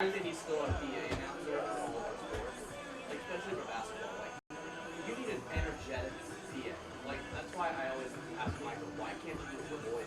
I think he's still a PA announcer in all of our sports, like especially for basketball. Like you need an energetic PA. Like that's why I always ask Michael, why can't you do it for boys?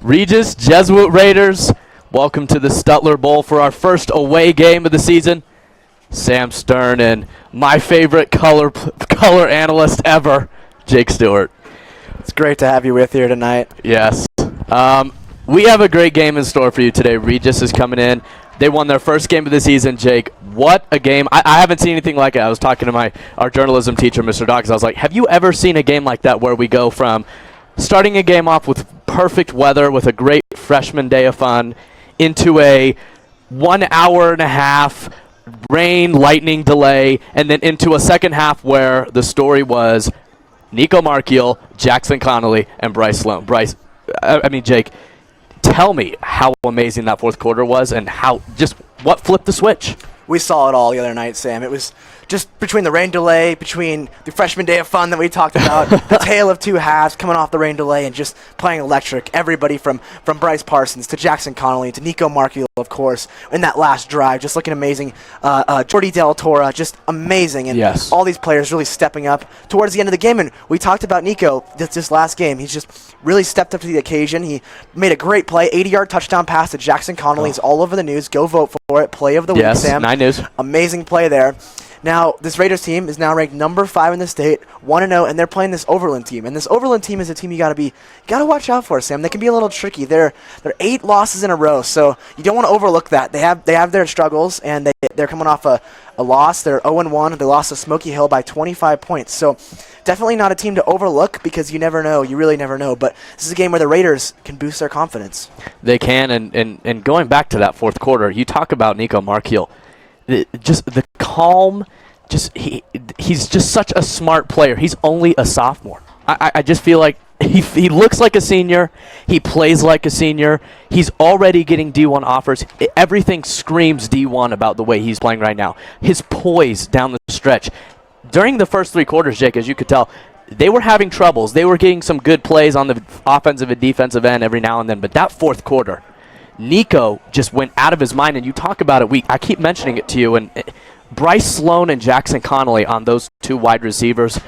Regis, Jesuit Raiders, welcome to the Stutler Bowl for our first away game of the season. Sam Stern and my favorite color analyst ever, Jake Stewart. It's great to have you with here tonight. Yes. We have a great game in store for you today. Regis is coming in. They won their first game of the season. Jake, what a game. I haven't seen anything like it. I was talking to our journalism teacher, Mr. Dawkins. I was like, have you ever seen a game like that where we go from starting a game off with perfect weather, with a great freshman day of fun, into a 1 hour and a half rain, lightning delay, and then into a second half where the story was Nico Markiel, Jackson Connolly, and Bryce Sloan. Jake, tell me how amazing that fourth quarter was and what flipped the switch. We saw it all the other night, Sam. It was just between the rain delay, between the freshman day of fun that we talked about, the tale of two halves coming off the rain delay and just playing electric. Everybody from Bryce Parsons to Jackson Connolly to Nico Markiel, of course, in that last drive, just looking amazing. Jordi Del Torre, just amazing. And yes, all these players really stepping up towards the end of the game. And we talked about Nico this last game. He's just really stepped up to the occasion. He made a great play, 80-yard touchdown pass to Jackson Connolly. He's all over the news. Go vote for it. Play of the week, Sam. 9 News. Amazing play there. Now, this Raiders team is now ranked number 5 in the state, 1-0, and they're playing this Overland team. And this Overland team is a team you gotta watch out for, Sam. They can be a little tricky. They're 8 losses in a row, so you don't want to overlook that. They have their struggles, and they're coming off a loss. They're 0-1. They lost to Smoky Hill by 25 points. So definitely not a team to overlook because you never know. You really never know. But this is a game where the Raiders can boost their confidence. They can, and going back to that fourth quarter, you talk about Nico Markiel. Just the calm, he's just such a smart player. He's only a sophomore. I just feel like he looks like a senior. He plays like a senior. He's already getting D1 offers. Everything screams D1 about the way he's playing right now. His poise down the stretch. During the first 3 quarters, Jake, as you could tell, they were having troubles. They were getting some good plays on the offensive and defensive end every now and then. But that fourth quarter, Nico just went out of his mind. And you talk about it. I keep mentioning it to you. And Bryce Sloan and Jackson Connolly on those 2 wide receivers.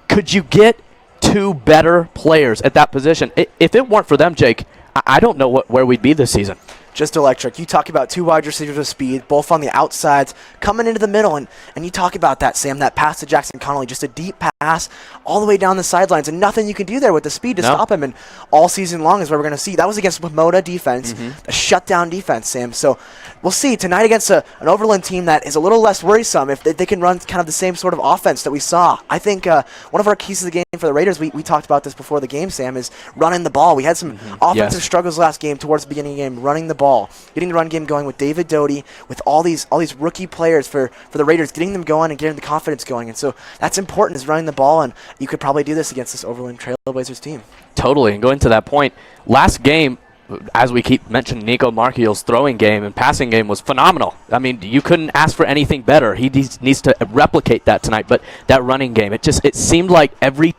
Could you get 2 better players at that position? If it weren't for them, Jake, I don't know where we'd be this season. Just electric. You talk about 2 wide receivers with speed, both on the outsides, coming into the middle, and you talk about that, Sam, that pass to Jackson Connolly, just a deep pass all the way down the sidelines, and nothing you can do there with the speed to stop him, and all season long is what we're going to see. That was against Pomona defense, a shutdown defense, Sam. So we'll see tonight against an Overland team that is a little less worrisome if they can run kind of the same sort of offense that we saw. I think one of our keys to the game for the Raiders, we talked about this before the game, Sam, is running the ball. We had some offensive struggles last game towards the beginning of the game, running the ball. Getting the run game going with David Doty, with all these rookie players for the Raiders, getting them going and getting the confidence going. And so that's important, is running the ball, and you could probably do this against this Overland Trailblazers team. Totally, and going to that point, last game, as we keep mentioning, Nico Markiel's throwing game and passing game was phenomenal. I mean, you couldn't ask for anything better. He needs to replicate that tonight, but that running game, it seemed like every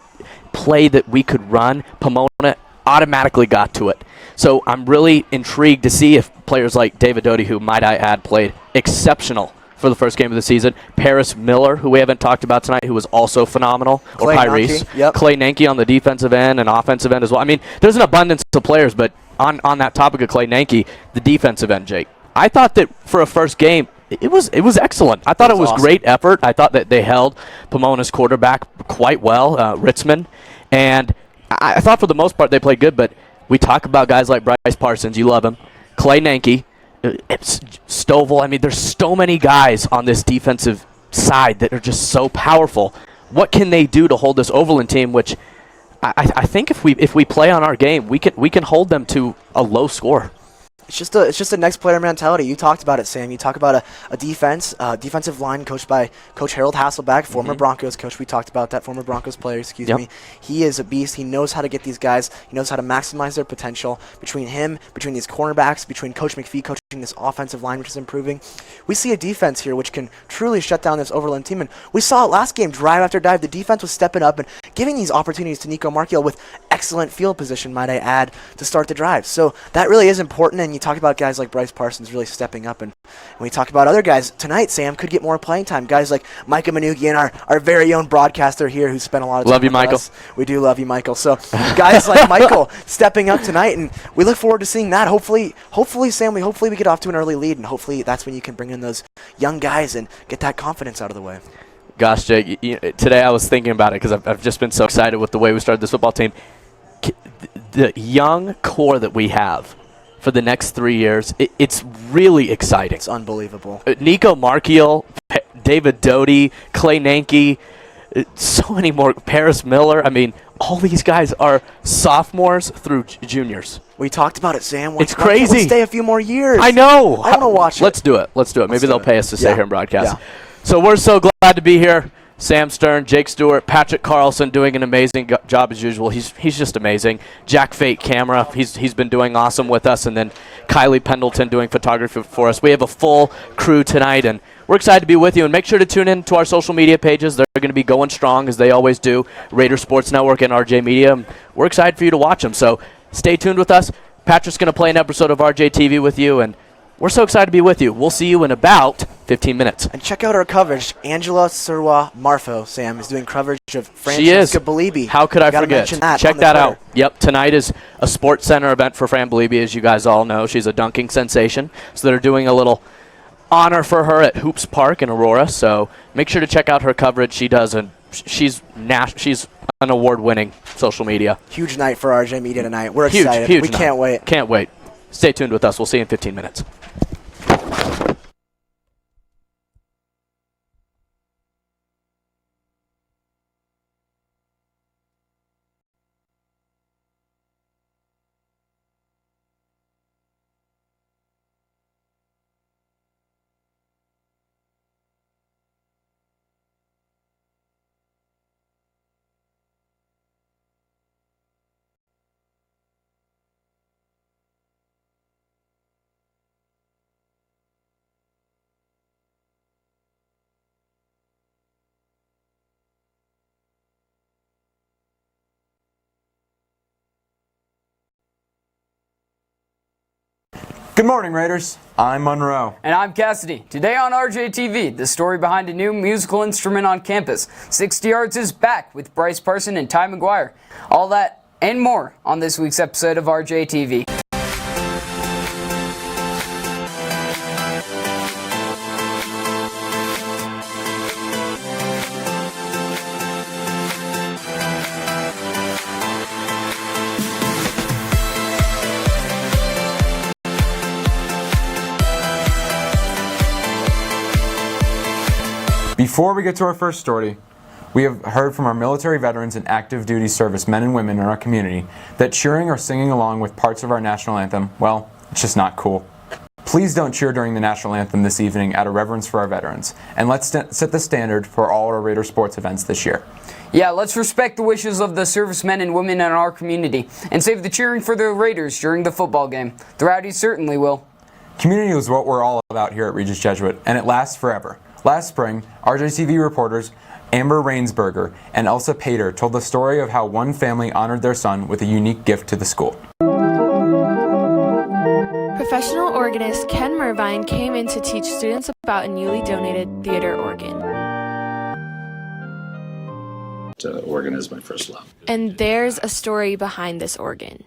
play that we could run, Pomona automatically got to it. So I'm really intrigued to see if players like David Doty, who might I add played exceptional for the first game of the season, Paris Miller, who we haven't talked about tonight, who was also phenomenal, or Pyrese, Clay Nanke on the defensive end and offensive end as well. I mean, there's an abundance of players, but on that topic of Clay Nanke, the defensive end, Jake, I thought that for a first game, it was excellent. I thought it was awesome. Great effort. I thought that they held Pomona's quarterback quite well, Ritzman, and I thought for the most part they played good, but we talk about guys like Bryce Parsons. You love him. Clay Nanke, Stovall. I mean, there's so many guys on this defensive side that are just so powerful. What can they do to hold this Overland team, which I think if we play on our game, we can hold them to a low score. It's just a next player mentality. You talked about it, Sam. You talk about a defensive line coached by Coach Harold Hasselback, former Broncos coach. We talked about that, former Broncos player, excuse me. He is a beast. He knows how to get these guys. He knows how to maximize their potential. Between him, between these cornerbacks, between Coach McPhee coaching this offensive line, which is improving, we see a defense here which can truly shut down this Overland team. And we saw it last game, drive after drive. The defense was stepping up and giving these opportunities to Nico Markiel with excellent field position, might I add, to start the drive. So that really is important, and you talk about guys like Bryce Parsons really stepping up, and when we talk about other guys tonight, Sam, could get more playing time. Guys like Micah Manugian, our very own broadcaster here, who spent a lot of time love you, Michael. Us. We do love you, Michael. So guys like Michael stepping up tonight, and we look forward to seeing that. Hopefully, Sam, we get off to an early lead, and hopefully that's when you can bring in those young guys and get that confidence out of the way. Gosh, Jake, today I was thinking about it because I've just been so excited with the way we started this football team. The young core that we have for the next 3 years, it's really exciting. It's unbelievable. Nico Markiel, David Doty, Clay Nanke, so many more. Paris Miller. I mean, all these guys are sophomores through juniors. We talked about it, Sam. It's crazy. Why can't we stay a few more years? I know. I want to watch it. Let's do it. Maybe they'll pay us to stay here and broadcast. Yeah. So we're so glad to be here. Sam Stern, Jake Stewart, Patrick Carlson doing an amazing job as usual. He's just amazing. Jack Fate camera, he's been doing awesome with us, and then Kylie Pendleton doing photography for us. We have a full crew tonight, and we're excited to be with you. And make sure to tune in to our social media pages. They're going to be going strong as they always do. Raider Sports Network and RJ Media. We're excited for you to watch them. So stay tuned with us. Patrick's going to play an episode of RJ TV with you, and we're so excited to be with you. We'll see you in about 15 minutes. And check out our coverage. Angela Surwa Marfo, Sam, is doing coverage of Francesca Belibi. How could I forget? Check that out. Yep, tonight is a Sports Center event for Fran Belibi, as you guys all know. She's a dunking sensation. So they're doing a little honor for her at Hoops Park in Aurora, so make sure to check out her coverage. She's an award-winning social media. Huge night for RJ Media tonight. We're Huge, excited. huge We night. can't wait. Can't wait. Stay tuned with us. We'll see you in 15 minutes. Good morning, Raiders. I'm Monroe. And I'm Cassidy. Today on RJTV, the story behind a new musical instrument on campus. 60 Yards is back with Bryce Parson and Ty McGuire. All that and more on this week's episode of RJTV. Before we get to our first story, we have heard from our military veterans and active duty service men and women in our community that cheering or singing along with parts of our national anthem, well, it's just not cool. Please don't cheer during the national anthem this evening out of reverence for our veterans, and let's set the standard for all our Raider sports events this year. Yeah, let's respect the wishes of the servicemen and women in our community and save the cheering for the Raiders during the football game. The Rowdies certainly will. Community is what we're all about here at Regis Jesuit, and it lasts forever. Last spring, RJTV reporters Amber Rainsberger and Elsa Pater told the story of how one family honored their son with a unique gift to the school. Professional organist Ken Mervine came in to teach students about a newly donated theater organ. Organ is my first love. And there's a story behind this organ.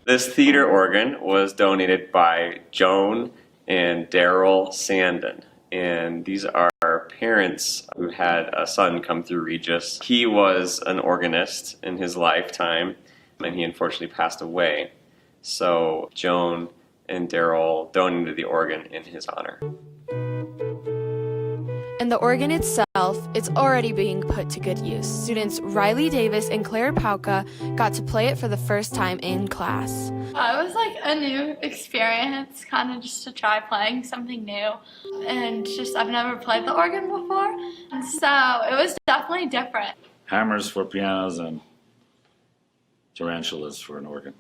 This theater organ was donated by Joan and Daryl Sandin. And these are parents who had a son come through Regis. He was an organist in his lifetime, and he unfortunately passed away. So Joan and Daryl donated the organ in his honor. And the organ itself, it's already being put to good use. Students Riley Davis and Claire Pauka got to play it for the first time in class. It was like a new experience, kind of just to try playing something new. And just, I've never played the organ before, and so it was definitely different. Hammers for pianos and tarantulas for an organ.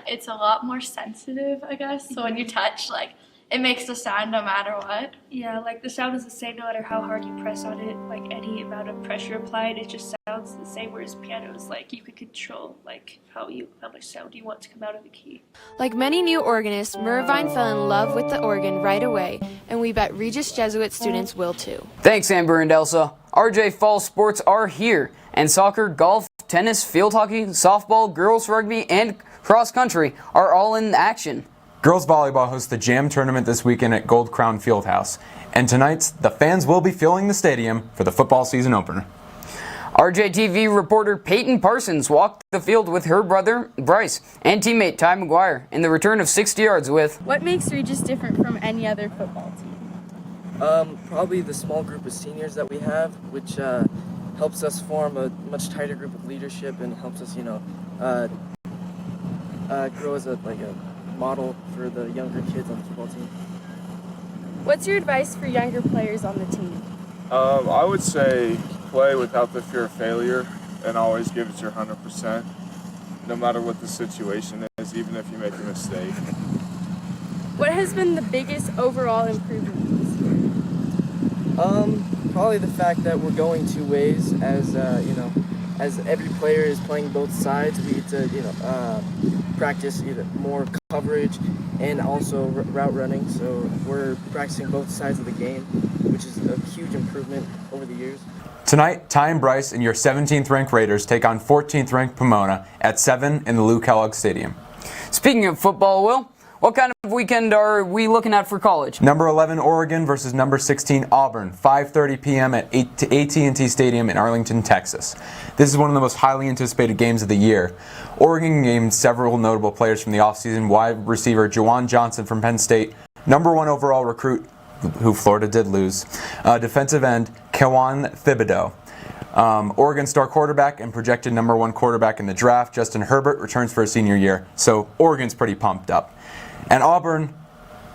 It's a lot more sensitive, I guess, so when you touch, like, it makes the sound no matter what. Yeah, like the sound is the same no matter how hard you press on it, like any amount of pressure applied, it just sounds the same, whereas pianos, like you can control like how much sound you want to come out of the key. Like many new organists, Mervine fell in love with the organ right away, and we bet Regis Jesuit students will too. Thanks, Amber and Elsa. RJ fall sports are here, and soccer, golf, tennis, field hockey, softball, girls rugby, and cross country are all in action. Girls volleyball hosts the Jam tournament this weekend at Gold Crown Fieldhouse. And tonight, the fans will be filling the stadium for the football season opener. RJTV reporter Peyton Parsons walked the field with her brother, Bryce, and teammate Ty McGuire in the return of 60 yards with... What makes Regis different from any other football team? Probably the small group of seniors that we have, which helps us form a much tighter group of leadership and helps us, grow as a model for the younger kids on the football team. What's your advice for younger players on the team? I would say play without the fear of failure and always give it your 100%, no matter what the situation is, even if you make a mistake. What has been the biggest overall improvement this year? Probably the fact that we're going two ways as every player is playing both sides. We get to, practice either more coverage and also route running. So we're practicing both sides of the game, which is a huge improvement over the years. Tonight, Ty and Bryce and your 17th ranked Raiders take on 14th ranked Pomona at 7 in the Lou Kellogg Stadium. Speaking of football, Will, What kind of weekend are we looking at for college? Number 11 Oregon versus number 16 Auburn, 5:30 p.m. at AT&T Stadium in Arlington, Texas. This is one of the most highly anticipated games of the year. Oregon gained several notable players from the offseason: wide receiver Juwan Johnson from Penn State, number 1 overall recruit, who Florida did lose, defensive end Kewan Thibodeau. Oregon star quarterback and projected number 1 quarterback in the draft, Justin Herbert, returns for his senior year. So Oregon's pretty pumped up. And Auburn,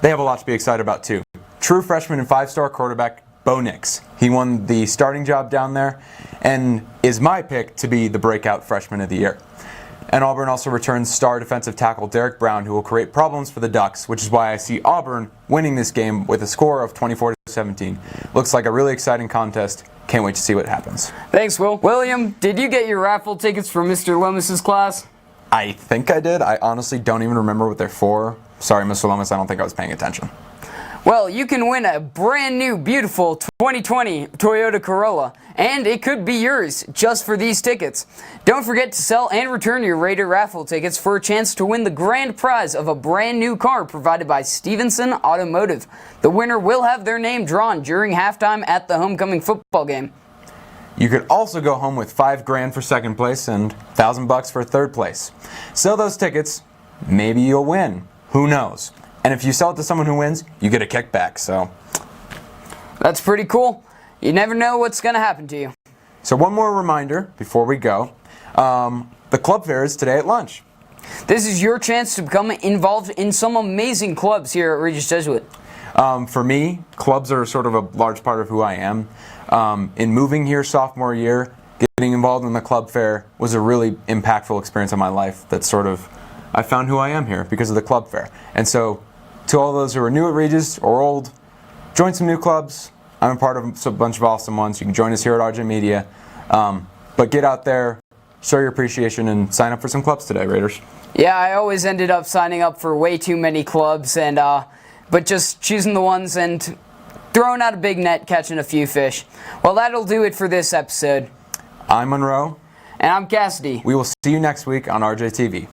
they have a lot to be excited about too. True freshman and 5-star quarterback Bo Nix. He won the starting job down there and is my pick to be the breakout freshman of the year. And Auburn also returns star defensive tackle Derek Brown, who will create problems for the Ducks, which is why I see Auburn winning this game with a score of 24-17. Looks like a really exciting contest. Can't wait to see what happens. Thanks, Will. William, did you get your raffle tickets for Mr. Lomas's class? I think I did. I honestly don't even remember what they're for. Sorry, Mr. Lomas, I don't think I was paying attention. Well, you can win a brand new, beautiful 2020 Toyota Corolla, and it could be yours just for these tickets. Don't forget to sell and return your Raider raffle tickets for a chance to win the grand prize of a brand new car provided by Stevenson Automotive. The winner will have their name drawn during halftime at the homecoming football game. You could also go home with $5,000 for second place and $1,000 for third place. Sell those tickets, maybe you'll win. Who knows? And if you sell it to someone who wins, you get a kickback, so. That's pretty cool. You never know what's going to happen to you. So one more reminder before we go. The club fair is today at lunch. This is your chance to become involved in some amazing clubs here at Regis Jesuit. For me, clubs are sort of a large part of who I am. In moving here sophomore year, getting involved in the club fair was a really impactful experience in my life that sort of, I found who I am here because of the club fair. And so, to all those who are new at Regis or old, join some new clubs. I'm a part of a bunch of awesome ones. You can join us here at RJ Media. But get out there, show your appreciation, and sign up for some clubs today, Raiders. Yeah, I always ended up signing up for way too many clubs, and but just choosing the ones and throwing out a big net, catching a few fish. Well, that'll do it for this episode. I'm Monroe. And I'm Cassidy. We will see you next week on RJ TV.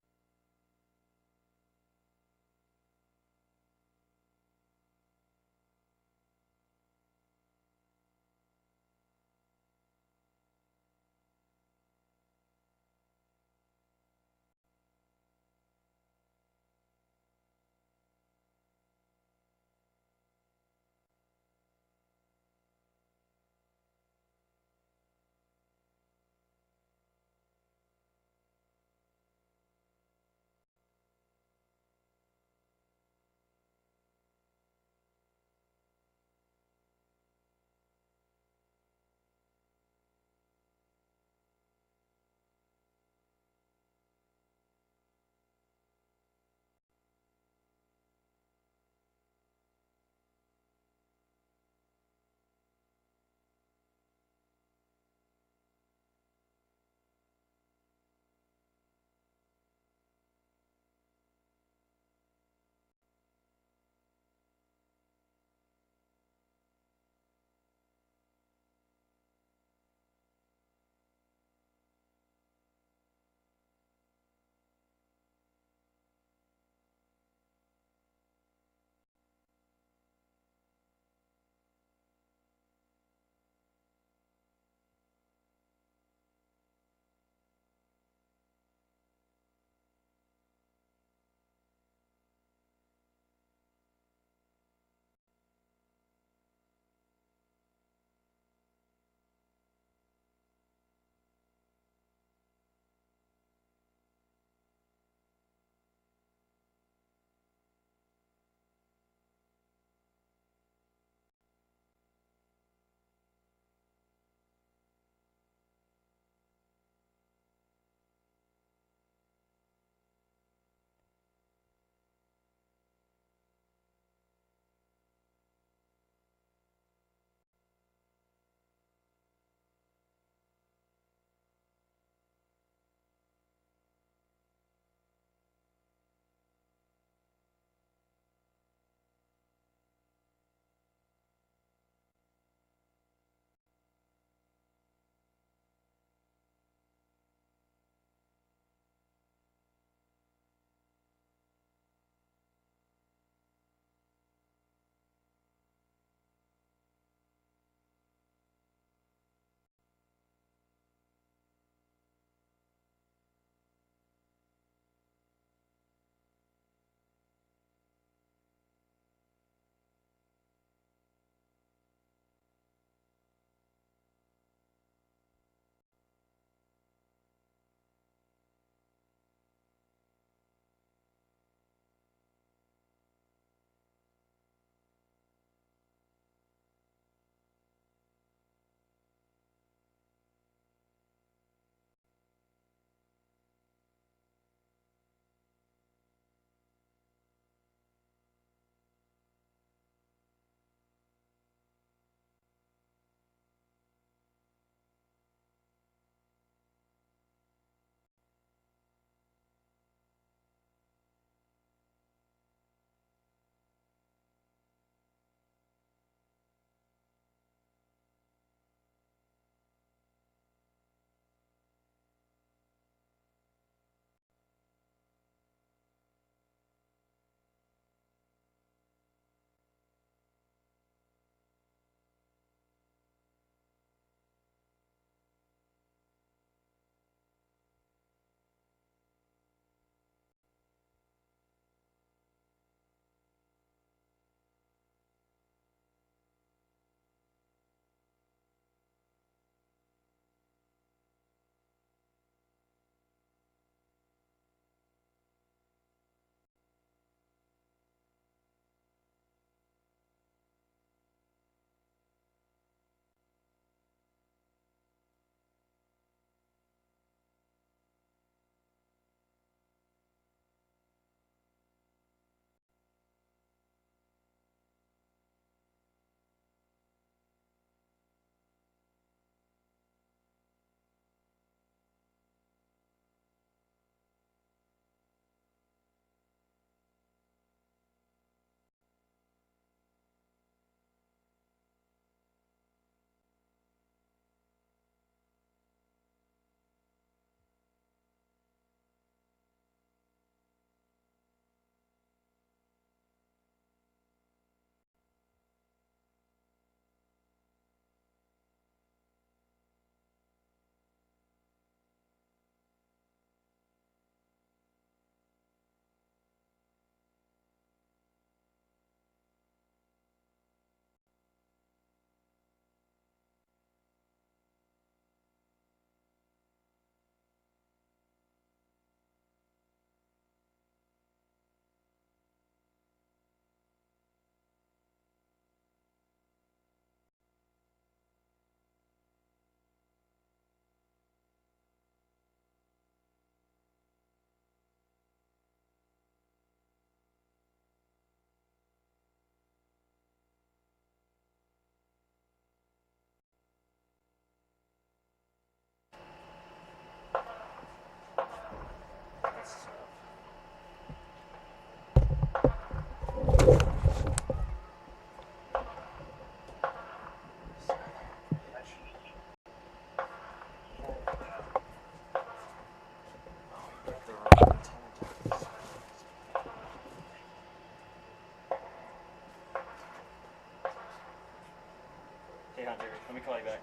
call you back.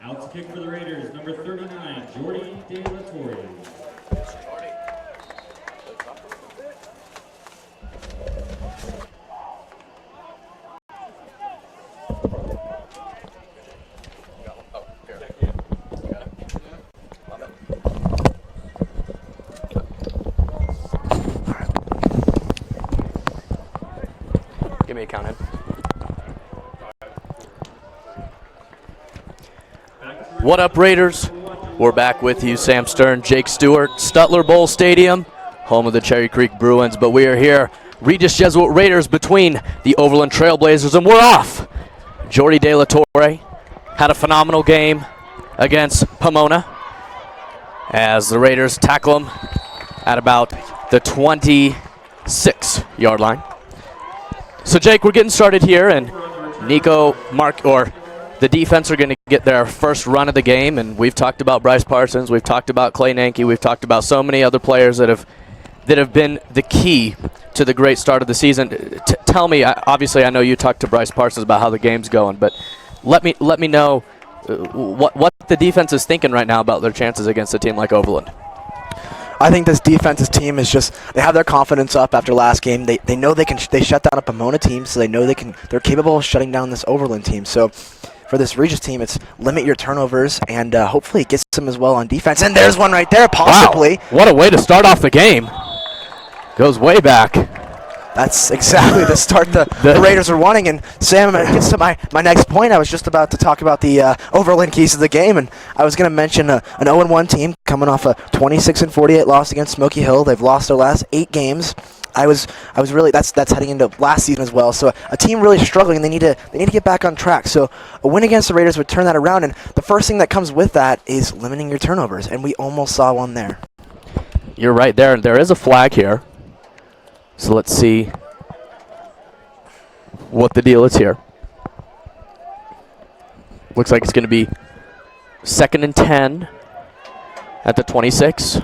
Out to kick for the Raiders, number 39, Jordy De La Torre. Give me a count in. What up, Raiders? We're back with you, Sam Stern, Jake Stewart, Stutler Bowl Stadium, home of the Cherry Creek Bruins, but we are here, Regis Jesuit Raiders between the Overland Trailblazers, and we're off. Jordy De La Torre had a phenomenal game against Pomona as the Raiders tackle him at about the 26-yard line. So, Jake, we're getting started here, and Nico, Mark, or the defense are going to get their first run of the game, and we've talked about Bryce Parsons, we've talked about Clay Nanke, we've talked about so many other players that have been the key to the great start of the season. Tell me, obviously I know you talked to Bryce Parsons about how the game's going, but let me know what the defense is thinking right now about their chances against a team like Overland. I think this defensive team is just, they have their confidence up after last game. They know they shut down a Pomona team, so they know they're capable of shutting down this Overland team. So for this Regis team, it's limit your turnovers, and hopefully it gets them as well on defense. And there's one right there, possibly. Wow, what a way to start off the game. Goes way back. That's exactly the start the Raiders are wanting. And Sam, it gets to my next point. I was just about to talk about the Overland keys of the game, and I was going to mention an 0-1 team coming off a 26-48 loss against Smoky Hill. They've lost their last 8 games. I was really that's heading into last season as well. So a team really struggling, and they need to get back on track. So a win against the Raiders would turn that around, and the first thing that comes with that is limiting your turnovers, and we almost saw one there. You're right there. There is a flag here. So let's see what the deal is here. Looks like it's going to be 2nd and 10 at the 26.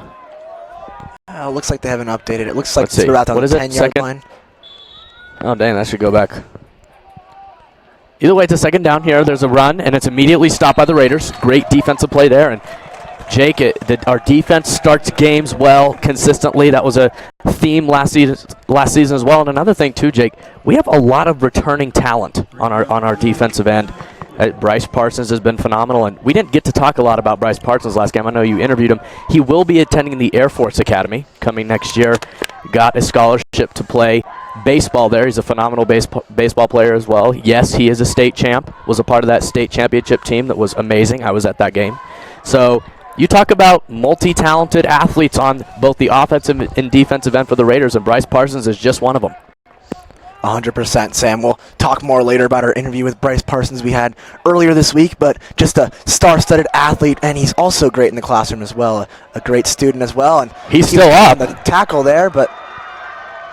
Looks like they haven't updated it. Looks like Let's it's see. about on What the is it? 10-yard Second? line. Oh, dang, that should go back. Either way, it's a 2nd down here. There's a run, and it's immediately stopped by the Raiders. Great defensive play there. And Jake, our defense starts games well, consistently. That was a theme last season as well. And another thing, too, Jake, we have a lot of returning talent on our defensive end. Bryce Parsons has been phenomenal, and we didn't get to talk a lot about Bryce Parsons last game. I know you interviewed him. He will be attending the Air Force Academy coming next year. Got a scholarship to play baseball there. He's a phenomenal baseball player as well. Yes, he is a state champ, was a part of that state championship team that was amazing. I was at that game. So you talk about multi-talented athletes on both the offensive and defensive end for the Raiders, and Bryce Parsons is just one of them. 100%, Sam. We'll talk more later about our interview with Bryce Parsons we had earlier this week, but just a star-studded athlete, and he's also great in the classroom as well, a great student as well. And he's still up. On the tackle there, but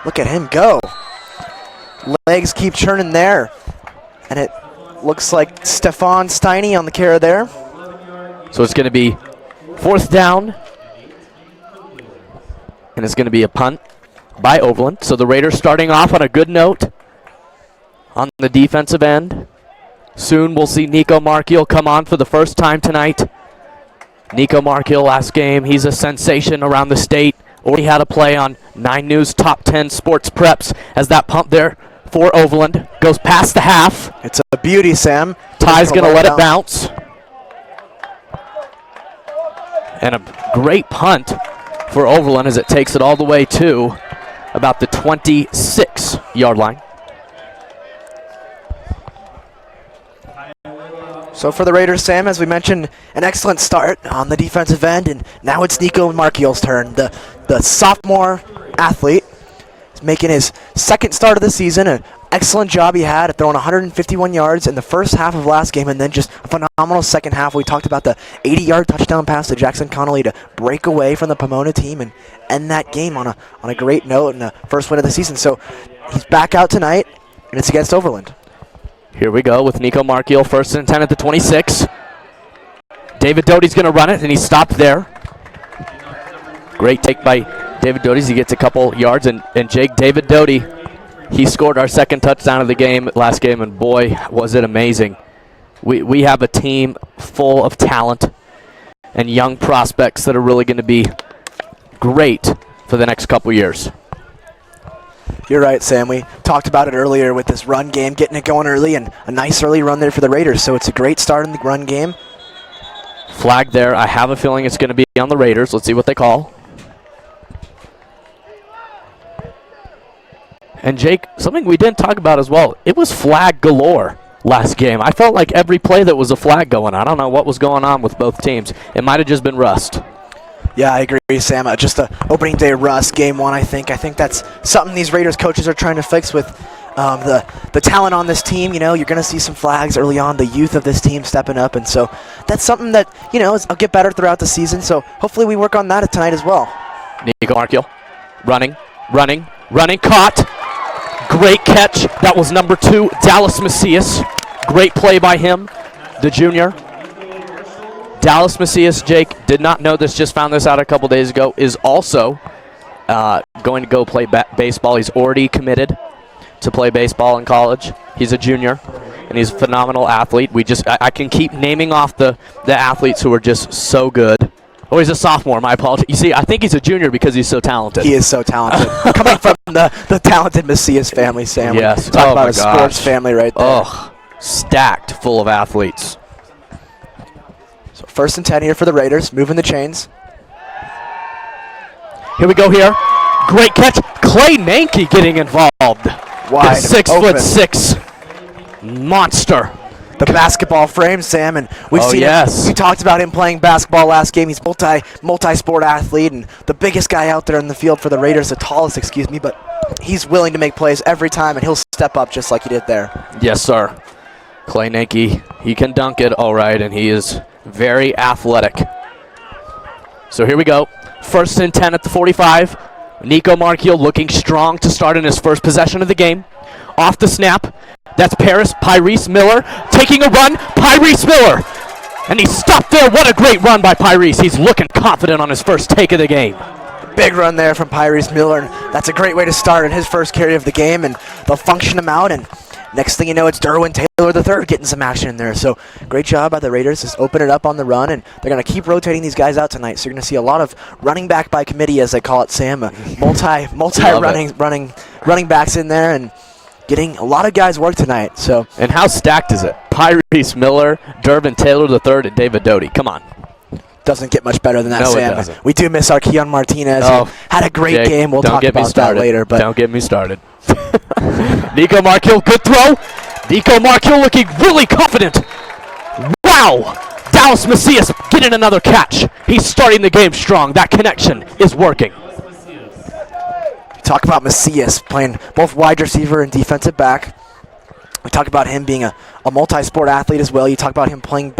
look at him go. Legs keep churning there, and it looks like Stefan Steiny on the carry there. So it's going to be 4th down, and it's going to be a punt by Overland. So the Raiders starting off on a good note on the defensive end. Soon we'll see Nico Markiel come on for the first time tonight. Nico Markiel last game, he's a sensation around the state. Already had a play on 9 News Top 10 Sports Preps as that pump there for Overland goes past the half. It's a beauty, Sam. Ty's going to let it bounce. And a great punt for Overland as it takes it all the way to about the 26-yard line. So for the Raiders, Sam, as we mentioned, an excellent start on the defensive end, and now it's Nico Markiel's turn. The sophomore athlete is making his 2nd start of the season. An excellent job he had at throwing 151 yards in the first half of last game, and then just a phenomenal second half. We talked about the 80-yard touchdown pass to Jackson Connolly to break away from the Pomona team and end that game on a great note and the first win of the season. So he's back out tonight, and it's against Overland. Here we go with Nico Markiel, 1st and 10 at the 26. David Doty's going to run it, and he's stopped there. Great take by David Doty. He gets a couple yards, and Jake, David Doty, he scored our 2nd touchdown of the game last game, and boy, was it amazing. We have a team full of talent and young prospects that are really going to be great for the next couple years. You're right, Sam. We talked about it earlier with this run game, getting it going early, and a nice early run there for the Raiders. So it's a great start in the run game. Flag there. I have a feeling it's going to be on the Raiders. Let's see what they call. And Jake, something we didn't talk about as well, it was flag galore last game. I felt like every play that was a flag going on. I don't know what was going on with both teams. It might have just been rust. Yeah, I agree, Sam. Just a opening day rust, game 1, I think. I think that's something these Raiders coaches are trying to fix with the talent on this team. You know, you're going to see some flags early on, the youth of this team stepping up. And so that's something that, you know, will get better throughout the season. So hopefully we work on that tonight as well. Nico Markiel running, caught. Great catch. That was number 2, Dallas Macias. Great play by him, the junior. Dallas Macias, Jake, did not know this, just found this out a couple days ago, is also going to go play baseball. He's already committed to play baseball in college. He's a junior, and he's a phenomenal athlete. I can keep naming off the athletes who are just so good. Oh, he's a sophomore, my apologies. You see, I think he's a junior because he's so talented. He is so talented. Coming from the talented Macias family, Sam. Yes. Talk about a sports family right there. Oh, stacked full of athletes. So 1st and 10 here for the Raiders, moving the chains. Here we go here. Great catch. Clay Nanke getting involved. Wide the 6'6" monster. The basketball frame, Sam, and we've seen yes. it. We talked about him playing basketball last game. He's multi-sport athlete and the biggest guy out there in the field for the Raiders, the tallest, excuse me, but he's willing to make plays every time, and he'll step up just like he did there. Yes, sir. Clay Nanke, he can dunk it all right, and he is very athletic. So here we go. 1st and 10 at the 45. Nico Markiel looking strong to start in his first possession of the game. Off the snap, That's Pyrese Miller taking a run. Pyrese Miller. And he stopped there. What a great run by Pyrese. He's looking confident on his first take of the game. Big run there from Pyrese Miller. That's a great way to start in his first carry of the game, and they'll function him out. And next thing you know, it's Derwin Taylor III getting some action in there. So great job by the Raiders. Just open it up on the run, and they're going to keep rotating these guys out tonight. So you're going to see a lot of running back by committee, as they call it, Sam. Multi running backs in there, and getting a lot of guys work tonight. So, and how stacked is it? Pyrese Miller, Derwin Taylor III, and David Doty. Come on. Doesn't get much better than that, No, Sam. it doesn't. We do miss our Keon Martinez. Oh, who had a great Jake, game. We'll don't talk get me about that started. later. But don't get me started. Nico Markiel, good throw. Nico Markiel looking really confident. Wow. Dallas Macias getting another catch. He's starting the game strong. That connection is working. Talk about Macias playing both wide receiver and defensive back. We talk about him being a multi-sport athlete as well. You talk about him playing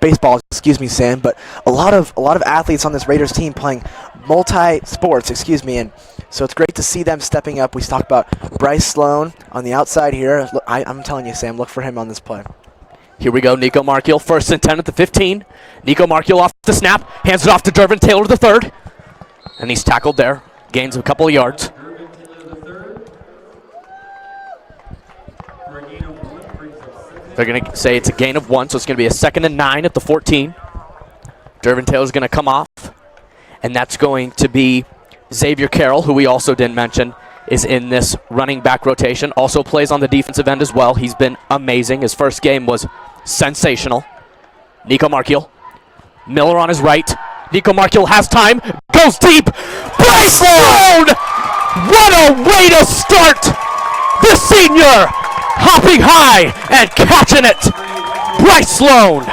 baseball, Sam. But a lot of athletes on this Raiders team playing multi-sports, and so it's great to see them stepping up. We talk about Bryce Sloan on the outside here. Look, I'm telling you, Sam, look for him on this play. Here we go, Nico Markiel, 1st and 10 at the 15. Nico Markiel off the snap, hands it off to Derwin Taylor III, and he's tackled there, gains a couple of yards. They're going to say it's a gain of 1, so it's going to be a 2nd and 9 at the 14. Derwin Taylor's going to come off, and that's going to be Xavier Carroll, who we also didn't mention, is in this running back rotation. Also plays on the defensive end as well. He's been amazing. His first game was sensational. Nico Markiel. Miller on his right. Nico Markiel has time. Goes deep. Bryce Sloan! What a way to start! The senior hopping high and catching it. Bryce Sloan.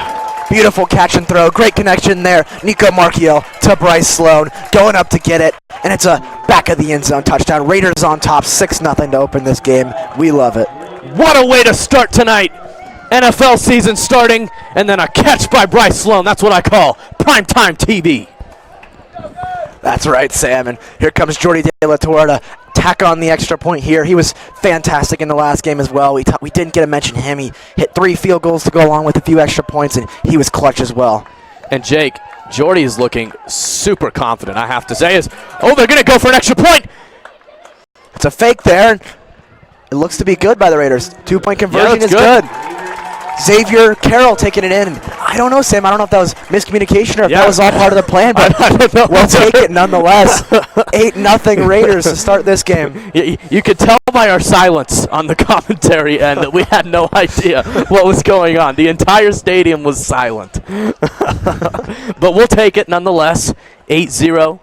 Beautiful catch and throw. Great connection there. Nico Markiel to Bryce Sloan. Going up to get it. And it's a back of the end zone touchdown. Raiders on top, 6-0 to open this game. We love it. What a way to start tonight. NFL season starting, and then a catch by Bryce Sloan. That's what I call primetime TV. That's right, Sam. And here comes Jordy De La Torre to tack on the extra point here. He was fantastic in the last game as well. We didn't get to mention him. He hit 3 field goals to go along with a few extra points, and he was clutch as well. And Jake, Jordy is looking super confident, I have to say. They're going to go for an extra point. It's a fake there. It looks to be good by the Raiders. 2-point conversion is good. Xavier Carroll taking it in. I don't know, Sam. I don't know if that was miscommunication or if that was all part of the plan, but we'll take it nonetheless. 8-0 Raiders to start this game. You could tell by our silence on the commentary end that we had no idea what was going on. The entire stadium was silent. But we'll take it nonetheless. 8-0.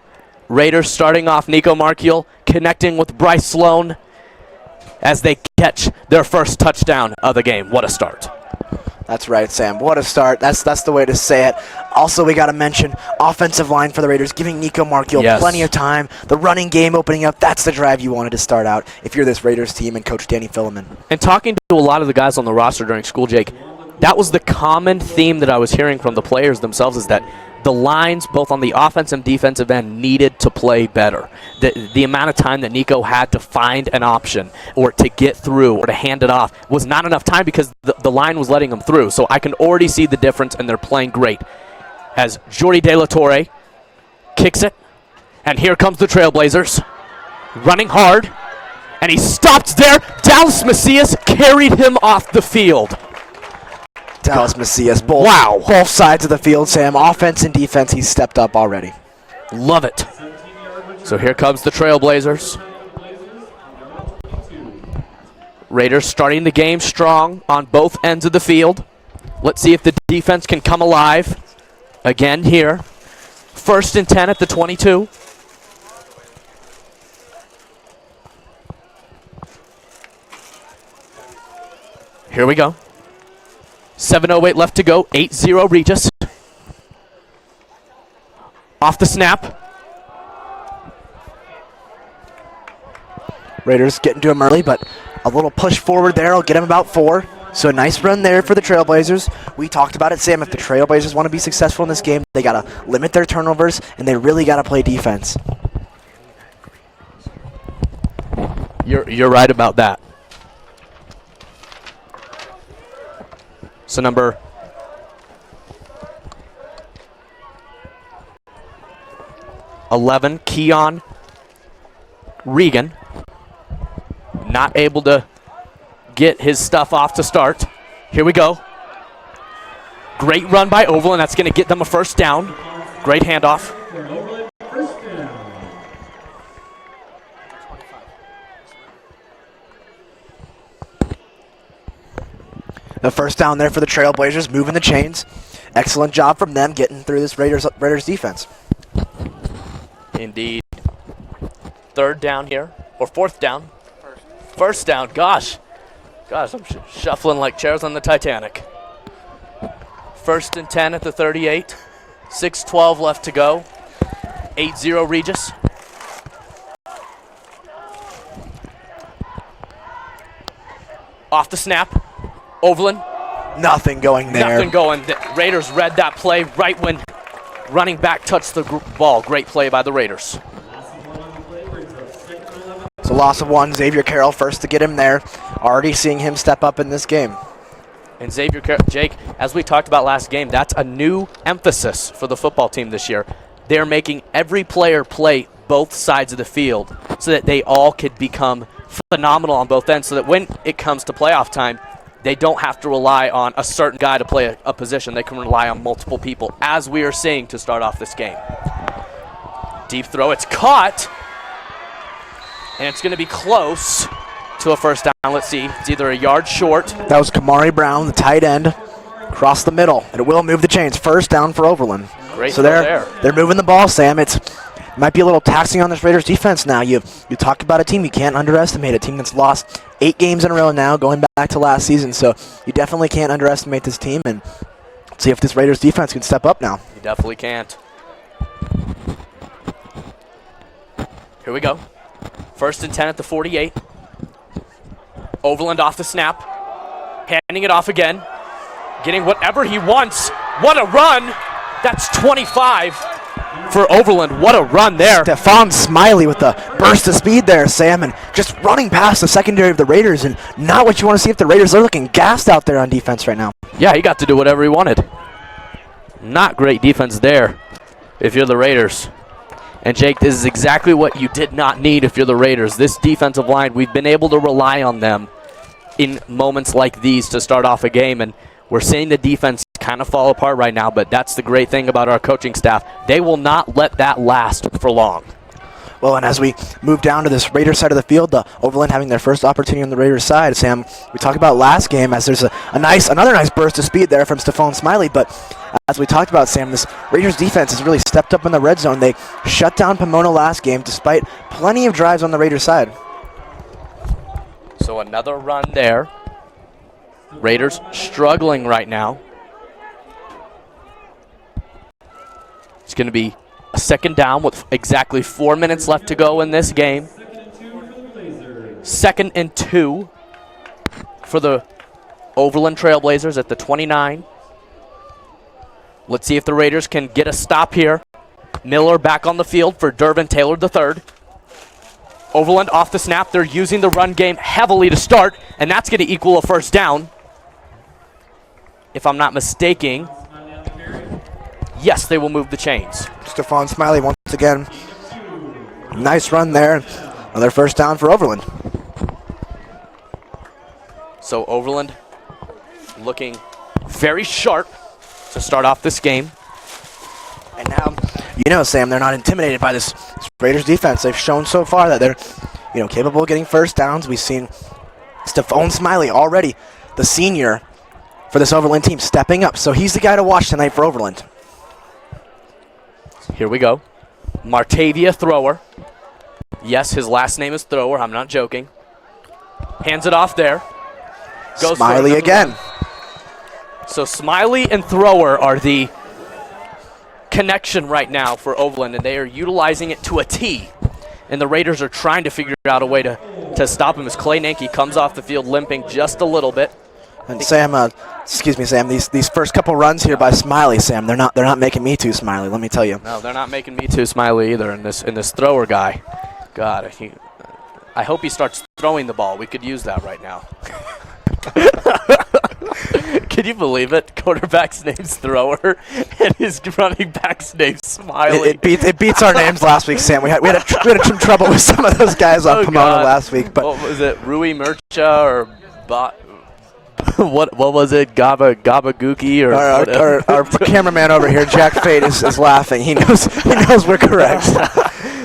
Raiders starting off. Nico Markiel connecting with Bryce Sloan as they catch their first touchdown of the game. What a start. That's right, Sam. What a start. That's the way to say it. Also, we got to mention offensive line for the Raiders, giving Nico Markiel plenty of time. The running game opening up. That's the drive you wanted to start out if you're this Raiders team and Coach Danny Filliman. And talking to a lot of the guys on the roster during school, Jake, that was the common theme that I was hearing from the players themselves, is that the lines, both on the offensive and defensive end, needed to play better. The amount of time that Nico had to find an option or to get through or to hand it off was not enough time because the line was letting them through. So I can already see the difference, and they're playing great. As Jordy De La Torre kicks it, and here comes the Trailblazers, running hard, and he stopped there. Dallas Macias carried him off the field. Dallas Macias, both sides of the field, Sam. Offense and defense, he's stepped up already. Love it. So here comes the Trailblazers. Raiders starting the game strong on both ends of the field. Let's see if the defense can come alive again here. 1st and 10 at the 22. Here we go. 7:08 left to go. 8-0 Regis. Off the snap. Raiders getting to him early, but a little push forward there will get him about 4. So a nice run there for the Trailblazers. We talked about it, Sam. If the Trailblazers want to be successful in this game, they got to limit their turnovers, and they really got to play defense. You're right about that. So number 11, Keon Regan, not able to get his stuff off to start. Here we go. Great run by Overland. That's going to get them a first down. Great handoff. The first down there for the Trailblazers, moving the chains. Excellent job from them getting through this Raiders defense. Indeed. Third down here, or fourth down. First down, gosh. Gosh, I'm shuffling like chairs on the Titanic. 1st and 10 at the 38. 6:12 left to go. 8-0 Regis. Off the snap. Overland. Nothing going there. Nothing going. The Raiders read that play right when running back touched the ball. Great play by the Raiders. It's a loss of 1. Xavier Carroll first to get him there. Already seeing him step up in this game. And Xavier Carroll, Jake, as we talked about last game, that's a new emphasis for the football team this year. They're making every player play both sides of the field so that they all could become phenomenal on both ends, so that when it comes to playoff time, they don't have to rely on a certain guy to play a position. They can rely on multiple people, as we are seeing to start off this game. Deep throw, it's caught, and it's going to be close to a first down. Let's see, it's either a yard short. That was Kamari Brown, the tight end, across the middle, and it will move the chains. First down for Overland. Great so throw there. They're moving the ball, Sam. It might be a little taxing on this Raiders defense now. You talk about a team you can't underestimate, a team that's lost 8 games in a row now, going back to last season. So you definitely can't underestimate this team, and see if this Raiders defense can step up now. You definitely can't. Here we go. 1st and 10 at the 48. Overland off the snap. Handing it off again. Getting whatever he wants. What a run! That's 25 for Overland. What a run there. Stephon Smiley with the burst of speed there, Sam, and just running past the secondary of the Raiders, and not what you want to see if the Raiders are looking gassed out there on defense right now. Yeah, he got to do whatever he wanted. Not great defense there if you're the Raiders. And Jake, this is exactly what you did not need if you're the Raiders. This defensive line, we've been able to rely on them in moments like these to start off a game, and we're seeing the defense kind of fall apart right now, but that's the great thing about our coaching staff. They will not let that last for long. Well, and as we move down to this Raiders side of the field, the Overland having their first opportunity on the Raiders side, Sam, we talked about last game as there's another nice burst of speed there from Stephon Smiley, but as we talked about, Sam, this Raiders defense has really stepped up in the red zone. They shut down Pomona last game despite plenty of drives on the Raiders side. So another run there. Raiders struggling right now. It's going to be a second down with exactly 4 minutes left to go in this game. 2nd and 2 for the Overland Trailblazers at the 29. Let's see if the Raiders can get a stop here. Miller back on the field for Durbin Taylor III. Overland off the snap. They're using the run game heavily to start, and that's going to equal a first down. If I'm not mistaken, yes, they will move the chains. Stephon Smiley once again. Nice run there. Another first down for Overland. So Overland looking very sharp to start off this game. And now, Sam, they're not intimidated by this Raiders defense. They've shown so far that they're, capable of getting first downs. We've seen Stephon Smiley already, the senior for this Overland team, stepping up. So he's the guy to watch tonight for Overland. Here we go. Martavia Thrower. Yes, his last name is Thrower. I'm not joking. Hands it off there. Goes Smiley again. So Smiley and Thrower are the connection right now for Overland, and they are utilizing it to a T. And the Raiders are trying to figure out a way to stop him as Clay Nanke comes off the field limping just a little bit. And Sam, Sam, these first couple runs here by Smiley, Sam, they're not making me too smiley, let me tell you. No, they're not making me too smiley either in this Thrower guy. God, I hope he starts throwing the ball. We could use that right now. Can you believe it? Quarterback's name's Thrower, and his running back's name's Smiley. It beats our names last week, Sam. We had some trouble with some of those guys off Pomona last week. But what was it? Rui Murcha or what was it? Gabagookie or our cameraman over here, Jack Fate, is laughing. He knows we're correct.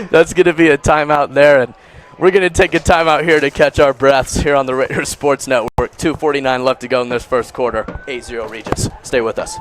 That's going to be a timeout there, and we're going to take a timeout here to catch our breaths here on the Raiders Sports Network. 2:49 left to go in this first quarter. 8-0 Regis. Stay with us.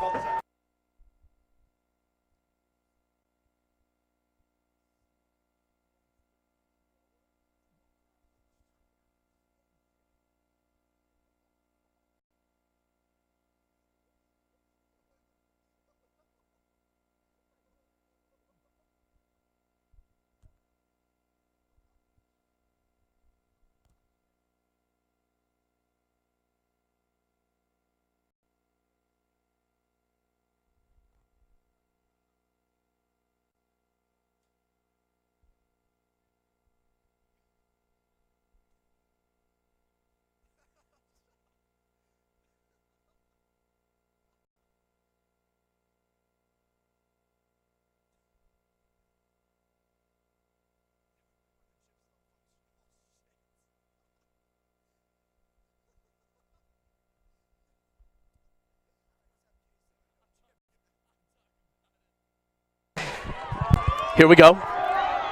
Here we go.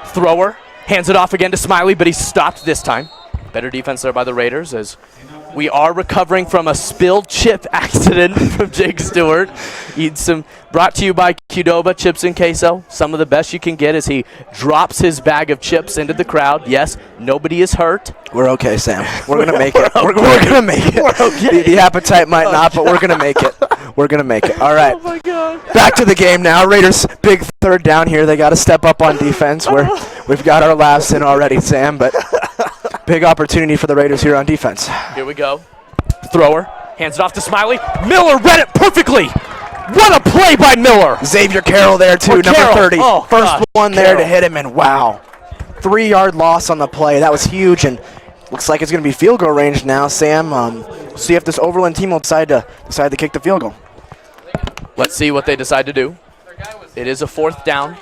Thrower hands it off again to Smiley, but he's stopped this time. Better defense there by the Raiders as we are recovering from a spilled chip accident from Jake Stewart. Brought to you by Qdoba Chips and Queso. Some of the best you can get as he drops his bag of chips into the crowd. Yes, nobody is hurt. We're okay, Sam. We're going to make it. We're going to make it. We're okay. The appetite might not, but we're going to make it. We're going to make it. All right. Oh, my God. Back to the game now. Raiders, big third down here. They got to step up on defense. We've got our laughs in already, Sam, but big opportunity for the Raiders here on defense. Here we go. Thrower hands it off to Smiley. Miller read it perfectly. What a play by Miller. Xavier Carroll there, too, number 30. First one there to hit him, and wow. 3-yard loss on the play. That was huge, and looks like it's going to be field goal range now, Sam. See if this Overland team will decide to kick the field goal. Let's see what they decide to do. It is a fourth down.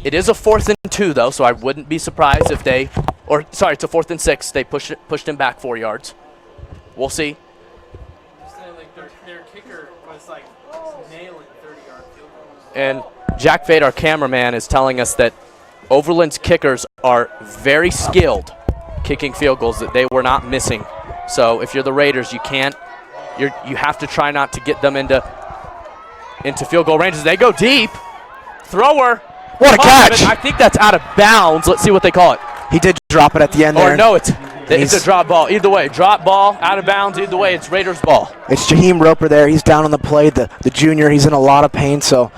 It is a 4th and 2, though, so I wouldn't be surprised if they – it's a 4th and 6. They pushed him back 4 yards. We'll see. Their kicker was like nailing 30-yard field goals. And Jack Fade, our cameraman, is telling us that Overland's kickers are very skilled kicking field goals, that they were not missing. So if you're the Raiders, you have to try not to get them into field goal ranges. They go deep. Thrower. What a catch. I think that's out of bounds. Let's see what they call it. He did drop it at the end there. Or no, it's a drop ball. Either way, drop ball, out of bounds. Either way, it's Raiders ball. It's Jaheim Roper there. He's down on the play. The junior, he's in a lot of pain, so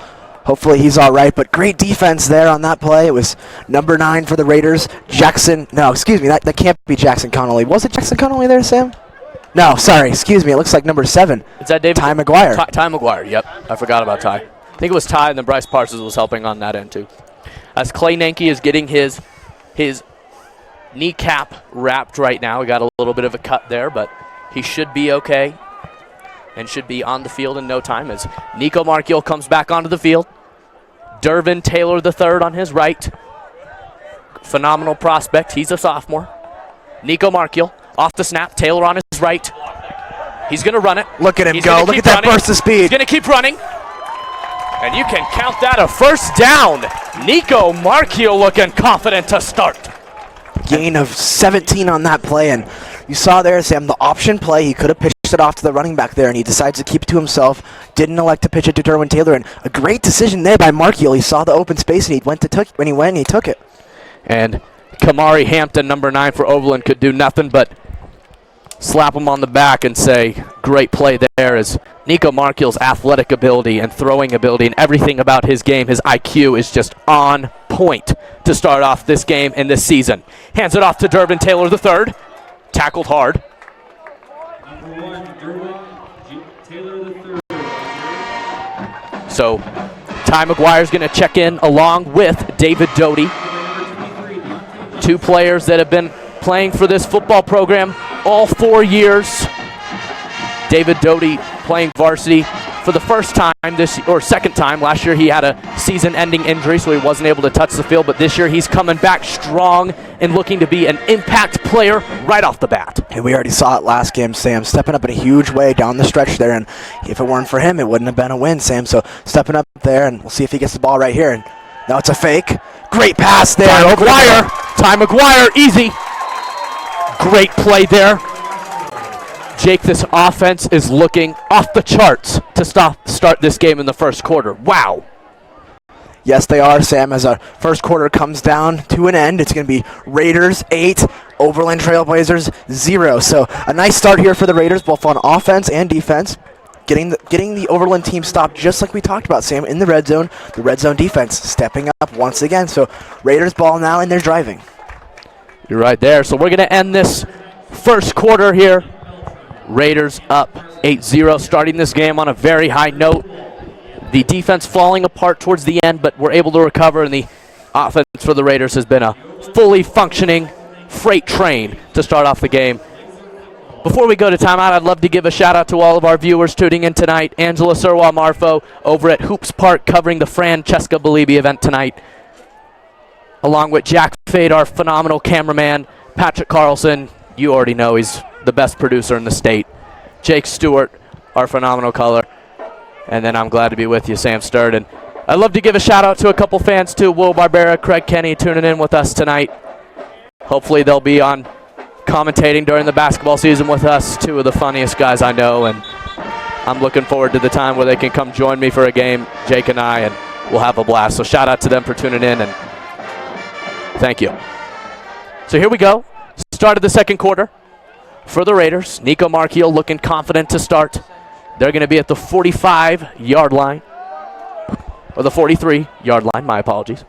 hopefully he's all right. But great defense there on that play. It was number 9 for the Raiders. That can't be Jackson Connolly. Was it Jackson Connolly there, Sam? No, sorry. Excuse me. It looks like number 7. Is that David? Ty McGuire. Ty McGuire, yep. I forgot about Ty. I think it was Ty, and then Bryce Parsons was helping on that end, too. As Clay Nanke is getting his kneecap wrapped right now. We got a little bit of a cut there, but he should be okay and should be on the field in no time as Nico Markiel comes back onto the field. Dervin Taylor III on his right. Phenomenal prospect. He's a sophomore. Nico Markiel off the snap. Taylor on his right. He's going to run it. Look at him go. Look at that burst of speed. He's going to keep running. And you can count that a first down. Nico Markiel looking confident to start. Gain of 17 on that play, and you saw there, Sam, the option play. He could have pitched it off to the running back there, and he decides to keep it to himself. Didn't elect to pitch it to Derwin Taylor, and a great decision there by Markiel. He saw the open space, and he took it. And Kamari Hampton, number 9 for Overland, could do nothing but slap him on the back and say, great play there, as Nico Markiel's athletic ability and throwing ability and everything about his game, his IQ is just on point to start off this game and this season. Hands it off to Dervin Taylor III. Tackled hard. Number 1, Dervin Taylor III. So Ty McGuire's going to check in along with David Doty. 2 players that have been playing for this football program all 4 years. David Doty playing varsity for the first time second time. Last year he had a season-ending injury, so he wasn't able to touch the field, but this year he's coming back strong and looking to be an impact player right off the bat. And we already saw it last game, Sam, stepping up in a huge way down the stretch there, and if it weren't for him, it wouldn't have been a win, Sam. So stepping up there, and we'll see if he gets the ball right here. And now it's a fake. Great pass there. Ty McGuire, easy. Great play there. Jake, this offense is looking off the charts to start this game in the first quarter. Wow. Yes, they are, Sam. As our first quarter comes down to an end, it's going to be Raiders 8, Overland Trailblazers 0. So a nice start here for the Raiders, both on offense and defense. Getting the Overland team stopped just like we talked about, Sam, in the red zone. The red zone defense stepping up once again. So Raiders ball now, and they're driving. You're right there. So we're going to end this first quarter here. Raiders up 8-0, starting this game on a very high note. The defense falling apart towards the end, but we're able to recover, and the offense for the Raiders has been a fully functioning freight train to start off the game. Before we go to timeout, I'd love to give a shout-out to all of our viewers tuning in tonight. Angela Surwa-Marfo over at Hoops Park covering the Francesca Belibi event tonight, along with Jack Fade, our phenomenal cameraman, Patrick Carlson. You already know he's the best producer in the state. Jake Stewart, our phenomenal color. And then I'm glad to be with you, Sam Sturden. I'd love to give a shout-out to a couple fans, too. Will Barbera, Craig Kenny tuning in with us tonight. Hopefully they'll be on commentating during the basketball season with us. Two of the funniest guys I know, and I'm looking forward to the time where they can come join me for a game, Jake and I, and we'll have a blast. So shout-out to them for tuning in, and thank you. So here we go. Start of the second quarter for the Raiders. Nico Marchiel looking confident to start. They're going to be at the 45-yard line, or the 43-yard line, my apologies.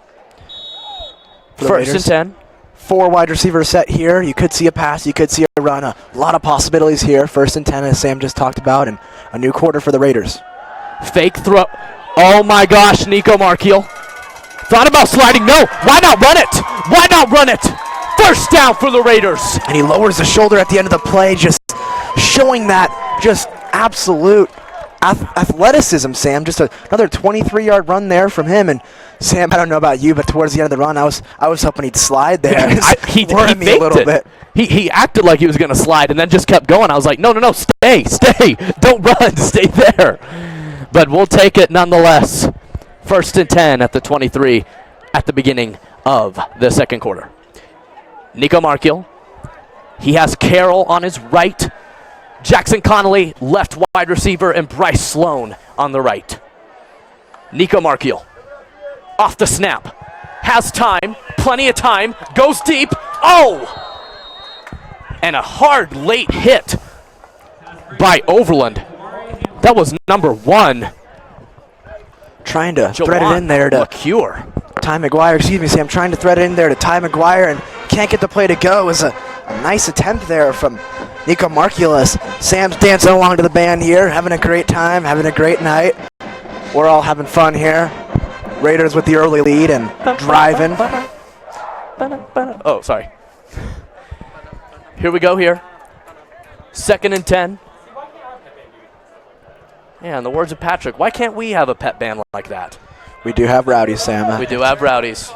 First and 10. 4 wide receivers set here. You could see a pass, you could see a run. A lot of possibilities here. First and 10, as Sam just talked about, and a new quarter for the Raiders. Fake throw. Oh my gosh, Nico Marchiel. Thought about sliding. No, why not run it? Why not run it? First down for the Raiders. And he lowers the shoulder at the end of the play, just showing that just absolute athleticism, Sam. Just another 23-yard run there from him. And Sam, I don't know about you, but towards the end of the run, I was hoping he'd slide there. He faked me a little bit. He acted like he was going to slide and then just kept going. I was like, no, stay. Don't run, stay there. But we'll take it nonetheless. First and 10 at the 23 at the beginning of the second quarter. Nico Marchiel. He has Carroll on his right. Jackson Connolly, left wide receiver, and Bryce Sloan on the right. Nico Marchiel, off the snap, has time, plenty of time, goes deep. Oh! And a hard late hit by Overland. That was number 1. Trying to thread it in there to McCure. Ty McGuire, Sam, trying to thread it in there to Ty McGuire and can't get the play to go. It was a nice attempt there from Nico Marchiel. Sam's dancing along to the band here, having a great time, having a great night. We're all having fun here. Raiders with the early lead and driving. Oh, sorry. Here we go here. Second and 10. Yeah, in the words of Patrick, why can't we have a pet band like that? We do have rowdies, Sam. We do have rowdies.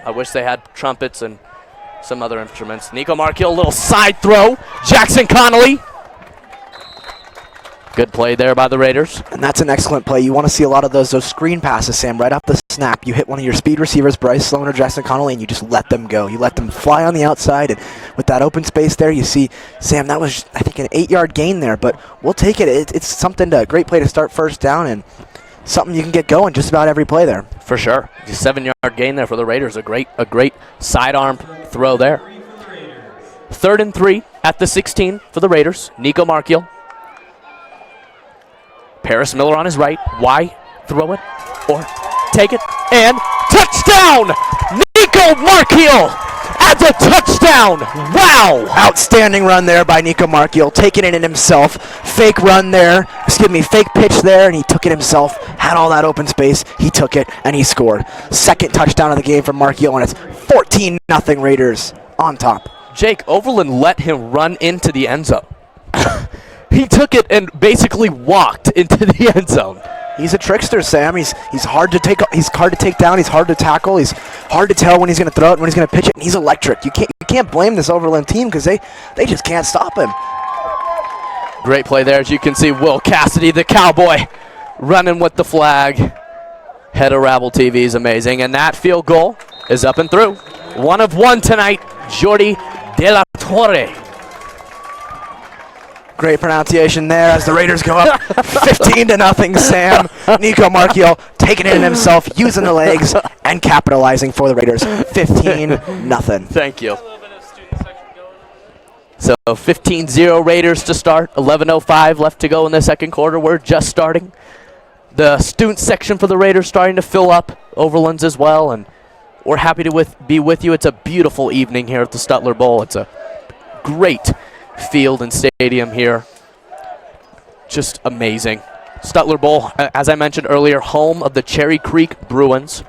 I wish they had trumpets and some other instruments. Nico Marchiel, a little side throw. Jackson Connolly. Good play there by the Raiders. And that's an excellent play. You want to see a lot of those screen passes, Sam, right off the snap. You hit one of your speed receivers, Bryce Sloan or Jackson Connolly, and you just let them go. You let them fly on the outside, and with that open space there, you see, Sam, that was, I think, an 8-yard gain there, but we'll take it. It's something a great play to start first down, and something you can get going just about every play there. For sure. A 7-yard gain there for the Raiders. A great sidearm throw there. 3rd and 3 at the 16 for the Raiders. Nico Marchiel. Paris Miller on his right. Why throw it or take it? And touchdown! Nico Marchiel adds a touchdown. Wow! Outstanding run there by Nico Marchiel, taking it in himself. Fake pitch there, and he took it himself. Had all that open space. He took it, and he scored. Second touchdown of the game for Marchiel, and it's 14-0 Raiders on top. Jake, Overland let him run into the end zone. He took it and basically walked into the end zone. He's a trickster, Sam. He's hard to take. He's hard to take down. He's hard to tackle. He's hard to tell when he's going to throw it, when he's going to pitch it. And he's electric. You can't blame this Overland team because they just can't stop him. Great play there, as you can see. Will Cassidy, the cowboy, running with the flag. Head of Rabble TV is amazing, and that field goal is up and through. 1 of 1 tonight. Jordi De La Torre. Great pronunciation there as the Raiders go up 15-0, Sam. Nico Marchiol taking it in himself, using the legs, and capitalizing for the Raiders. 15-0. Thank you. So 15-0 Raiders to start. 11:05 left to go in the second quarter. We're just starting. The student section for the Raiders starting to fill up. Overland's as well, and we're happy to be with you. It's a beautiful evening here at the Stutler Bowl. It's a great field and stadium here. Just amazing. Stutler Bowl, as I mentioned earlier, home of the Cherry Creek Bruins.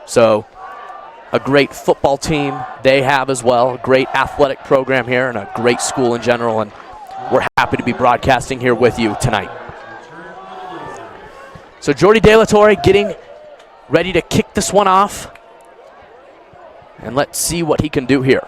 So a great football team they have as well, a great athletic program here, and a great school in general, and we're happy to be broadcasting here with you tonight. So Jordi De La Torre getting ready to kick this one off, and let's see what he can do here.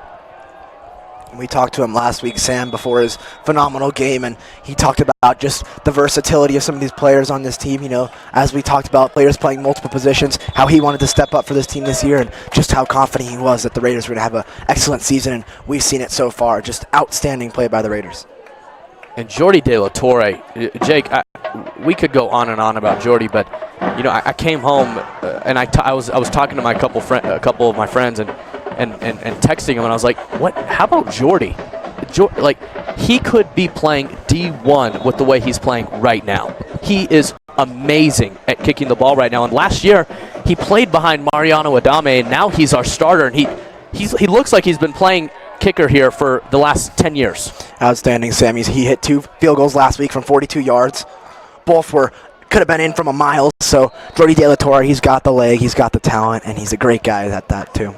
We talked to him last week, Sam, before his phenomenal game, and he talked about just the versatility of some of these players on this team. You know, as we talked about players playing multiple positions, how he wanted to step up for this team this year, and just how confident he was that the Raiders were going to have an excellent season, and we've seen it so far. Just outstanding play by the Raiders. And Jordi De La Torre, Jake, we could go on and on about Jordi, but you know, I came home and I was talking to a couple of my friends and texting him, and I was like, "What? How about Jordi? Like, he could be playing D1 with the way he's playing right now. He is amazing at kicking the ball right now. And last year, he played behind Mariano Adame, and now he's our starter, and he looks like he's been playing kicker here for the last 10 years. Outstanding, Sam. He hit 2 field goals last week from 42 yards. Both could have been in from a mile. So Jordi De La Torre, he's got the leg, he's got the talent, and he's a great guy at that too.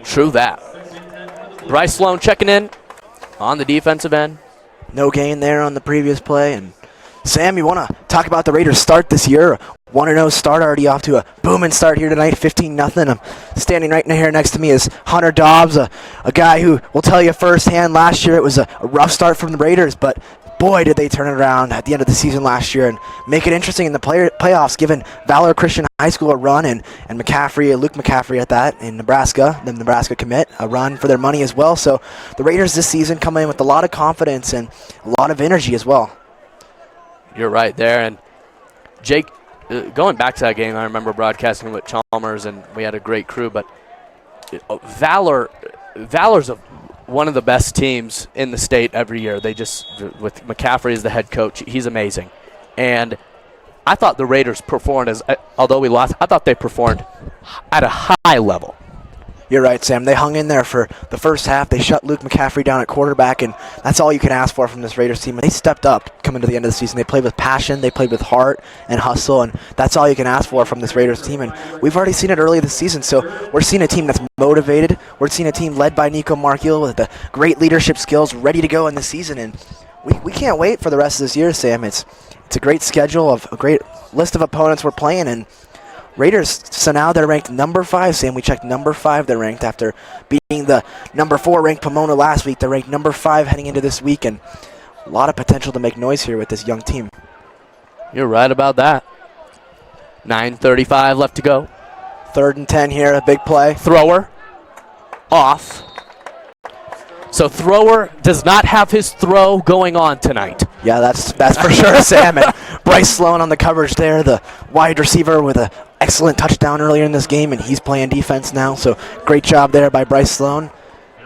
True that. Bryce Sloan checking in on the defensive end. No gain there on the previous play. And Sam, you want to talk about the Raiders' start this year? 1-0 start, already off to a booming start here tonight, 15-0. I'm standing right here next to me is Hunter Dobbs, a guy who will tell you firsthand last year it was a rough start from the Raiders, but boy, did they turn it around at the end of the season last year and make it interesting in the playoffs, giving Valor Christian High School a run, and Luke McCaffrey at that in Nebraska, the Nebraska commit, a run for their money as well. So the Raiders this season come in with a lot of confidence and a lot of energy as well. You're right there. And Jake, going back to that game, I remember broadcasting with Chalmers, and we had a great crew, but Valor's one of the best teams in the state every year. They just, with McCaffrey as the head coach, he's amazing. And I thought the Raiders performed, although we lost, I thought they performed at a high level. You're right, Sam. They hung in there for the first half. They shut Luke McCaffrey down at quarterback, and that's all you can ask for from this Raiders team. And they stepped up coming to the end of the season. They played with passion. They played with heart and hustle, and that's all you can ask for from this Raiders team. And we've already seen it early this season, so we're seeing a team that's motivated. We're seeing a team led by Nico Marchiol with the great leadership skills ready to go in the season, and we can't wait for the rest of this year, Sam. It's a great schedule of a great list of opponents we're playing, and Raiders, so now they're ranked number 5, Sam. We checked number 5. They're ranked after beating the number 4 ranked Pomona last week. They're ranked number 5 heading into this week, and a lot of potential to make noise here with this young team. You're right about that. 9:35 left to go. 3rd and 10 here, a big play. Thrower off. So Thrower does not have his throw going on tonight. Yeah, that's for sure, Sam. And Bryce Sloan on the coverage there, the wide receiver with an excellent touchdown earlier in this game, and he's playing defense now. So great job there by Bryce Sloan.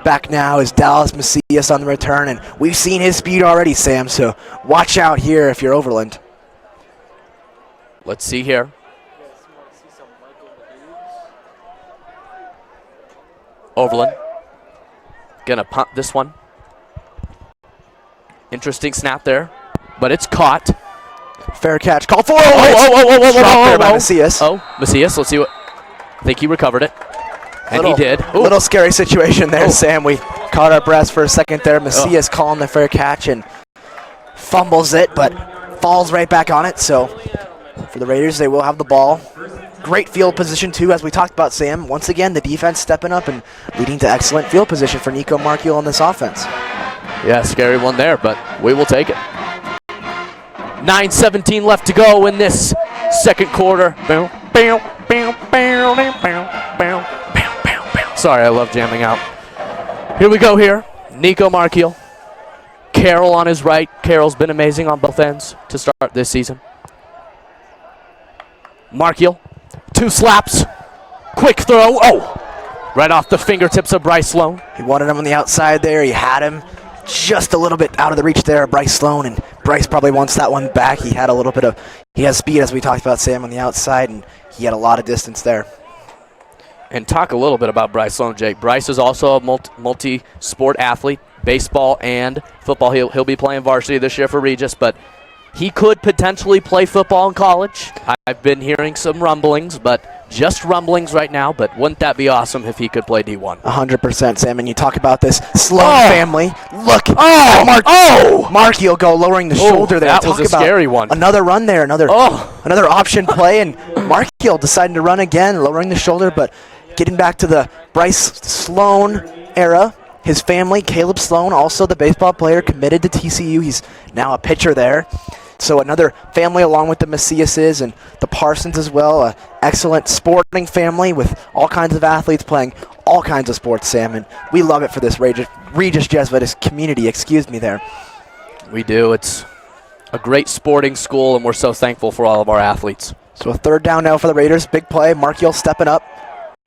Back now is Dallas Macias on the return, and we've seen his speed already, Sam. So watch out here if you're Overland. Let's see here. Overland gonna punt this one. Interesting snap there, but it's caught. Fair catch. Call for it. Dropped there by Macias. Macias. Let's see what. I think he recovered it, and he did. Little scary situation there, Sam. caught our breaths for a second there. Macias calling the fair catch and fumbles it, but falls right back on it. So for the Raiders, they will have the ball. Great field position, too, as we talked about, Sam. Once again, the defense stepping up and leading to excellent field position for Nico Markiel on this offense. Yeah, scary one there, but we will take it. 9:17 left to go in this second quarter. Sorry, I love jamming out. Here we go here. Nico Markiel. Carroll on his right. Carroll's been amazing on both ends to start this season. Markiel. 2 slaps. Quick throw. Oh! Right off the fingertips of Bryce Sloan. He wanted him on the outside there. He had him just a little bit out of the reach there, Bryce Sloan, and Bryce probably wants that one back. He has speed, as we talked about, Sam, on the outside, and he had a lot of distance there. And talk a little bit about Bryce Sloan, Jake. Bryce is also a multi-sport athlete, baseball and football. He'll be playing varsity this year for Regis, but he could potentially play football in college. I've been hearing some rumblings, but just rumblings right now, but wouldn't that be awesome if he could play D1? 100%, Sam, and you talk about this Sloan family. Look, Markiel go lowering the shoulder there. That was a scary one. Another run there, another option play, and Markiel deciding to run again, lowering the shoulder, but getting back to the Bryce Sloan era. His family, Caleb Sloan, also the baseball player, committed to TCU. He's now a pitcher there. So another family along with the Maciases and the Parsons as well. An excellent sporting family with all kinds of athletes playing all kinds of sports, Sam. And we love it for this Regis Jesuit community. Excuse me there. We do. It's a great sporting school, and we're so thankful for all of our athletes. So a third down now for the Raiders. Big play. Markiel stepping up.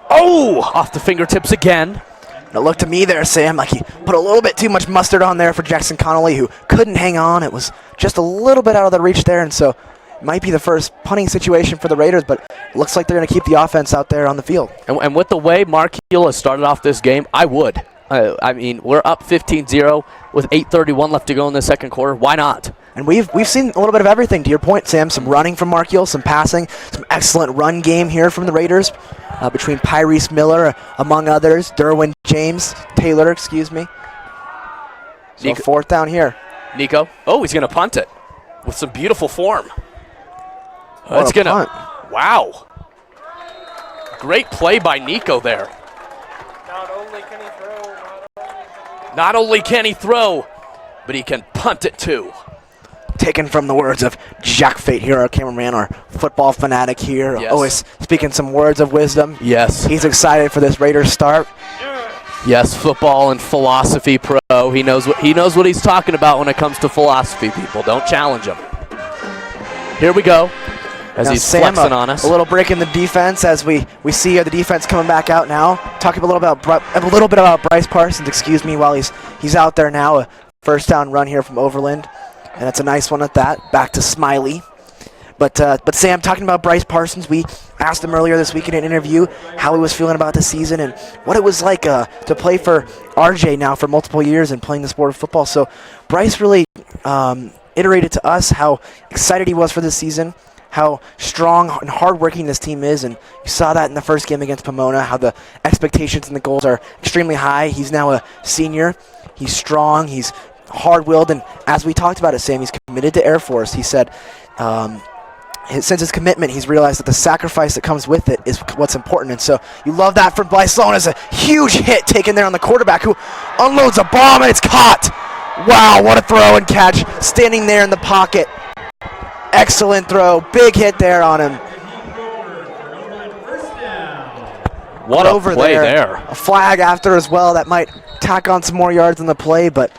Oh! Off the fingertips again. And it looked to me there, Sam, like he put a little bit too much mustard on there for Jackson Connolly, who couldn't hang on. It was just a little bit out of the reach there, and so it might be the first punting situation for the Raiders, but it looks like they're going to keep the offense out there on the field. And with the way Markiel has started off this game, I would. I mean, we're up 15-0 with 8:31 left to go in the second quarter. Why not? And we've seen a little bit of everything, to your point, Sam. Some running from Markiel, some passing, some excellent run game here from the Raiders between Pyreese Miller, among others, Derwin James, Taylor, excuse me. So fourth down here. Nico. Oh, he's going to punt it with some beautiful form. That's going to. Wow. Great play by Nico there. Not only can he throw, but he can punt it too. Taken from the words of Jacques Fate here, our cameraman, our football fanatic here. Yes. Always speaking some words of wisdom. Yes. He's excited for this Raiders start. Yes, football and philosophy pro. He knows what he's talking about when it comes to philosophy, people. Don't challenge him. Here we go. As now, he's Sam, flexing on us. A little break in the defense as we see the defense coming back out now. Talking a little bit about Bryce Parsons, excuse me, while he's out there now. A first down run here from Overland. And it's a nice one at that. Back to Smiley. But Sam, talking about Bryce Parsons, we asked him earlier this week in an interview how he was feeling about the season and what it was like to play for RJ now for multiple years and playing the sport of football. So Bryce really iterated to us how excited he was for this season, how strong and hardworking this team is, and you saw that in the first game against Pomona, how the expectations and the goals are extremely high. He's now a senior. He's strong. He's hard-willed, and as we talked about it, Sam, he's committed to Air Force. He said since his commitment, he's realized that the sacrifice that comes with it is what's important, and so you love that from Bryce Sloan. As a huge hit taken there on the quarterback who unloads a bomb, and it's caught. Wow, what a throw and catch, standing there in the pocket. Excellent throw, big hit there on him. What a play there. A flag after as well that might tack on some more yards in the play, but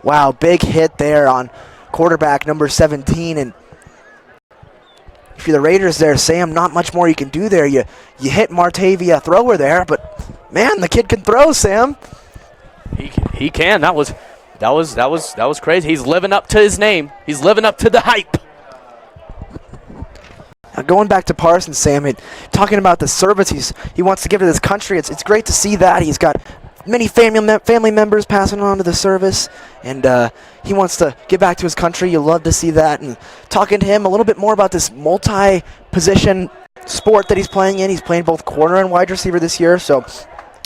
wow, big hit there on quarterback number 17. And if you're the Raiders there, Sam, not much more you can do there. You hit Martavia thrower there, but man, the kid can throw, Sam. He can. That was crazy. He's living up to his name. He's living up to the hype. Now going back to Parsons, Sam, and talking about the service he wants to give to this country, it's great to see that. He's got many family members passing on to the service, and he wants to give back to his country. You love to see that. And talking to him a little bit more about this multi-position sport that he's playing in. He's playing both corner and wide receiver this year, so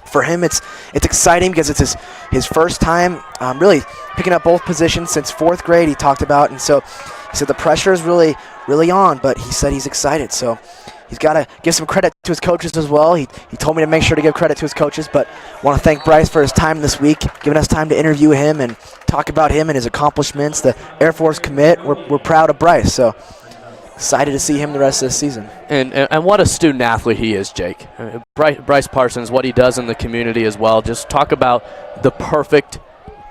for him, it's exciting because it's his first time really picking up both positions since 4th grade, he talked about. And so he said the pressure is really, really on, but he said he's excited. So he's got to give some credit to his coaches as well. He told me to make sure to give credit to his coaches, but want to thank Bryce for his time this week, giving us time to interview him and talk about him and his accomplishments. The Air Force commit, we're proud of Bryce. So excited to see him the rest of the season. And what a student athlete he is, Jake. Bryce Parsons, what he does in the community as well. Just talk about the perfect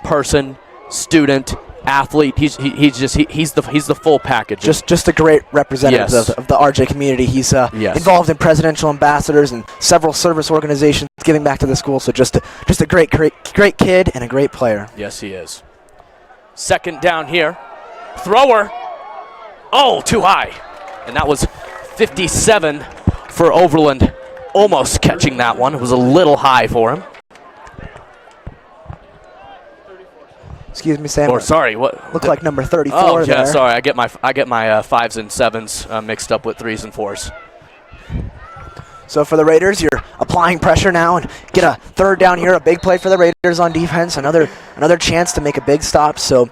person, student, athlete. He's the full package. Just a great representative of the RJ community. He's involved in presidential ambassadors and several service organizations giving back to the school. So just a great kid and a great player. Yes, he is. Second down here. Thrower. Oh, too high. And that was 57 for Overland. Almost catching that one. It was a little high for him. Excuse me, Sam. Or sorry, what? Looked like number 34 oh, yeah, there. Sorry. I get my 5s and 7s mixed up with 3s and 4s. So for the Raiders, you're applying pressure now and get a third down here. A big play for the Raiders on defense. Another chance to make a big stop. So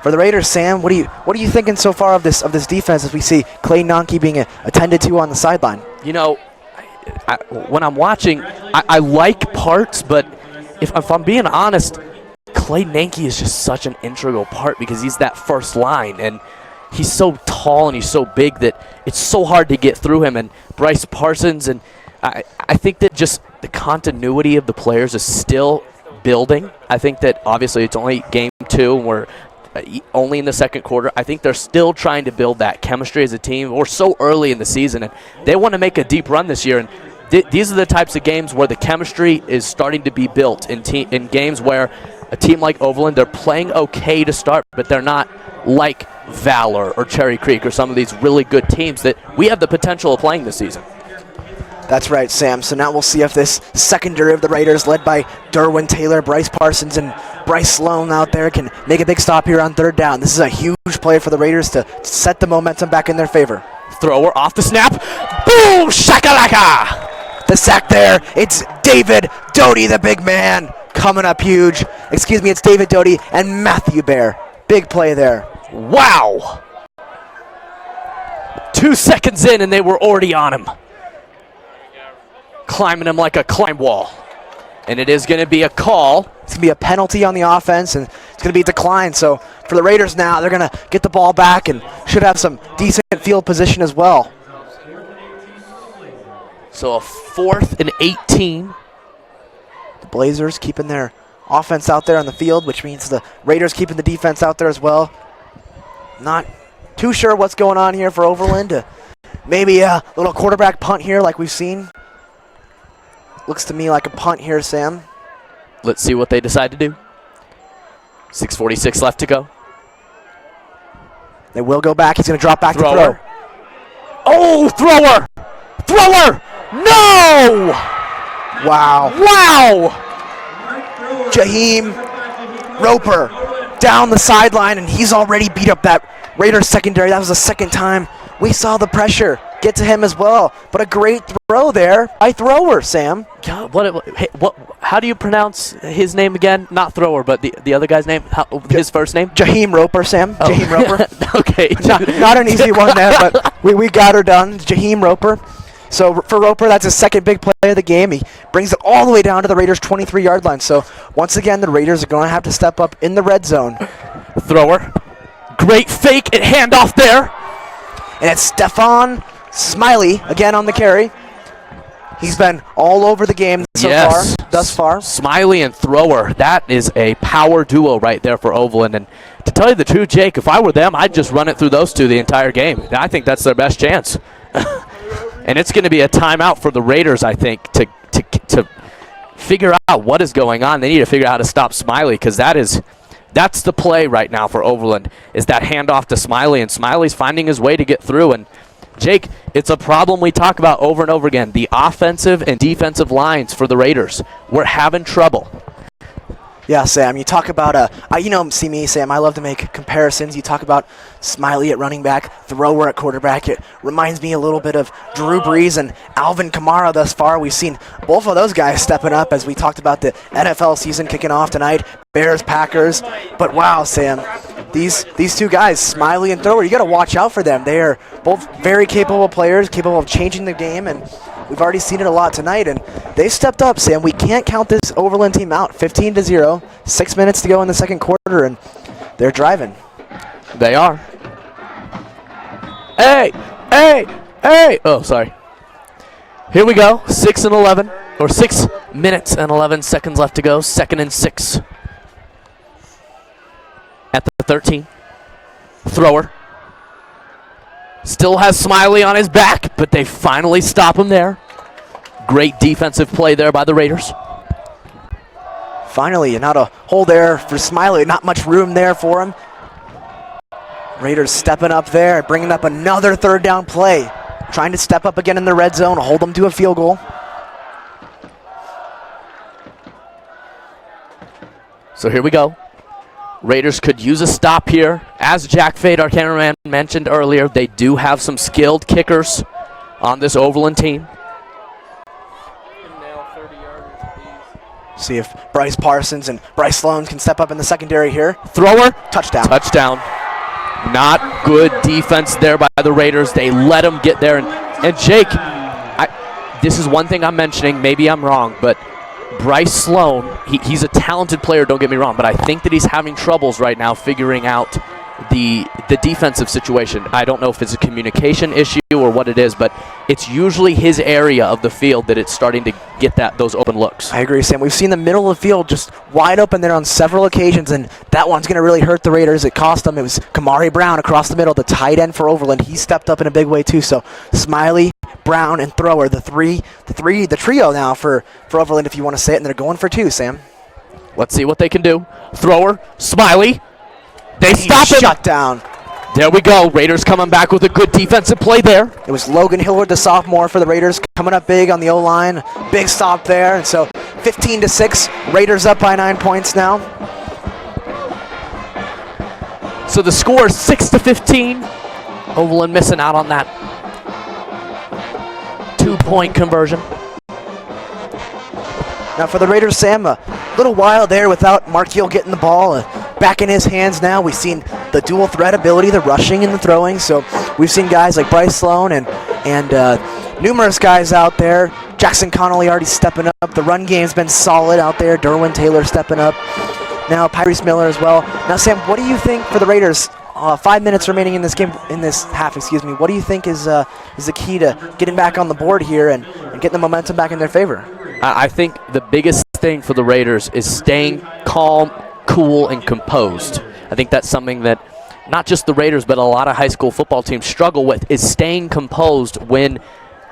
for the Raiders, Sam, what are you thinking so far of this defense as we see Clay Nonke being attended to on the sideline? You know, when I'm watching, I like parts, but if I'm being honest, Clay Nonke is just such an integral part because he's that first line, and he's so tall and he's so big that it's so hard to get through him. And Bryce Parsons, and I think that just the continuity of the players is still building. I think that obviously it's only game 2 and we're only in the second quarter. I think they're still trying to build that chemistry as a team. We're so early in the season, and they want to make a deep run this year. And these are the types of games where the chemistry is starting to be built in games where a team like Overland, they're playing okay to start, but they're not like Valor or Cherry Creek or some of these really good teams that we have the potential of playing this season. That's right, Sam. So now we'll see if this secondary of the Raiders, led by Derwin Taylor, Bryce Parsons, and Bryce Sloan out there, can make a big stop here on third down. This is a huge play for the Raiders to set the momentum back in their favor. Thrower off the snap. Boom! Shakalaka! The sack there. It's David Doty, the big man, coming up huge. Excuse me, it's David Doty and Matthew Bear. Big play there. Wow! 2 seconds in, and they were already on him. Climbing him like a climb wall. And it is going to be a call. It's going to be a penalty on the offense, and it's going to be declined. So for the Raiders now, they're going to get the ball back and should have some decent field position as well. So a 4th and 18. The Blazers keeping their offense out there on the field, which means the Raiders keeping the defense out there as well. Not too sure what's going on here for Overland. Maybe a little quarterback punt here like we've seen. Looks to me like a punt here, Sam. Let's see what they decide to do. 6:46 left to go. They will go back. He's going to drop back to throw. Oh, thrower! Thrower! No! Wow. Wow! Jaheim Roper down the sideline, and he's already beat up that Raiders secondary. That was the second time we saw the pressure get to him as well. But a great throw there by Thrower, Sam. God, how do you pronounce his name again? Not Thrower, but the other guy's name? His first name? Jaheim Roper, Sam. Oh. Jaheim Roper. Okay. Not an easy one there, but we got her done. Jaheim Roper. So for Roper, that's his second big play of the game. He brings it all the way down to the Raiders' 23-yard line. So once again, the Raiders are going to have to step up in the red zone. Thrower. Great fake and handoff there. And it's Stephon Smiley again on the carry. He's been all over the game thus far. Smiley and Thrower. That is a power duo right there for Overland. And to tell you the truth, Jake, if I were them, I'd just run it through those two the entire game. I think that's their best chance. And it's going to be a timeout for the Raiders, I think, to figure out what is going on. They need to figure out how to stop Smiley, because that's the play right now for Overland, is that handoff to Smiley, and Smiley's finding his way to get through. And Jake, it's a problem we talk about over and over again. The offensive and defensive lines for the Raiders. We're having trouble. Yeah, Sam, you talk about, see me, Sam, I love to make comparisons. You talk about Smiley at running back, Thrower at quarterback. It reminds me a little bit of Drew Brees and Alvin Kamara thus far. We've seen both of those guys stepping up as we talked about the NFL season kicking off tonight, Bears, Packers. But wow, Sam, these two guys, Smiley and Thrower, you got to watch out for them. They are both very capable players, capable of changing the game, and we've already seen it a lot tonight, and they stepped up, Sam. We can't count this Overland team out. 15-0, 6 minutes to go in the second quarter, and they're driving. They are. Hey! Oh, sorry. Here we go. 6 minutes and 11 seconds left to go. 2nd and 6. At the 13. Thrower. Still has Smiley on his back, but they finally stop him there. Great defensive play there by the Raiders. Finally, not a hole there for Smiley. Not much room there for him. Raiders stepping up there, bringing up another 3rd down play. Trying to step up again in the red zone, hold them to a field goal. So here we go. Raiders could use a stop here. As Jack Fade, our cameraman, mentioned earlier, they do have some skilled kickers on this Overland team. See if Bryce Parsons and Bryce Sloan can step up in the secondary here. Thrower. Touchdown. Touchdown. Not good defense there by the Raiders. They let him get there. And Jake, this is one thing I'm mentioning. Maybe I'm wrong, but Bryce Sloan, he's a talented player, don't get me wrong, but I think that he's having troubles right now figuring out the defensive situation. I don't know if it's a communication issue or what it is, but it's usually his area of the field that it's starting to get those open looks. I agree, Sam. We've seen the middle of the field just wide open there on several occasions, and that one's going to really hurt the Raiders. It cost them. It was Kamari Brown across the middle, the tight end for Overland. He stepped up in a big way too. So Smiley, Brown, and Thrower, the trio now for Overland, if you want to say it, and they're going for 2, Sam. Let's see what they can do. Thrower, Smiley. They stop him. Shut down. There we go. Raiders coming back with a good defensive play there. It was Logan Hillard, the sophomore for the Raiders, coming up big on the O-line. Big stop there. And so 15-6, Raiders up by 9 points now. So the score is 6-15. Overland missing out on that 2-point conversion. Now for the Raiders, Sam, a little while there without Markiel getting the ball. Back in his hands now. We've seen the dual threat ability, the rushing and the throwing. So we've seen guys like Bryce Sloan and numerous guys out there. Jackson Connolly already stepping up. The run game's been solid out there. Derwin Taylor stepping up. Now Tyrese Miller as well. Now Sam, what do you think for the Raiders? 5 minutes remaining in this game, in this half, What do you think is the key to getting back on the board here and getting the momentum back in their favor? I think the biggest thing for the Raiders is staying calm, cool, and composed. I think that's something that not just the Raiders, but a lot of high school football teams struggle with, is staying composed when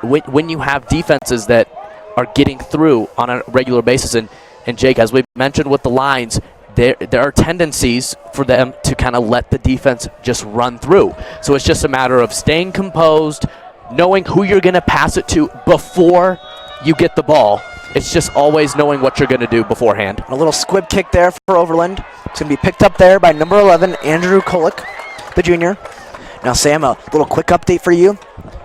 you have defenses that are getting through on a regular basis. And Jake, as we've mentioned with the lines, there are tendencies for them to kind of let the defense just run through. So it's just a matter of staying composed, knowing who you're going to pass it to before you get the ball. It's just always knowing what you're going to do beforehand. A little squib kick there for Overland. It's going to be picked up there by number 11, Andrew Kolick, the junior. Now, Sam, a little quick update for you.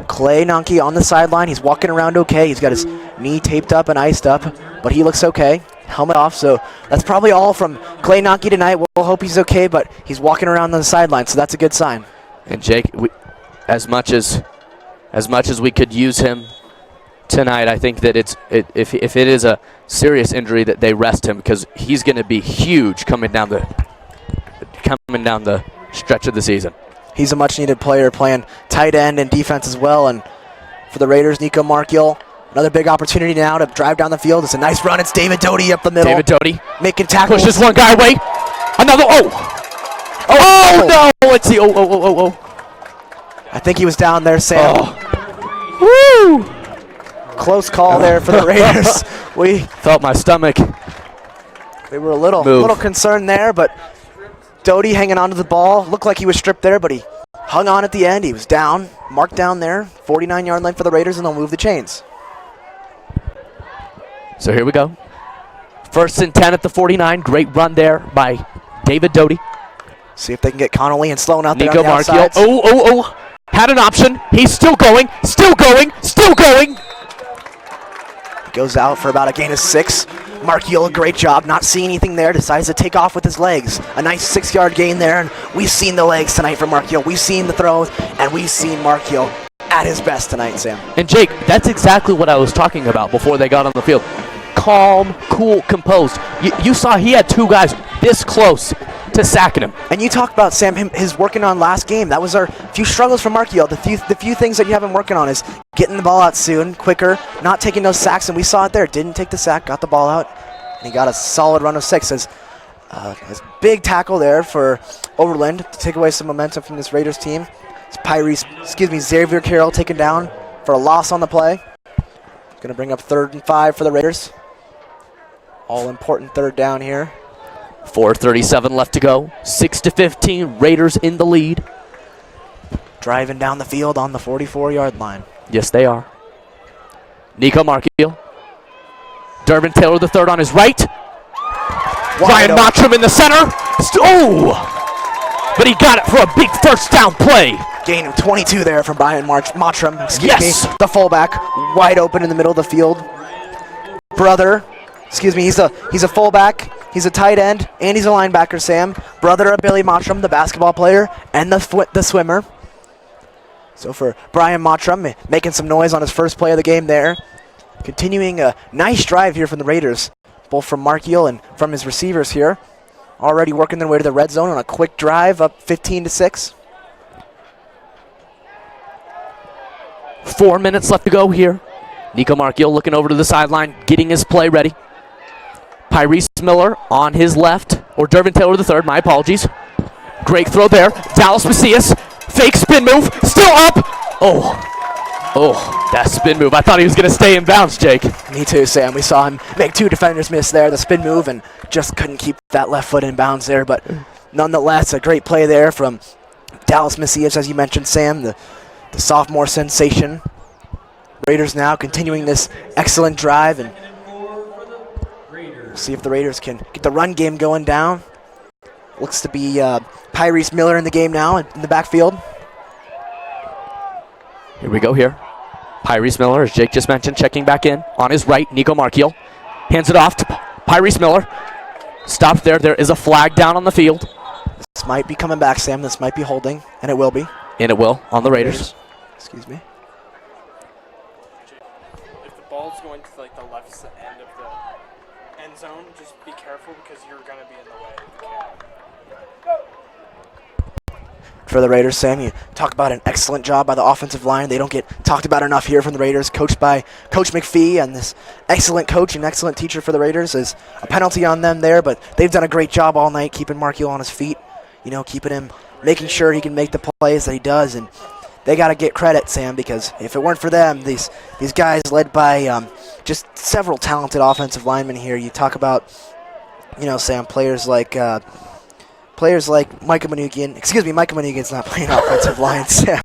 Clay Nonke on the sideline. He's walking around okay. He's got his knee taped up and iced up, but he looks okay. Helmet off, so that's probably all from Clay Nonke tonight. We'll hope he's okay, but he's walking around on the sideline, so that's a good sign. And Jake, as much as we could use him tonight, I think that if it is a serious injury, that they rest him, because he's going to be huge coming down the stretch of the season. He's a much-needed player, playing tight end and defense as well. And for the Raiders, Nico Markiel, another big opportunity now to drive down the field. It's a nice run. It's David Doty up the middle. David Doty making tackles. Pushes one guy away. Another. Oh no! Let's see. Oh. I think he was down there, Sam. Woo! Close call there for the Raiders. We felt my stomach. They were a little concerned there, but Doty hanging onto the ball. Looked like he was stripped there, but he hung on at the end. He was down, marked down there. 49-yard line for the Raiders, and they'll move the chains. So here we go. First and 10 at the 49. Great run there by David Doty. See if they can get Connolly and Sloan out there Nico on the Marchiol. outsides. Oh. Had an option. He's still going. Goes out for about a gain of 6. Marchiol, a great job. Not seeing anything there. Decides to take off with his legs. A nice 6-yard gain there. And we've seen the legs tonight from Marchiol. We've seen the throws. And we've seen Marchiol at his best tonight, Sam. And Jake, that's exactly what I was talking about before they got on the field. Calm, cool, composed. You saw he had 2 guys this close to sacking him. And you talked about, Sam, his working on last game. That was our few struggles for Marchiol. The few things that you have him working on is getting the ball out soon, quicker, not taking those sacks, and we saw it there. Didn't take the sack, got the ball out, and he got a solid run of 6. As big tackle there for Overland to take away some momentum from this Raiders team. It's Xavier Carroll taken down for a loss on the play. Going to bring up 3rd and 5 for the Raiders. All important 3rd down here. 4:37 left to go. 6-15. Raiders in the lead. Driving down the field on the 44-yard line. Yes, they are. Nico Marchiol. Durbin Taylor the third on his right. Ryan Mottram in the center. But he got it for a big first down play. Gain of 22 there from Brian Mottram. Yes. The fullback, wide open in the middle of the field. He's a fullback. He's a tight end, and he's a linebacker, Sam. Brother of Billy Mottram, the basketball player, and the swimmer. So for Brian Mottram, making some noise on his first play of the game there. Continuing a nice drive here from the Raiders, both from Marchiol and from his receivers here. Already working their way to the red zone on a quick drive, up 15-6. 4 minutes left to go here. Nico Marchiol looking over to the sideline, getting his play ready. Pyrese Miller on his left, or Durbin Taylor the third, my apologies. Great throw there. Dallas Macias, fake spin move, still up. Oh, that spin move. I thought he was going to stay in bounds, Jake. Me too, Sam. We saw him make 2 defenders miss there, the spin move, and just couldn't keep that left foot in bounds there. But nonetheless, a great play there from Dallas Macias, as you mentioned, Sam, the sophomore sensation. Raiders now continuing this excellent drive, and we'll see if the Raiders can get the run game going down. Looks to be Pyrese Miller in the game now in the backfield. Here we go here. Pyrese Miller, as Jake just mentioned, checking back in. On his right, Nico Marchiol. Hands it off to Pyrese Miller. Stopped there. There is a flag down on the field. This might be coming back, Sam. This might be holding, and it will be. And it will on the Raiders. Excuse me. If the ball's going to like the left end of the end zone, just be careful because you're going to be in the way of the camera. For the Raiders, Sam, you talk about an excellent job by the offensive line. They don't get talked about enough here from the Raiders, coached by Coach McPhee, and this excellent coach and excellent teacher for the Raiders. Is a penalty on them there, but they've done a great job all night keeping Marchiol on his feet, keeping him, making sure he can make the plays that he does, and they got to get credit, Sam, because if it weren't for them, these guys led by just several talented offensive linemen here. You talk about, Sam, players like Micah Manukian. Excuse me, Micah Manukian's not playing offensive line, Sam.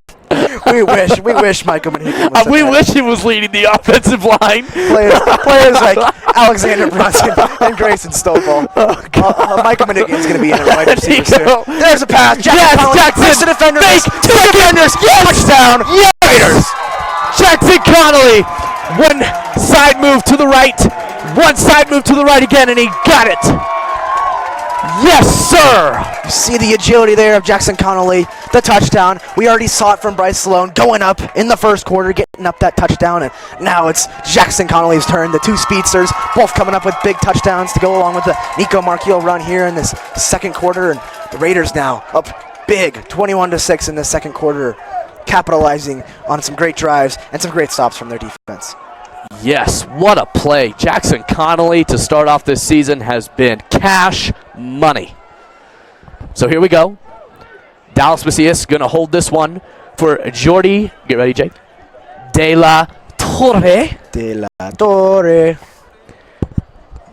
we wish Micah Manukian was we wish he was leading the offensive line. Players like Alexander Brunson and Grayson Stovall. Micah Manukian's going to be in a wide receiver soon. There's a pass. Jackson. Defenders. Fake. Two defenders. Touchdown. Yes. Raiders. Jackson Connolly. One side move to the right. One side move to the right again, and he got it. Yes, sir. You see the agility there of Jackson Connolly, the touchdown. We already saw it from Bryce Sloan going up in the first quarter, getting up that touchdown, and now it's Jackson Connolly's turn. The 2 speedsters both coming up with big touchdowns to go along with the Nico Marchiol run here in this second quarter, and the Raiders now up big, 21-6 in the second quarter, capitalizing on some great drives and some great stops from their defense. Yes, what a play. Jackson Connolly to start off this season has been cash money. So here we go. Dallas Macias going to hold this one for Jordi. Get ready, Jake. De La Torre.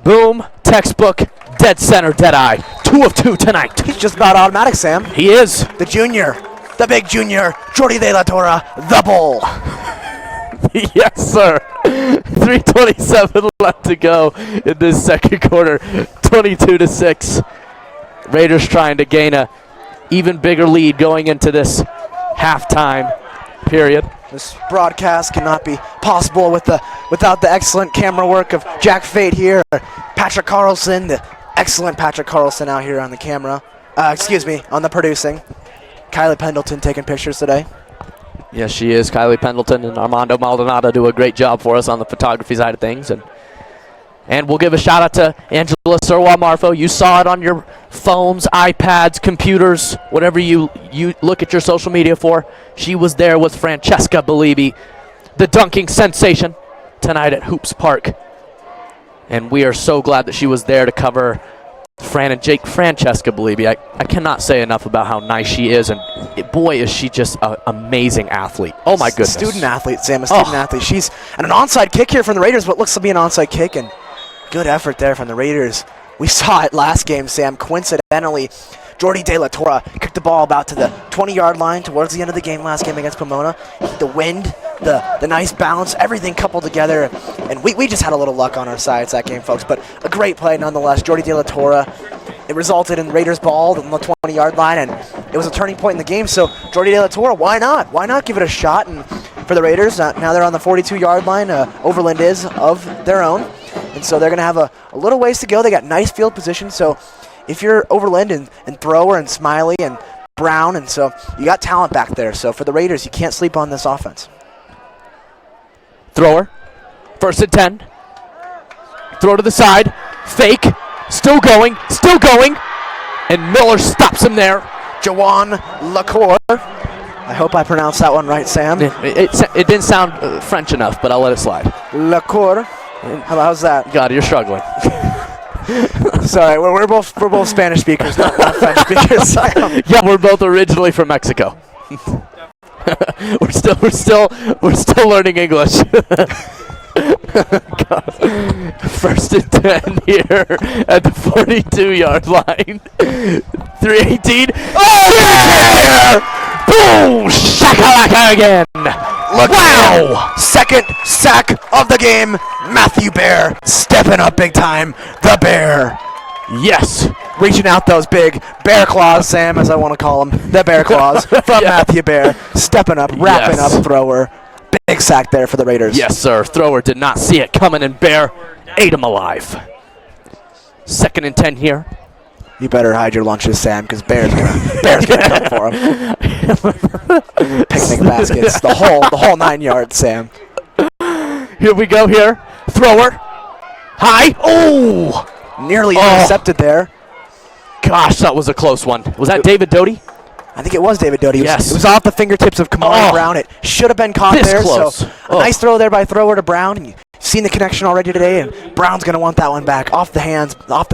Boom. Textbook. Dead center, dead eye. 2 of 2 tonight. He's just about automatic, Sam. He is. The junior. The big junior. Jordi De La Torre. The Bull. Yes, sir. 3:27 left to go in this second quarter. 22-6. Raiders trying to gain a even bigger lead going into this halftime period. This broadcast cannot be possible without the excellent camera work of Jack Fate here. Patrick Carlson, the excellent Patrick Carlson out here on the camera. On the producing. Kylie Pendleton taking pictures today. Yes, she is. Kylie Pendleton and Armando Maldonado do a great job for us on the photography side of things. And we'll give a shout out to Angela Serwa-Marfo. You saw it on your phones, iPads, computers, whatever you look at your social media for. She was there with Francesca Belibi, the dunking sensation, tonight at Hoops Park. And we are so glad that she was there to cover Fran and Jake. Francesca Belibi, I cannot say enough about how nice she is, and boy, is she just an amazing athlete. Oh, my goodness. Student athlete, Sam, a student athlete. She's an onside kick here from the Raiders, what looks to be an onside kick, and good effort there from the Raiders. We saw it last game, Sam. Coincidentally, Jordi De La Torre kicked the ball about to the 20-yard line towards the end of the game last game against Pomona. The wind, the nice bounce, everything coupled together. And we just had a little luck on our sides that game, folks. But a great play nonetheless. Jordi De La Torre. It resulted in Raiders ball on the 20-yard line, and it was a turning point in the game. So Jordi De La Torre, why not? Why not give it a shot? And for the Raiders, now they're on the 42-yard line. Overland is of their own. And so they're going to have a little ways to go. They got nice field position. So if you're Overland and Thrower and Smiley and Brown, and so you got talent back there. So for the Raiders, you can't sleep on this offense. Thrower, 1st and 10. Throw to the side, fake, still going, and Miller stops him there. Jawan Lacour. I hope I pronounced that one right, Sam. It didn't sound French enough, but I'll let it slide. Lacour. How's that? God, you're struggling. Sorry, we're both Spanish speakers, not French speakers. Yeah, we're both originally from Mexico. we're still learning English. 1st and 10 here at the 42-yard line. 3:18. Oh! Boom! Shakalaka again. Wow! Second sack of the game. Matthew Bear stepping up big time. The Bear. Yes. Reaching out those big bear claws, Sam, as I want to call them. The bear claws from Matthew Bear. Stepping up, wrapping up Thrower. Big sack there for the Raiders. Yes, sir. Thrower did not see it coming, and Bear ate him alive. 2nd and 10 here. You better hide your lunches, Sam, because Bear's gonna come for him. Picnic baskets, the whole 9 yards, Sam. Here we go. Here, Thrower, high. Oh, nearly intercepted there. Gosh, that was a close one. Was that David Doty? I think it was David Doty. Yes. It was off the fingertips of Kamari Brown. It should have been caught there. Close. So a nice throw there by Thrower to Brown. And you've seen the connection already today, and Brown's going to want that one back off the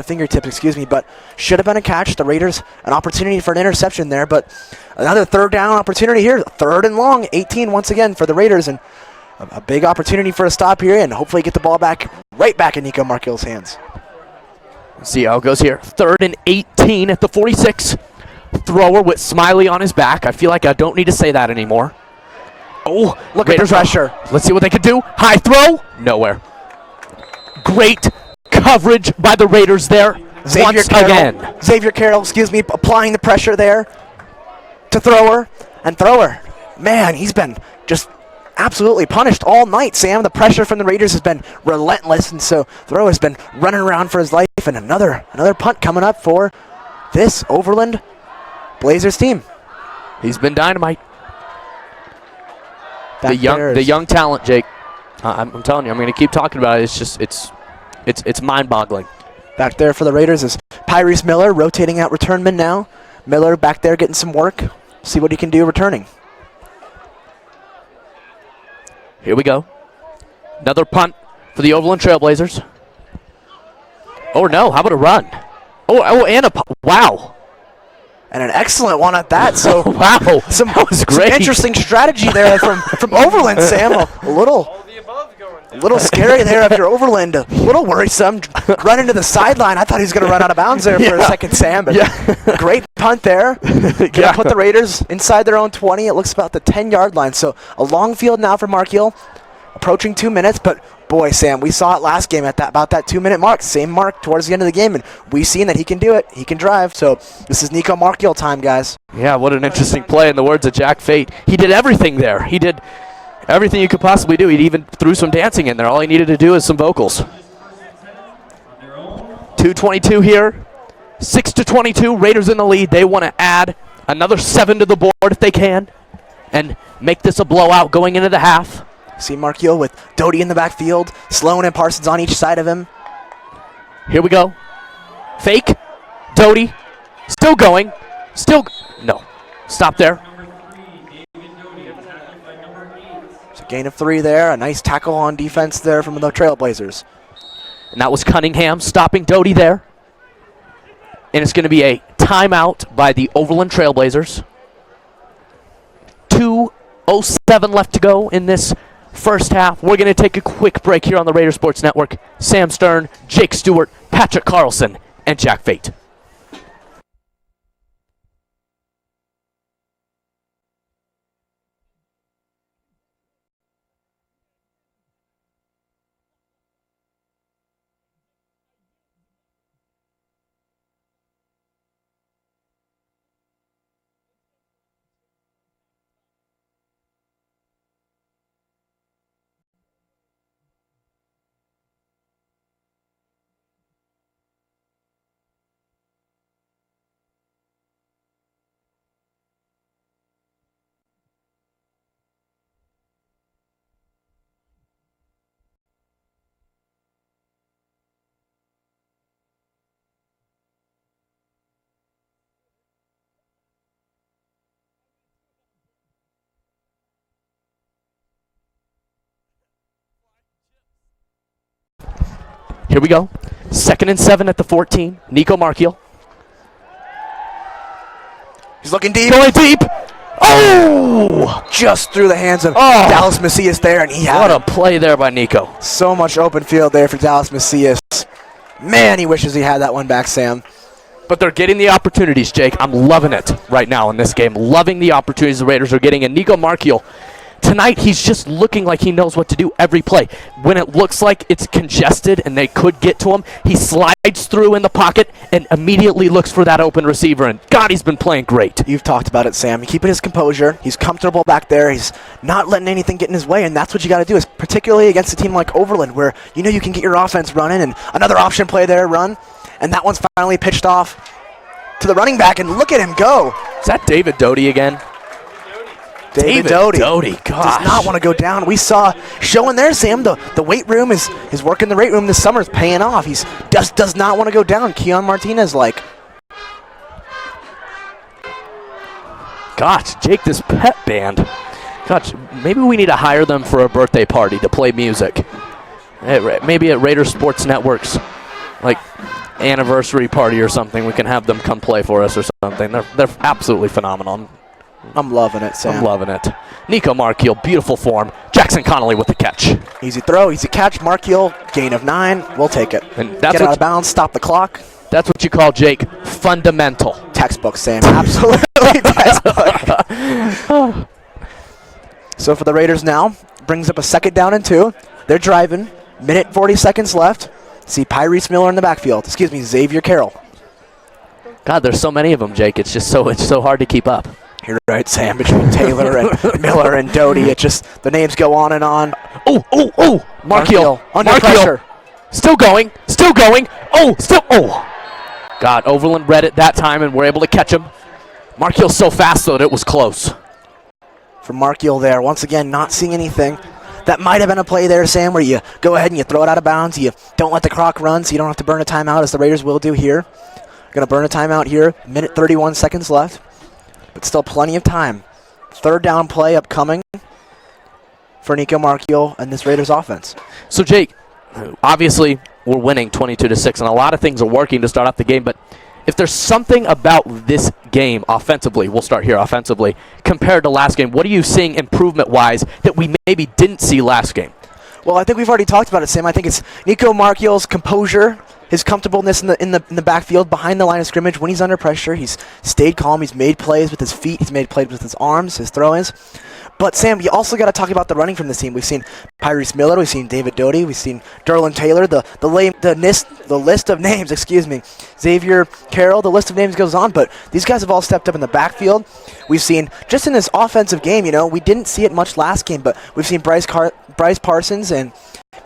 fingertips, but should have been a catch. The Raiders, an opportunity for an interception there, but another third down opportunity here. 3rd and long, 18 once again for the Raiders, and a big opportunity for a stop here, and hopefully get the ball right back in Nico Markill's hands. Let's see how it goes here. 3rd and 18 at the 46. Thrower with Smiley on his back. I feel like I don't need to say that anymore. Oh, look at the pressure. Let's see what they can do. High throw. Nowhere. Great coverage by the Raiders there. Xavier Carroll, applying the pressure there to Thrower. And Thrower, man, he's been just absolutely punished all night, Sam. The pressure from the Raiders has been relentless, and so Thrower's been running around for his life. And another punt coming up for this Overland Blazers team. He's been dynamite. The young talent, Jake. I'm telling you, I'm going to keep talking about it. It's mind-boggling. Back there for the Raiders is Pyrese Miller rotating out returnman now. Miller back there getting some work. See what he can do returning. Here we go. Another punt for the Overland Trailblazers. Oh no! How about a run? Oh, and a wow. And an excellent one at that. So wow, that was great. Some interesting strategy there from Overland, Sam. A little scary there after Overland. A little worrisome. Run into the sideline. I thought he was going to run out of bounds there for a second, Sam. But great punt there. Gonna put the Raiders inside their own 20. It looks about the 10-yard line. So a long field now for Mark Hill. A approaching 2 minutes, but boy, Sam, we saw it last game at about that 2 minute mark. Same mark towards the end of the game, and we've seen that he can do it. He can drive. So this is Nico Markiel time, guys. Yeah, what an interesting play. In the words of Jack Fate, he did everything there. He did everything you could possibly do. He even threw some dancing in there. All he needed to do is some vocals. 2:22 here. 6-22. Raiders in the lead. They want to add another 7 to the board if they can and make this a blowout going into the half. See Markiel with Doty in the backfield. Sloan and Parsons on each side of him. Here we go. Fake. Doty. Still going. Still. No. Stop there. It's a gain of 3 there. A nice tackle on defense there from the Trailblazers. And that was Cunningham stopping Doty there. And it's going to be a timeout by the Overland Trailblazers. 2:07 left to go in this first half. We're going to take a quick break here on the Raider Sports Network. Sam Stern, Jake Stewart, Patrick Carlson, and Jack Fate. Here we go. 2nd and 7 at the 14. Nico Markiel. He's looking deep. Going deep. Oh! Just through the hands of Dallas Macias there, and he had What a play there by Nico. so much open field there for Dallas Macias. Man, he wishes he had that one back, Sam. But they're getting the opportunities, Jake. I'm loving it right now in this game. Loving the opportunities the Raiders are getting. And Nico Markiel, tonight he's just looking like he knows what to do every play. When it looks like it's congested and they could get to him, he slides through in the pocket and immediately looks for that open receiver. And God, he's been playing great. You've talked about it, Sam. Keeping his composure. He's comfortable back there. He's not letting anything get in his way, and that's what you got to do, is particularly against a team like Overland, where you know you can get your offense running, and another option play there, run, and that one's finally pitched off to the running back, and look at him go. Is that David Doty again? David Doty gosh. does not want to go down. We saw showing there, Sam, the weight room is work in the weight room this summer is paying off. He's just does not want to go down. Keon Martinez Gosh, Jake, this pep band. Gosh, maybe we need to hire them for a birthday party to play music. Maybe at Raider Sports Network's anniversary party or something. We can have them come play for us or something. They're absolutely phenomenal. I'm loving it, Sam. I'm loving it. Nico Markiel, beautiful form. Jackson Connolly with the catch. Easy throw, easy catch. Markiel, gain of 9. We'll take it. And that's Get out of bounds, stop the clock. That's what you call, Jake, fundamental. Textbook, Sam. Absolutely textbook. So for the Raiders now, brings up a 2nd down and 2. They're driving. Minute 40 seconds left. See Pyrese Miller in the backfield. Excuse me, Xavier Carroll. God, there's so many of them, Jake. It's so hard to keep up. You're right, Sam. Between Taylor and Miller and Doty, it just the names go on and on. Oh! Markiel under pressure. Still going. Oh! God, Overland read it that time and were able to catch him. Markiel's so fast, though, that it was close. For Markiel there, once again, not seeing anything. That might have been a play there, Sam, where you go ahead and you throw it out of bounds. You don't let the clock run, so you don't have to burn a timeout, as the Raiders will do here. Going to burn a timeout here. Minute 31 seconds left. But still plenty of time. 3rd down play upcoming for Nico Markiel and this Raiders offense. So, Jake, obviously we're winning 22-6, and a lot of things are working to start off the game, but if there's something about this game offensively, we'll start here offensively, compared to last game, what are you seeing improvement-wise that we maybe didn't see last game? Well, I think we've already talked about it, Sam. I think it's Nico Markiel's composure his comfortableness in the backfield behind the line of scrimmage when he's under pressure. He's stayed calm. He's made plays with his feet. He's made plays with his arms, his throw-ins. But, Sam, you also got to talk about the running from this team. We've seen Pyrese Miller. We've seen David Doty. We've seen Derlin Taylor. The list of names, Xavier Carroll, the list of names goes on. But these guys have all stepped up in the backfield. We've seen, just in this offensive game, we didn't see it much last game, but we've seen Bryce Parsons and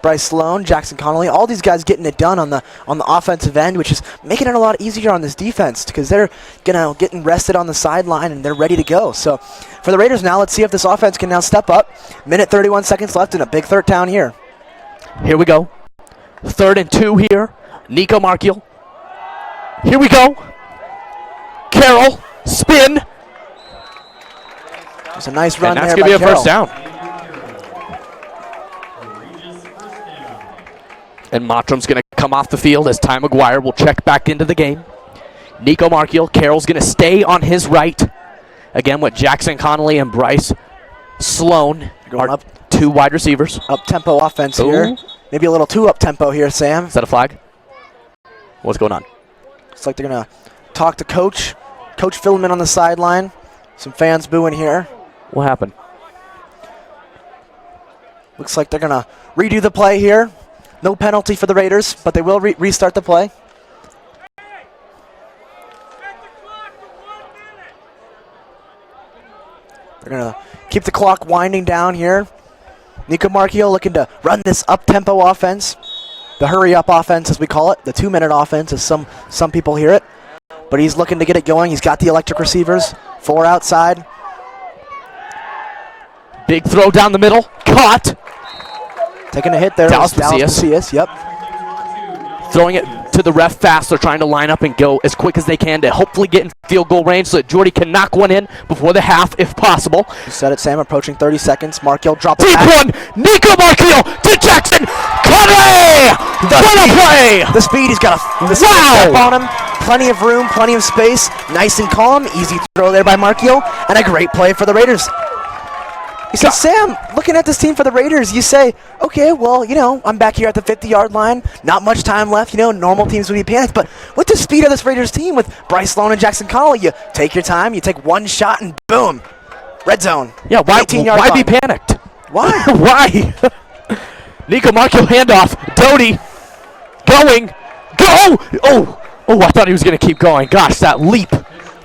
Bryce Sloan, Jackson Connolly, all these guys getting it done on the offensive end, which is making it a lot easier on this defense because they're getting rested on the sideline and they're ready to go. So for the Raiders now, let's see if this offense can now step up. Minute 31 seconds left and a big third down here. Here we go. 3rd and 2 here. Nico Markiel. Here we go. Carroll. Spin. It's a nice run there. And that's going to be a first down. And Mottram's going to come off the field as Ty McGuire will check back into the game. Nico Markiel. Carroll's going to stay on his right. Again with Jackson Connolly and Bryce Sloan. Going up. 2 wide receivers. Up-tempo offense here. Maybe a little too up-tempo here, Sam. Is that a flag? What's going on? Looks like they're going to talk to Coach. Coach Filman on the sideline. Some fans booing here. What happened? Looks like they're going to redo the play here. No penalty for the Raiders, but they will restart the play. They're going to keep the clock winding down here. Nico Markiel looking to run this up-tempo offense. The hurry-up offense, as we call it. The 2-minute offense, as some people hear it. But he's looking to get it going. He's got the electric receivers. 4 outside. Big throw down the middle. Caught. Taking a hit there. Dallas Macias. Yep. Throwing it to the ref fast. They're trying to line up and go as quick as they can to hopefully get in field goal range so that Jordy can knock one in before the half if possible. You said it, Sam. Approaching 30 seconds. Markiel drops it deep back. one. Nico Markiel to Jackson. Connolly. What a play. The speed. He's got a step on him. Plenty of room. Plenty of space. Nice and calm. Easy throw there by Markiel. And a great play for the Raiders. You said, Sam, looking at this team for the Raiders, you say, okay, well, I'm back here at the 50-yard line. Not much time left. Normal teams would be panicked. But with the speed of this Raiders team with Bryce Sloan and Jackson Connolly, you take your time, you take one shot, and boom, red zone. Yeah, why be panicked? Why? Why? Nico Markiel handoff. Doty going. Go! Oh, I thought he was going to keep going. Gosh, that leap.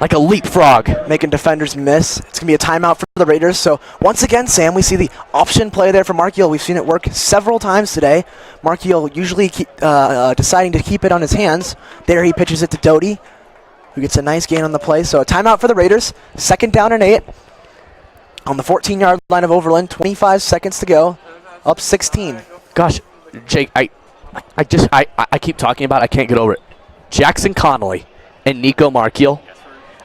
Like a leapfrog. Making defenders miss. It's going to be a timeout for the Raiders. So, once again, Sam, we see the option play there for Markiel. We've seen it work several times today. Markiel usually deciding to keep it on his hands. There he pitches it to Doty, who gets a nice gain on the play. So, a timeout for the Raiders. 2nd down and 8. On the 14-yard line of Overland. 25 seconds to go. Up 16. Gosh, Jake, I keep talking about it. I can't get over it. Jackson Connolly and Nico Markiel.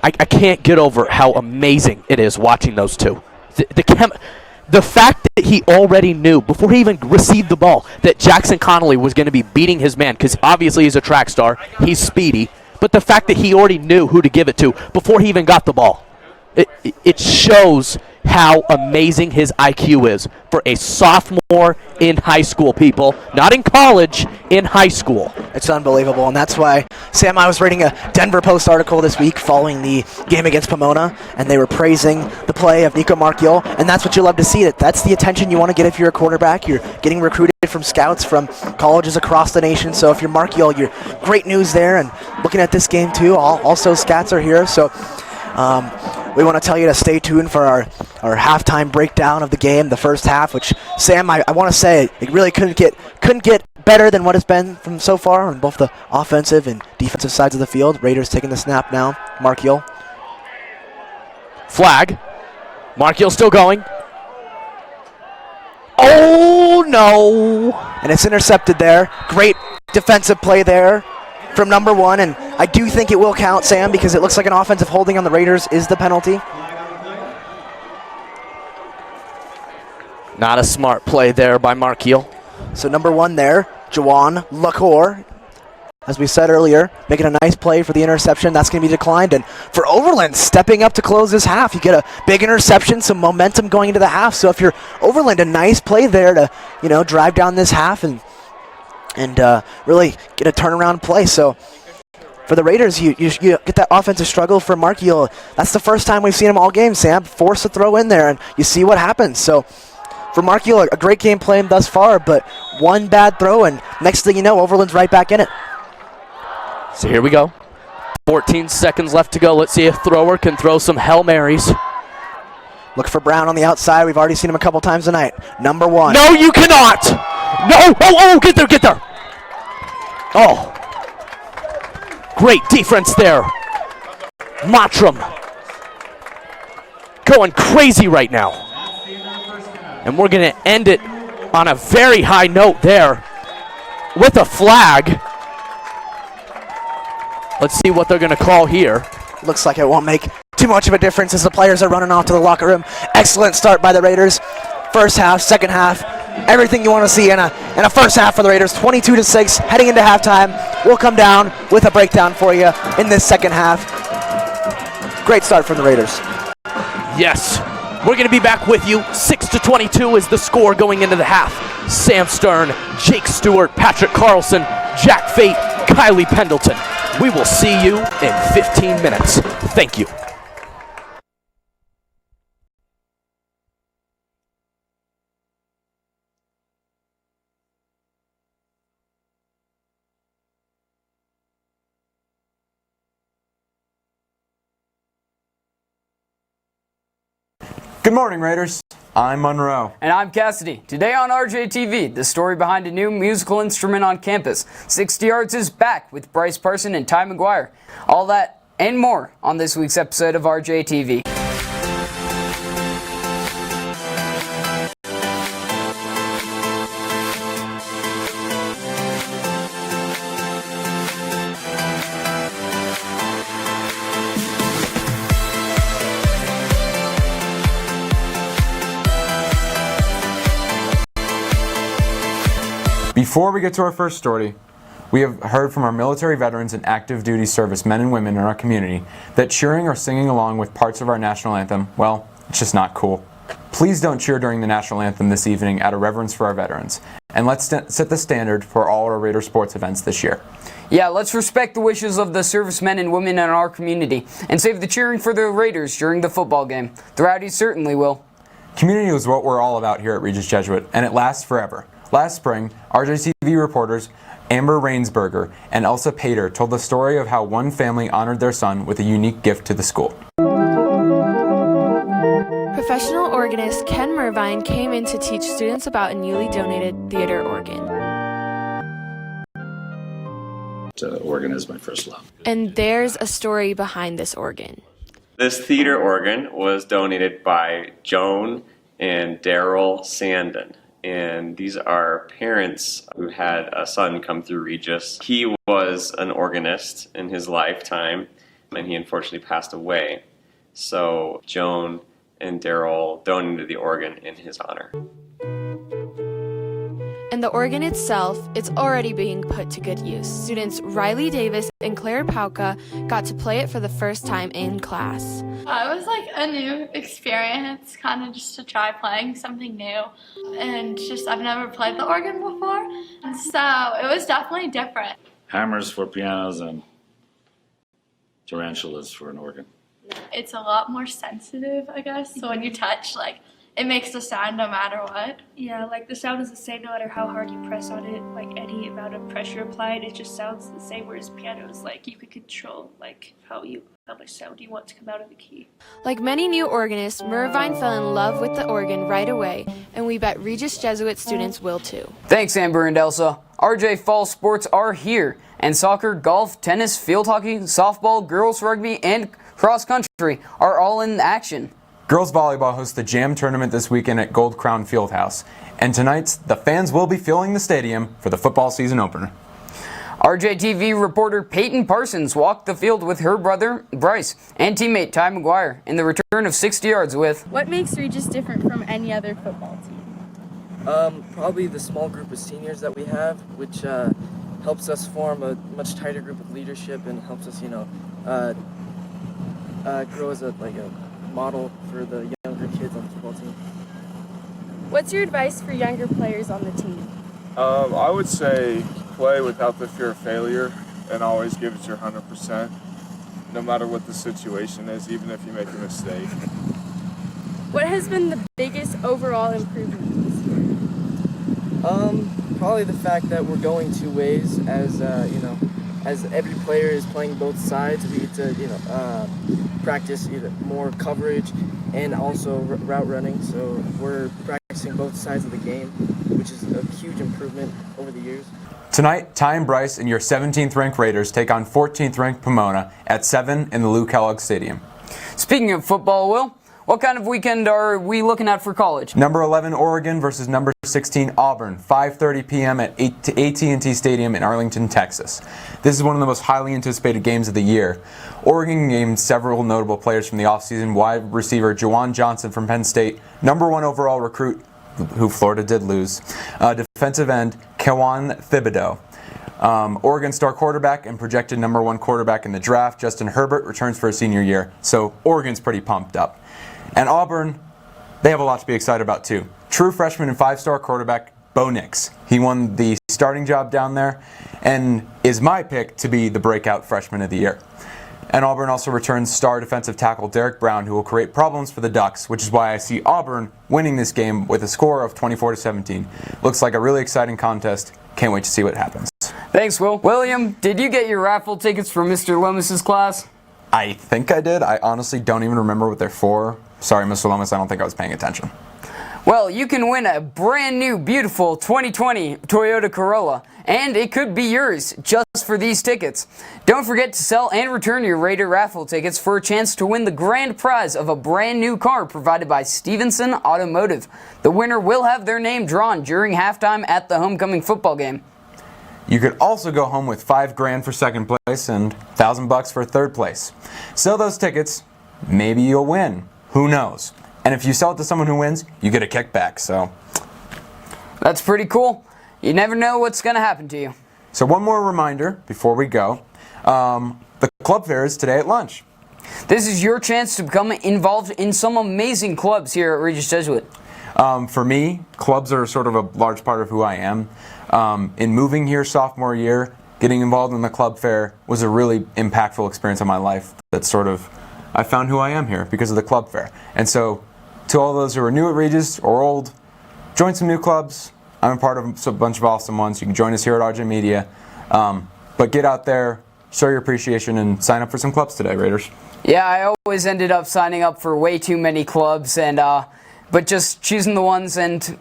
I can't get over how amazing it is watching those two. The fact that he already knew, before he even received the ball, that Jackson Connolly was going to be beating his man, because obviously he's a track star, he's speedy, but the fact that he already knew who to give it to before he even got the ball, it shows how amazing his IQ is for a sophomore in high school, people. Not in college, in high school. It's unbelievable, and that's why, Sam, I was reading a Denver Post article this week following the game against Pomona, and they were praising the play of Nico Markiel, and that's what you love to see. That's the attention you want to get if you're a quarterback. You're getting recruited from scouts from colleges across the nation, so if you're Markiel, you're great news there, and looking at this game too, also scouts are here, so we want to tell you to stay tuned for our halftime breakdown of the game, the first half, which, Sam, I want to say it really couldn't get better than what it's been from so far on both the offensive and defensive sides of the field. Raiders taking the snap now. Markiel. Flag. Markiel still going. Oh, no. And it's intercepted there. Great defensive play there from number 1, and I do think it will count, Sam, because it looks like an offensive holding on the Raiders is the penalty. Not a smart play there by Markiel. So number 1 there, Jawan Lacour, as we said earlier, making a nice play for the interception. That's going to be declined. And for Overland, stepping up to close this half. You get a big interception, some momentum going into the half. So if you're Overland, a nice play there to, drive down this half and and really get a turnaround play. So for the Raiders, you get that offensive struggle for Markiel. That's the first time we've seen him all game, Sam. Forced to throw in there, and you see what happens. So for Markiel, a great game playing thus far, but one bad throw, and next thing you know, Overland's right back in it. So here we go. 14 seconds left to go. Let's see if thrower can throw some Hail Marys. Look for Brown on the outside. We've already seen him a couple times tonight. Number 1. No, you cannot! No! Oh, get there, get there! Oh. Great defense there. Mottram going crazy right now. And we're going to end it on a very high note there with a flag. Let's see what they're going to call here. Looks like it won't make too much of a difference as the players are running off to the locker room. Excellent start by the Raiders. First half, second half, everything you want to see in a first half for the Raiders. 22-6, heading into halftime. We'll come down with a breakdown for you in this second half. Great start from the Raiders. Yes, we're going to be back with you. 6-22 is the score going into the half. Sam Stern, Jake Stewart, Patrick Carlson, Jack Fate, Kylie Pendleton. We will see you in 15 minutes. Thank you. Good morning, Raiders. I'm Monroe. And I'm Cassidy. Today on RJTV, the story behind a new musical instrument on campus. 60 Yards is back with Bryce Parson and Ty McGuire. All that and more on this week's episode of RJTV. Before we get to our first story, we have heard from our military veterans and active duty service men and women in our community that cheering or singing along with parts of our national anthem, well, it's just not cool. Please don't cheer during the national anthem this evening out of reverence for our veterans. And let's set the standard for all our Raider sports events this year. Yeah, let's respect the wishes of the servicemen and women in our community and save the cheering for the Raiders during the football game. The Rowdies certainly will. Community is what we're all about here at Regis Jesuit, and it lasts forever. Last spring, RJTV reporters Amber Rainsberger and Elsa Pater told the story of how one family honored their son with a unique gift to the school. Professional organist Ken Mervine came in to teach students about a newly donated theater organ. Organ is my first love. And there's a story behind this organ. This theater organ was donated by Joan and Daryl Sandin. And these are parents who had a son come through Regis. He was an organist in his lifetime, and he unfortunately passed away. So Joan and Daryl donated the organ in his honor. And the organ itself, it's already being put to good use. Students Riley Davis and Claire Pauka got to play it for the first time in class. It was like a new experience, kind of just to try playing something new. And just, I've never played the organ before, and so it was definitely different. Hammers for pianos and tarantulas for an organ. It's a lot more sensitive, I guess, so when you touch, like, it makes the sound no matter what. Yeah, like the sound is the same no matter how hard you press on it. Like any amount of pressure applied, it just sounds the same. Whereas pianos, like you could control like how much sound you want to come out of the key. Like many new organists, Mervine fell in love with the organ right away, and we bet Regis Jesuit students will too. Thanks, Amber and Elsa. RJ fall sports are here, and soccer, golf, tennis, field hockey, softball, girls rugby, and cross country are all in action. Girls volleyball hosts the Jam tournament this weekend at Gold Crown Fieldhouse. And tonight, the fans will be filling the stadium for the football season opener. RJTV reporter Peyton Parsons walked the field with her brother, Bryce, and teammate Ty McGuire in the return of 60 yards with... What makes Regis different from any other football team? Probably the small group of seniors that we have, which helps us form a much tighter group of leadership and helps us, grow as a model for the younger kids on the football team. What's your advice for younger players on the team? I would say play without the fear of failure and always give it your 100%, no matter what the situation is, even if you make a mistake. What has been the biggest overall improvement this year? Probably the fact that we're going two ways. As as every player is playing both sides, we get to practice either more coverage and also route running. So we're practicing both sides of the game, which is a huge improvement over the years. Tonight, Ty and Bryce and your 17th ranked Raiders take on 14th ranked Pomona at 7 in the Lou Kellogg Stadium. Speaking of football, Will, what kind of weekend are we looking at for college? Number 11 Oregon versus number 16 Auburn, 5:30 p.m. at AT&T Stadium in Arlington, Texas. This is one of the most highly anticipated games of the year. Oregon gained several notable players from the offseason: wide receiver Juwan Johnson from Penn State, number 1 overall recruit, who Florida did lose, defensive end Kewan Thibodeau. Oregon star quarterback and projected number 1 quarterback in the draft, Justin Herbert, returns for his senior year, so Oregon's pretty pumped up. And Auburn, they have a lot to be excited about too. True freshman and 5-star quarterback Bo Nix. He won the starting job down there and is my pick to be the breakout freshman of the year. And Auburn also returns star defensive tackle Derek Brown, who will create problems for the Ducks, which is why I see Auburn winning this game with a score of 24-17. Looks like a really exciting contest. Can't wait to see what happens. Thanks, Will. William, did you get your raffle tickets for Mr. Lomas's class? I think I did. I honestly don't even remember what they're for. Sorry, Mr. Lomas, I don't think I was paying attention. Well, you can win a brand new, beautiful 2020 Toyota Corolla, and it could be yours just for these tickets. Don't forget to sell and return your Raider raffle tickets for a chance to win the grand prize of a brand new car provided by Stevenson Automotive. The winner will have their name drawn during halftime at the homecoming football game. You could also go home with $5,000 for second place and $1,000 for third place. Sell those tickets, maybe you'll win. Who knows? And if you sell it to someone who wins, you get a kickback, so. That's pretty cool. You never know what's going to happen to you. So one more reminder before we go. The club fair is today at lunch. This is your chance to become involved in some amazing clubs here at Regis Jesuit. For me, clubs are sort of a large part of who I am. In moving here sophomore year, getting involved in the club fair was a really impactful experience in my life. That sort of, I found who I am here because of the club fair. And so, to all those who are new at Regis or old, join some new clubs. I'm a part of a bunch of awesome ones. You can join us here at RJ Media. But get out there, show your appreciation, and sign up for some clubs today, Raiders. Yeah, I always ended up signing up for way too many clubs, and but just choosing the ones and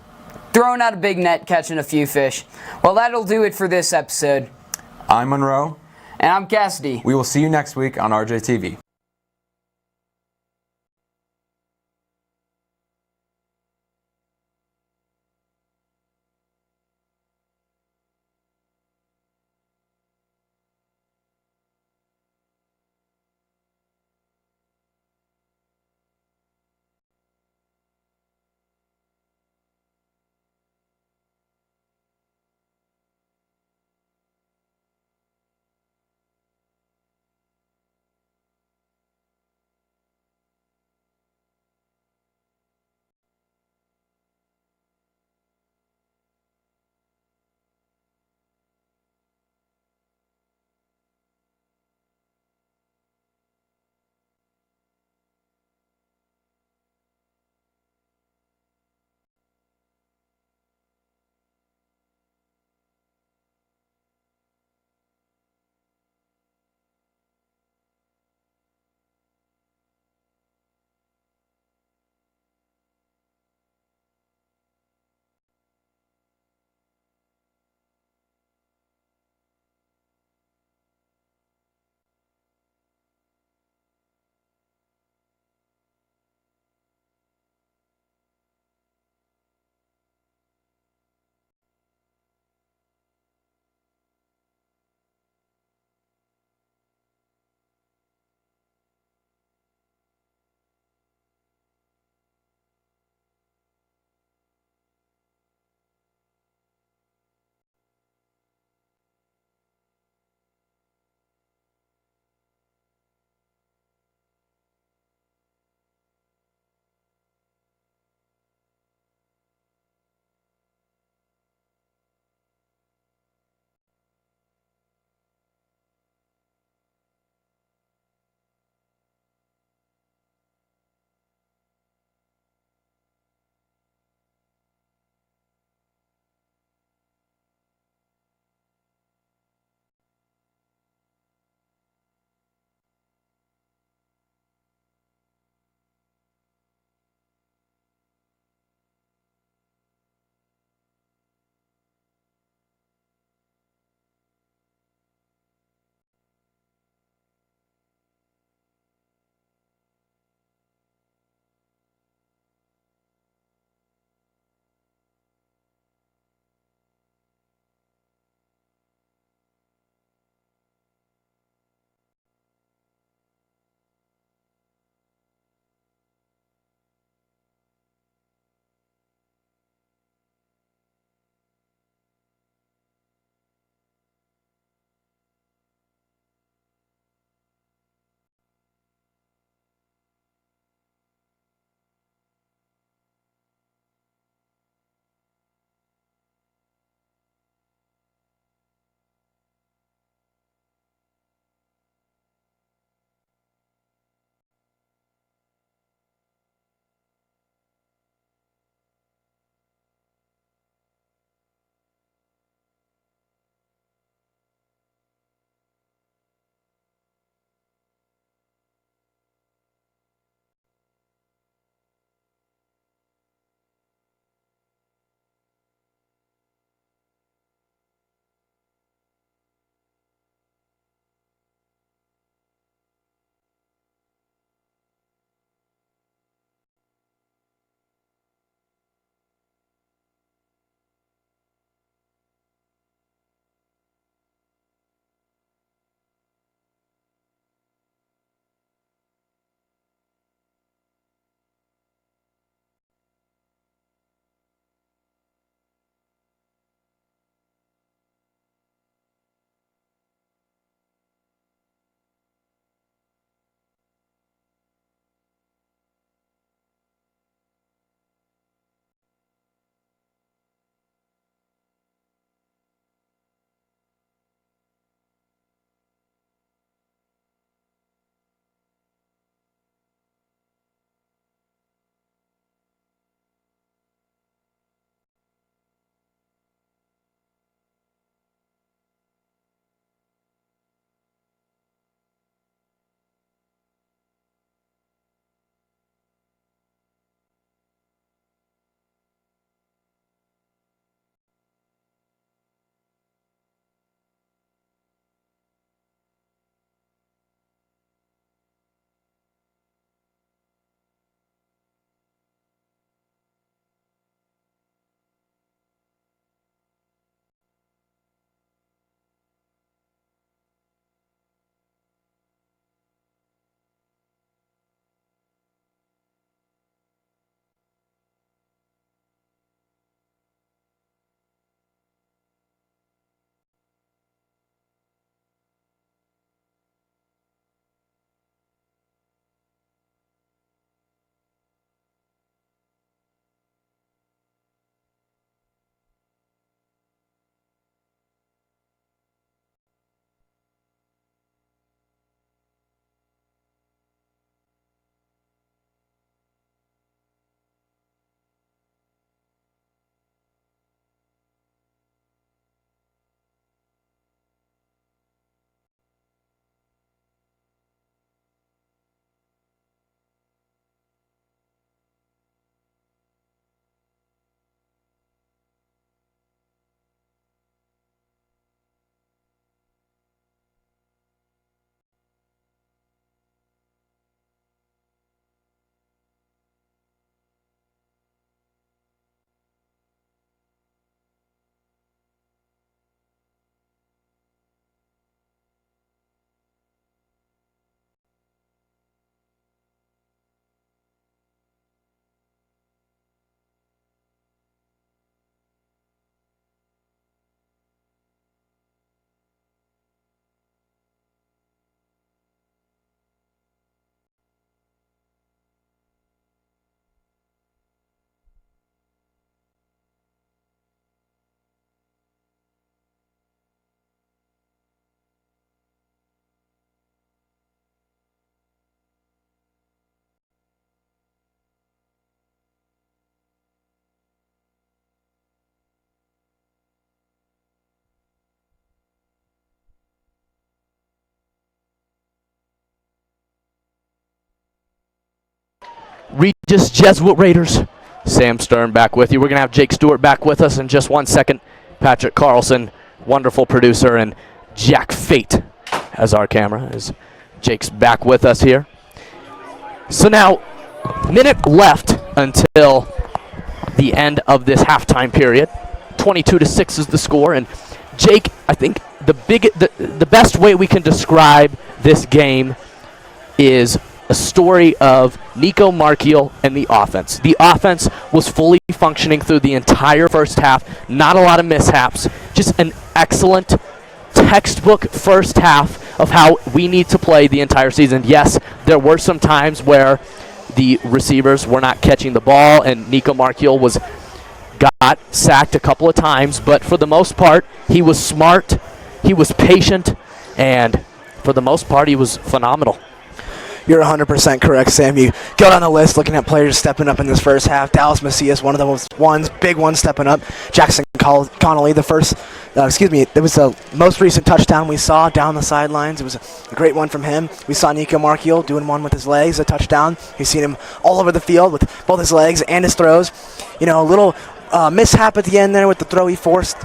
throwing out a big net, catching a few fish. Well, that'll do it for this episode. I'm Monroe. And I'm Cassidy. We will see you next week on RJ TV. Regis Jesuit Raiders. Sam Stern back with you. We're going to have Jake Stewart back with us in just 1 second. Patrick Carlson, wonderful producer, and Jack Fate as our camera, as Jake's back with us here. So now, minute left until the end of this halftime period. 22-6 is the score, and Jake, I think the best way we can describe this game is a story of Nico Markiel and the offense. The offense was fully functioning through the entire first half. Not a lot of mishaps. Just an excellent textbook first half of how we need to play the entire season. Yes, there were some times where the receivers were not catching the ball, and Nico Markiel got sacked a couple of times, but for the most part, he was smart, he was patient, and for the most part, he was phenomenal. You're 100% correct, Sam. You go down the list looking at players stepping up in this first half. Dallas Macias, one of the big ones stepping up. Jackson Connolly, it was the most recent touchdown we saw down the sidelines. It was a great one from him. We saw Nico Markiel doing one with his legs, a touchdown. You've seen him all over the field with both his legs and his throws. You know, a little mishap at the end there with the throw he forced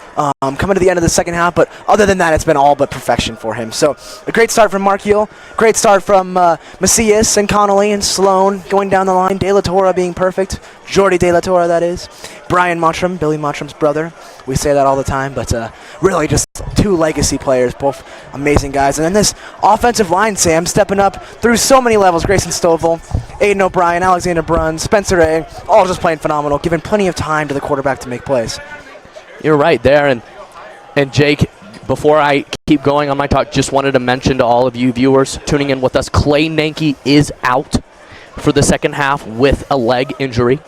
coming to the end of the second half, but other than that, it's been all but perfection for him. So a great start from Markiel, great start from Macias and Connolly and Sloan going down the line, De La Torre being perfect, Jordi De La Torre, that is, Brian Mottram, Billy Mottram's brother. We say that all the time, but really just two legacy players, both amazing guys. And then this offensive line, Sam, stepping up through so many levels. Grayson Stovall, Aiden O'Brien, Alexander Bruns, Spencer A, all just playing phenomenal, giving plenty of time to the quarterback to make plays. You're right there, and Jake, before I keep going on my talk, just wanted to mention to all of you viewers tuning in with us, Clay Nanke is out for the second half with a leg injury.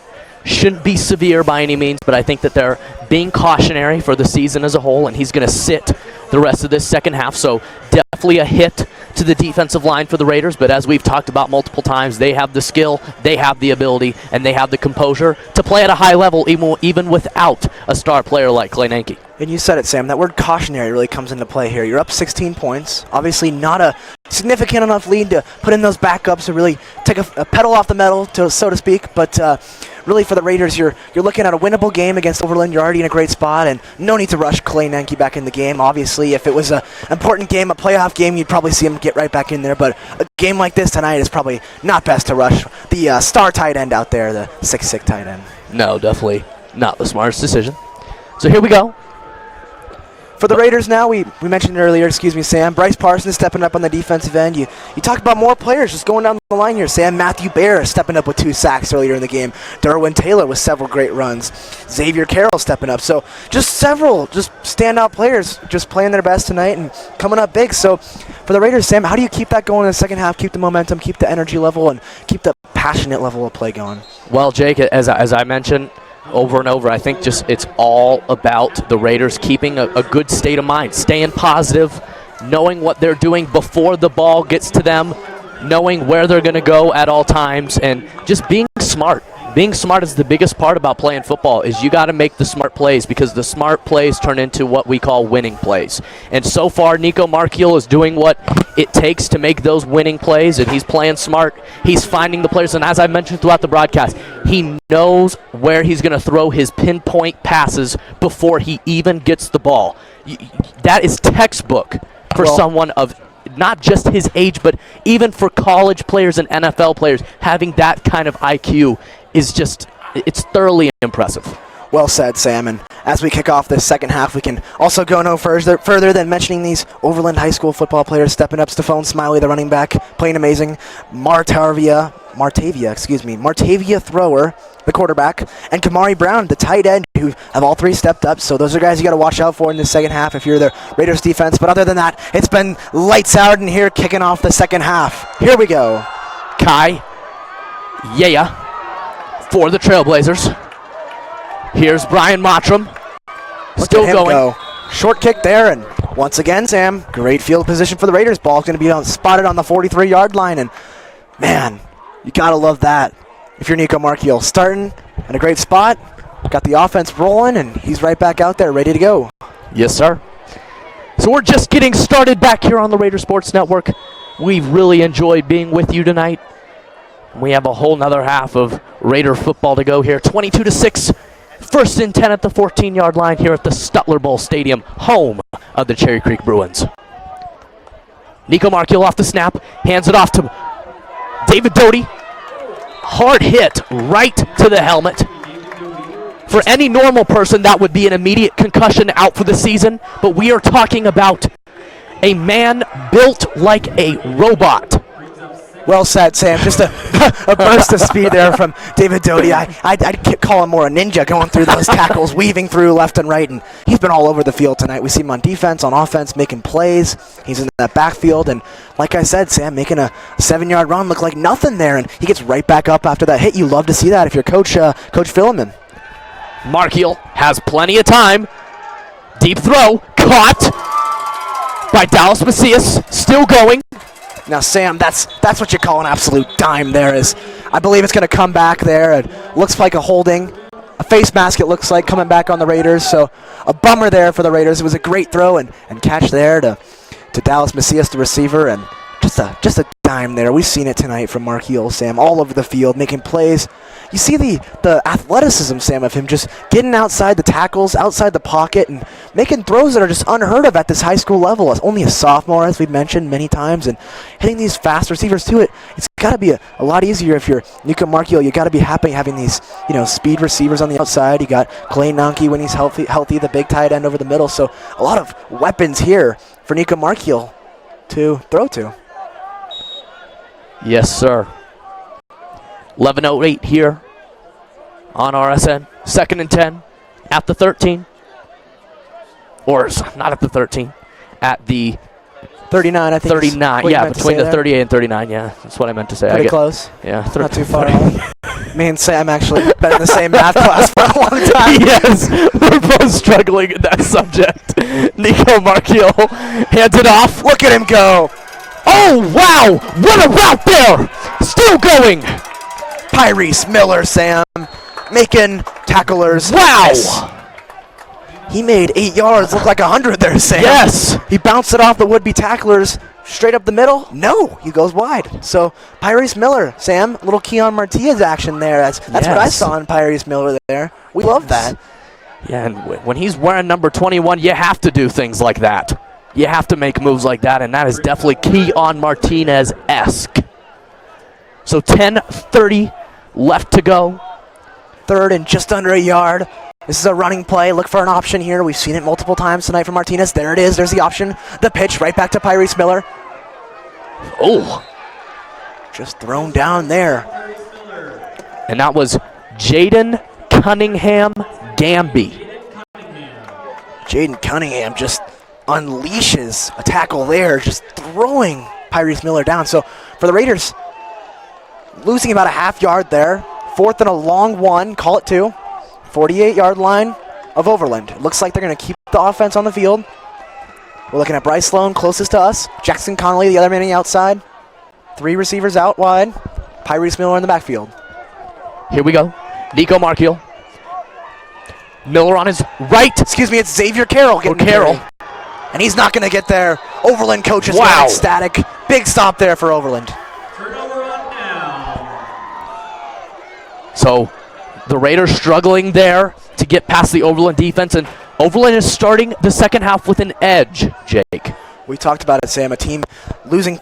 Shouldn't be severe by any means, but I think that they're being cautionary for the season as a whole, and he's going to sit the rest of this second half. So definitely a hit to the defensive line for the Raiders, but as we've talked about multiple times, they have the skill, they have the ability, and they have the composure to play at a high level even without a star player like Clay Nanke. And you said it, Sam. That word cautionary really comes into play here. You're up 16 points. Obviously not a significant enough lead to put in those backups to really take a pedal off the metal, so to speak. But really for the Raiders, you're looking at a winnable game against Overland. You're already in a great spot, and no need to rush Clay Nanke back in the game. Obviously, if it was an important game, a playoff game, you'd probably see him get right back in there. But a game like this tonight is probably not best to rush the star tight end out there, the 6'6" tight end. No, definitely not the smartest decision. So here we go. For the Raiders now, we mentioned earlier, Sam, Bryce Parsons stepping up on the defensive end. You talked about more players just going down the line here, Sam. Matthew Bear stepping up with 2 sacks earlier in the game. Derwin Taylor with several great runs. Xavier Carroll stepping up. So just several standout players just playing their best tonight and coming up big. So for the Raiders, Sam, how do you keep that going in the second half, keep the momentum, keep the energy level, and keep the passionate level of play going? Well, Jake, as I mentioned, over and over, I think just it's all about the Raiders keeping a good state of mind, staying positive, knowing what they're doing before the ball gets to them, knowing where they're going to go at all times, and just being smart. Being smart is the biggest part about playing football, is you got to make the smart plays, because the smart plays turn into what we call winning plays. And so far, Nico Markiel is doing what it takes to make those winning plays, and he's playing smart. He's finding the players, and as I mentioned throughout the broadcast, he knows where he's going to throw his pinpoint passes before he even gets the ball. That is textbook for someone of not just his age, but even for college players and NFL players. Having that kind of IQ is it's thoroughly impressive. Well said, Sam. And as we kick off this second half, we can also go no further than mentioning these Overland High School football players stepping up. Stephone Smiley, the running back, playing amazing. Martavia Thrower, the quarterback, and Kamari Brown, the tight end, who have all three stepped up. So those are guys you got to watch out for in the second half if you're the Raiders defense. But other than that, it's been lights out in here kicking off the second half. Here we go. Kai Yea for the Trailblazers. Here's Brian Mottram. Still going. Go. Short kick there, and once again, Sam, great field position for the Raiders. Ball's going to be spotted on the 43-yard line, and man, you got to love that. If you're Nico Markiel, starting in a great spot, got the offense rolling, and he's right back out there ready to go. Yes, sir. So we're just getting started back here on the Raider Sports Network. We've really enjoyed being with you tonight. We have a whole nother half of Raider football to go here. 22-6. First and 10 at the 14-yard line here at the Stutler Bowl Stadium, home of the Cherry Creek Bruins. Nico Markiel off the snap, hands it off to David Doty. Hard hit right to the helmet. For any normal person, that would be an immediate concussion, out for the season, but we are talking about a man built like a robot. Well said, Sam. Just a burst of speed there from David Doty. I'd call him more a ninja going through those tackles, weaving through left and right, and he's been all over the field tonight. We see him on defense, on offense, making plays. He's in that backfield, and like I said, Sam, making a 7-yard run look like nothing there, and he gets right back up after that hit. You love to see that if you're Coach Filliman. Markiel has plenty of time. Deep throw, caught by Dallas Macias, still going. Now, Sam, that's what you call an absolute dime there. I believe it's going to come back there. It looks like a holding. A face mask, it looks like, coming back on the Raiders. So a bummer there for the Raiders. It was a great throw and catch there to Dallas Macias, the receiver, and just a dime there. We've seen it tonight from Markiel, Sam, all over the field, making plays. You see the athleticism, Sam, of him just getting outside the tackles, outside the pocket, and making throws that are just unheard of at this high school level. As only a sophomore, as we've mentioned many times, and hitting these fast receivers to it. It's got to be a lot easier if you're Nico Markiel. You got to be happy having these speed receivers on the outside. You got Clay Nunke when he's healthy, the big tight end over the middle. So a lot of weapons here for Nico Markiel to throw to. Yes, sir. 11:08 here on RSN. 2nd and 10 at the 13. Or not at the 13. At the 39, I think. 39, yeah, between the 38 and 39, yeah. That's what I meant to say. Pretty close. Yeah. Not too far off. Me and Sam actually been in the same math class for a long time. Yes, we're both struggling in that subject. Nico Markiel hands it off. Look at him go. Oh, wow! What a route there! Still going! Tyrese Miller, Sam, making tacklers. Wow! Miss. He made 8 yards look like 100 there, Sam. Yes! He bounced it off the would-be tacklers straight up the middle. No, he goes wide. So, Tyrese Miller, Sam, a little Keon Martinez action there. That's what I saw in Tyrese Miller there. We love that. Yeah, and when he's wearing number 21, you have to do things like that. You have to make moves like that, and that is definitely Keon Martinez-esque. So 10:30 left to go. 3rd and just under a yard. This is a running play. Look for an option here. We've seen it multiple times tonight from Martinez. There it is. There's the option. The pitch right back to Tyrese Miller. Oh. Just thrown down there. And that was Jaden Cunningham Gamby. Jaden Cunningham just unleashes a tackle there, just throwing Tyrese Miller down. So for the Raiders, losing about a half yard there. 4th and a long one, call it 2. 48-yard line of Overland. It looks like they're going to keep the offense on the field. We're looking at Bryce Sloan closest to us. Jackson Connolly, the other man on the outside. 3 receivers out wide. Tyrese Miller in the backfield. Here we go. Nico Markiel. Miller on his right. Excuse me, it's Xavier Carroll. Carroll. And he's not going to get there. Overland coaches wow. Ecstatic. Big stop there for Overland. Turnover on down. So the Raiders struggling there to get past the Overland defense, and Overland is starting the second half with an edge, Jake. We talked about it, Sam. A team losing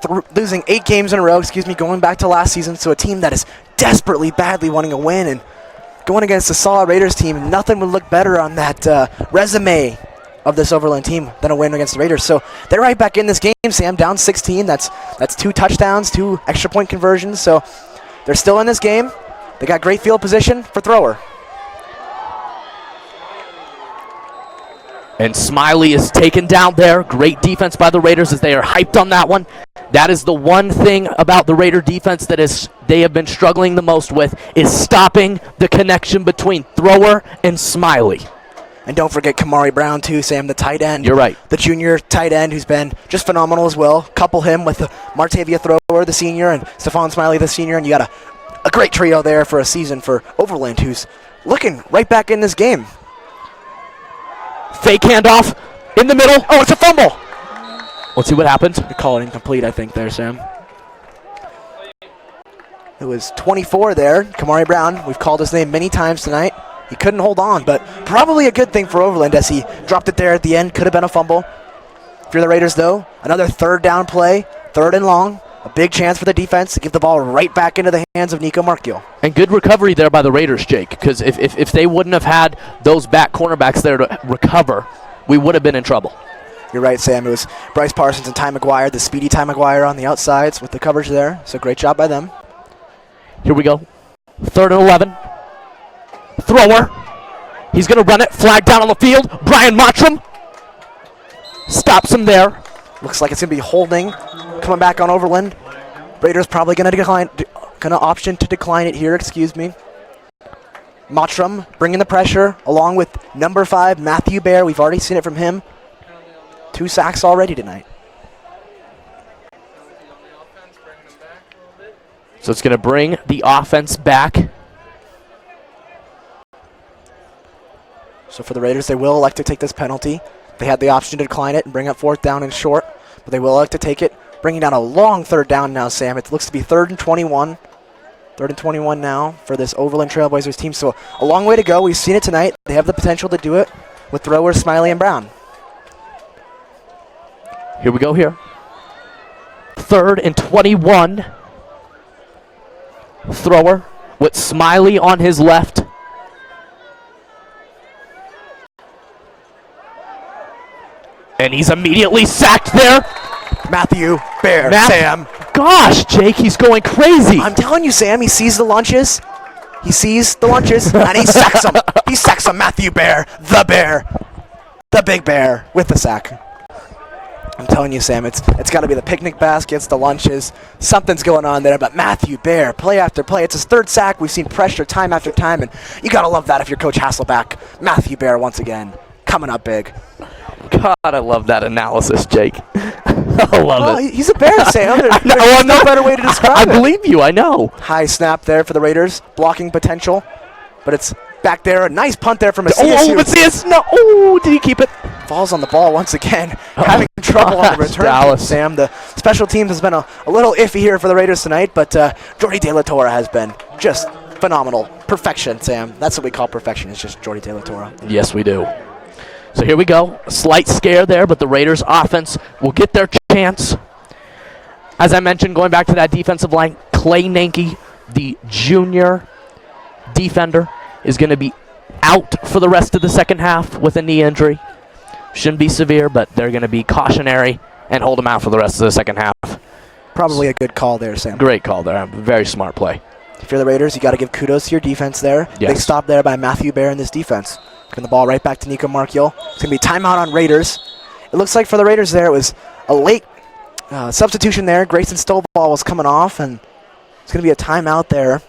8 games in a row, going back to last season. So a team that is desperately, badly wanting a win, and going against a solid Raiders team, nothing would look better on that resume of this Overland team than a win against the Raiders. So they're right back in this game, Sam, down 16. That's 2 touchdowns, 2 extra point conversions. So they're still in this game. They got great field position for thrower. And Smiley is taken down there. Great defense by the Raiders as they are hyped on that one. That is the one thing about the Raider defense that they have been struggling the most with, is stopping the connection between thrower and Smiley. And don't forget Kamari Brown, too, Sam, the tight end. You're right. The junior tight end who's been just phenomenal as well. Couple him with Martavia Thrower, the senior, and Stephon Smiley, the senior, and you got a great trio there for a season for Overland, who's looking right back in this game. Fake handoff in the middle. Oh, it's a fumble. Let's see what happens. They call it incomplete, I think, there, Sam. It was 24 there. Kamari Brown, we've called his name many times tonight. He couldn't hold on, but probably a good thing for Overland as he dropped it there at the end. Could have been a fumble. If you're the Raiders, though, another third down play, 3rd and long. A big chance for the defense to give the ball right back into the hands of Nico Markiel. And good recovery there by the Raiders, Jake, because if they wouldn't have had those back cornerbacks there to recover, we would have been in trouble. You're right, Sam. It was Bryce Parsons and Ty McGuire, the speedy Ty McGuire on the outsides with the coverage there. So great job by them. Here we go. 3rd and 11. Thrower. He's going to run it. Flag down on the field. Brian Mottram stops him there. Looks like it's going to be holding. Coming back on Overland. Raiders probably going to decline. Going to option to decline it here. Excuse me. Mottram bringing the pressure along with number 5 Matthew Bear. We've already seen it from him. 2 sacks already tonight. So it's going to bring the offense back. So for the Raiders, they will elect to take this penalty. They had the option to decline it and bring up 4th down and short, but they will elect to take it. Bringing down a long 3rd down now, Sam. It looks to be 3rd and 21. 3rd and 21 now for this Overland Trailblazers team. So a long way to go. We've seen it tonight. They have the potential to do it with throwers Smiley and Brown. Here we go here. 3rd and 21. Thrower with Smiley on his left. And he's immediately sacked there. Matthew Bear, Sam. Gosh, Jake, he's going crazy. I'm telling you, Sam, he sees the lunches. He sees the lunches, and he sacks him. He sacks him, Matthew Bear, the big bear, with the sack. I'm telling you, Sam, it's got to be the picnic baskets, the lunches. Something's going on there, but Matthew Bear, play after play. It's his 3rd sack. We've seen pressure time after time, and you got to love that if you're Coach Hasselback. Matthew Bear, once again, coming up big. God, I love that analysis, Jake. I love it. He's a bear, Sam. There's no better way to describe it. I believe you. I know. High snap there for the Raiders. Blocking potential. But it's back there. A nice punt there from Macias. Oh, Macias. No. Oh, did he keep it? Falls on the ball once again. Having trouble on the return. Dallas. Sam, the special teams has been a little iffy here for the Raiders tonight, but Jordy De La Torre has been just phenomenal. Perfection, Sam. That's what we call perfection. It's just Jordy De La Torre. Yes, we do. So here we go. A slight scare there, but the Raiders offense will get their chance. As I mentioned, going back to that defensive line, Clay Nanke, the junior defender, is going to be out for the rest of the second half with a knee injury. Shouldn't be severe, but they're going to be cautionary and hold him out for the rest of the second half. Probably a good call there, Sam. Great call there. Very smart play. If you're the Raiders, you got to give kudos to your defense there. Yes. Big stop there by Matthew Bear in this defense. Giving the ball right back to Nico Markiel. It's going to be timeout on Raiders. It looks like for the Raiders there, it was a late substitution there. Grayson Stovall was coming off, and it's going to be a timeout there.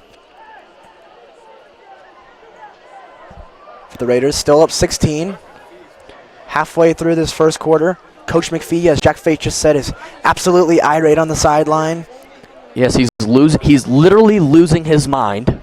For the Raiders, still up 16. Halfway through this first quarter. Coach McPhee, as Jack Fate just said, is absolutely irate on the sideline. Yes, he's literally losing his mind.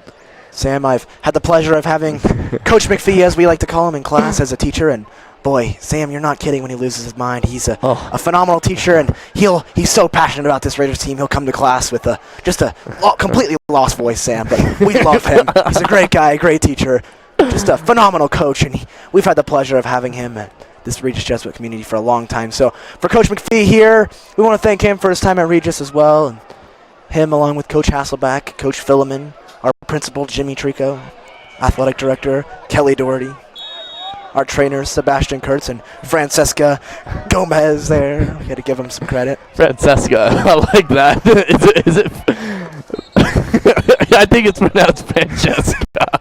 Sam, I've had the pleasure of having Coach McPhee, as we like to call him in class, as a teacher, and boy, Sam, you're not kidding when he loses his mind. He's a phenomenal teacher, and he's so passionate about this Raiders team. He'll come to class with just a completely lost voice, Sam, but we love him. He's a great guy, a great teacher, just a phenomenal coach, and we've had the pleasure of having him at this Regis Jesuit community for a long time. So for Coach McPhee here, we want to thank him for his time at Regis as well, and him along with Coach Hasselback, Coach Philemon, our principal, Jimmy Trico, athletic director, Kelly Doherty, our trainers, Sebastian Kurtz and Francesca Gomez there. We got to give them some credit. Francesca, I like that. Is it I think it's pronounced Francesca.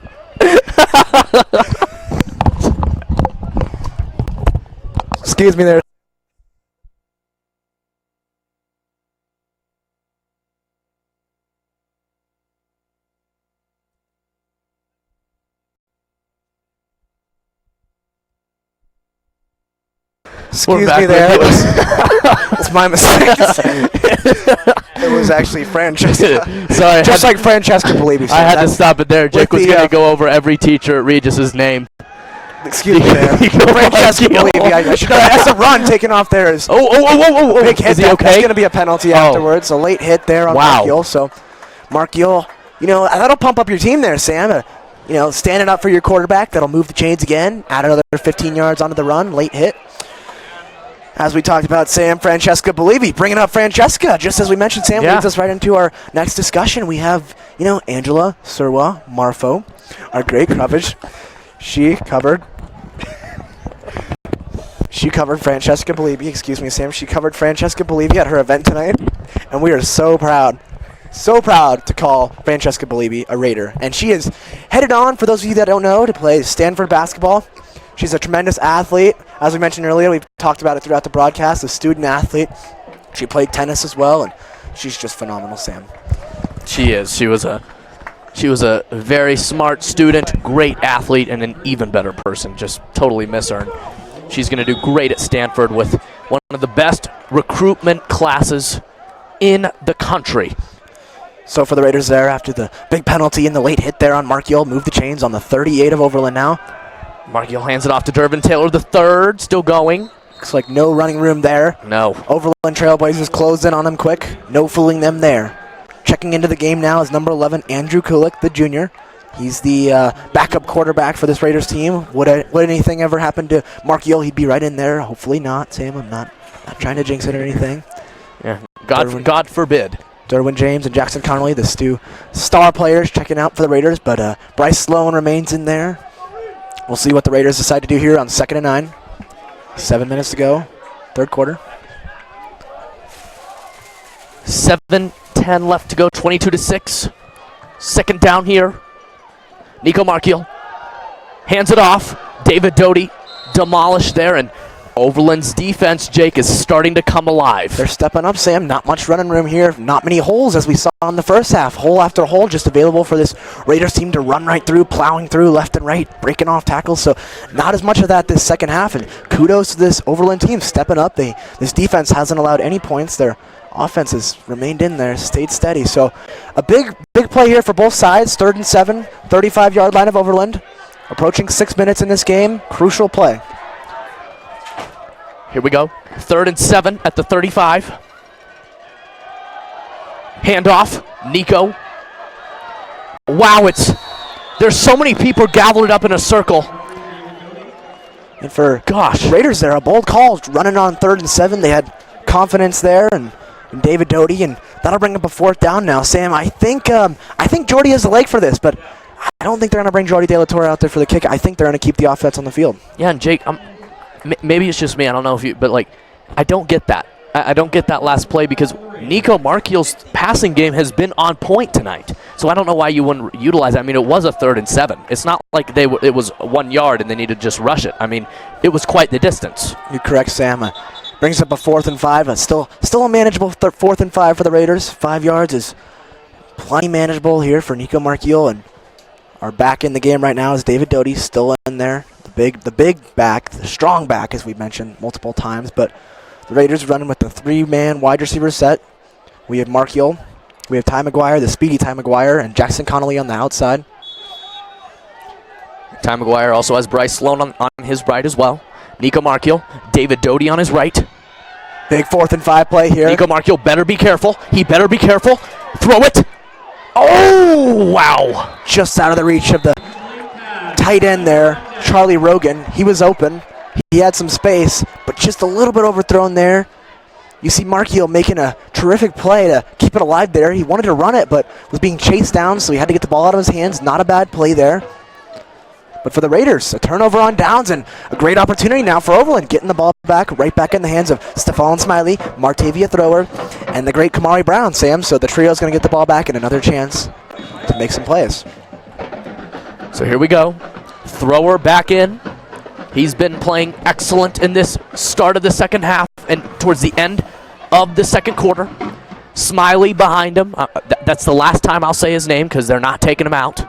Excuse me there. Excuse me there. It's my mistake. It was actually Francesca. Sorry. Just like Francesca Polibi. I had to stop it there. Jake was going to go over every teacher at Regis's name. Excuse me there. Francesca Polibi. I should have. That's a run taken off there. Big hit. Is he okay? That's going to be a penalty afterwards. A late hit there on Markiel. So Markiel that'll pump up your team there, Sam. Standing up for your quarterback, that'll move the chains again, add another 15 yards onto the run, late hit. As we talked about, Sam, Francesca Believi, bringing up Francesca, just as we mentioned, Sam, leads us right into our next discussion. We have, Angela Surwa Marfo, our great coverage. She covered Francesca Believi, excuse me, Sam. She covered Francesca Believi at her event tonight, and we are so proud to call Francesca Believi a Raider. And she is headed on, for those of you that don't know, to play Stanford basketball. She's a tremendous athlete. As we mentioned earlier, we've talked about it throughout the broadcast, a student athlete. She played tennis as well, and she's just phenomenal, Sam. She is. She was a very smart student, great athlete, and an even better person. Just totally miss her. And she's going to do great at Stanford with one of the best recruitment classes in the country. So for the Raiders there, after the big penalty and the late hit there on Mark Yule, move the chains on the 38 of Overland now. Mark Yule hands it off to Durbin Taylor, the third, still going. Looks like no running room there. No. Overland Trailblazers closed in on him quick. No fooling them there. Checking into the game now is number 11, Andrew Kulik, the junior. He's the backup quarterback for this Raiders team. Would anything ever happen to Mark Yule, he'd be right in there. Hopefully not, Sam. I'm not trying to jinx it or anything. Yeah, God forbid. Derwin James and Jackson Connolly, the two star players checking out for the Raiders, but Bryce Sloan remains in there. We'll see what the Raiders decide to do here on 2nd and 9. 7 minutes to go, third quarter. 7:10 left to go, 22-6. Second down here. Nico Markiel hands it off. David Doty demolished there, and Overland's defense, Jake, is starting to come alive. They're stepping up, Sam. Not much running room here. Not many holes as we saw in the first half. Hole after hole just available for this Raiders team to run right through, plowing through left and right, breaking off tackles. So not as much of that this second half. And kudos to this Overland team stepping up. This defense hasn't allowed any points. Their offense has remained in there, stayed steady. So a big play here for both sides. 3rd and 7, 35-yard line of Overland. Approaching 6 minutes in this game. Crucial play. Here we go. 3rd and 7 at the 35. Handoff. Nico. Wow, there's so many people gathered up in a circle. And for Raiders there, a bold call running on 3rd and 7. They had confidence there and David Doty, and that'll bring up a 4th down now. Sam, I think Jordy has a leg for this, but I don't think they're going to bring Jordy De La Torre out there for the kick. I think they're going to keep the offense on the field. Yeah, and Jake, maybe it's just me. I don't know if you, but I don't get that. I don't get that last play because Nico Markiel's passing game has been on point tonight. So I don't know why you wouldn't utilize it. I mean, it was a 3rd and 7. It's not like it was 1 yard and they needed to just rush it. I mean, it was quite the distance. You're correct, Sam. Brings up a 4th and 5. But still a manageable 4th and 5 for the Raiders. 5 yards is plenty manageable here for Nico Markiel, and our back in the game right now is David Doty, still in there. The big back, the strong back, as we've mentioned multiple times. But the Raiders running with the 3-man wide receiver set. We have Markiel, we have Ty McGuire, the speedy Ty McGuire, and Jackson Connolly on the outside. Ty McGuire also has Bryce Sloan on his right as well. Nico Markiel, David Doty on his right. Big 4th and 5 play here. Nico Markiel better be careful. He better be careful. Throw it. Oh, wow. Just out of the reach of the tight end there, Charlie Rogan. He was open. He had some space, but just a little bit overthrown there. You see Markiel making a terrific play to keep it alive there. He wanted to run it, but was being chased down, so he had to get the ball out of his hands. Not a bad play there. But for the Raiders, a turnover on downs and a great opportunity now for Overland, getting the ball right back in the hands of Stephon Smiley, Martavia Thrower, and the great Kamari Brown, Sam. So the trio's going to get the ball back and another chance to make some plays. So here we go. Thrower back in. He's been playing excellent in this start of the second half and towards the end of the second quarter. Smiley behind him. That's the last time I'll say his name because they're not taking him out.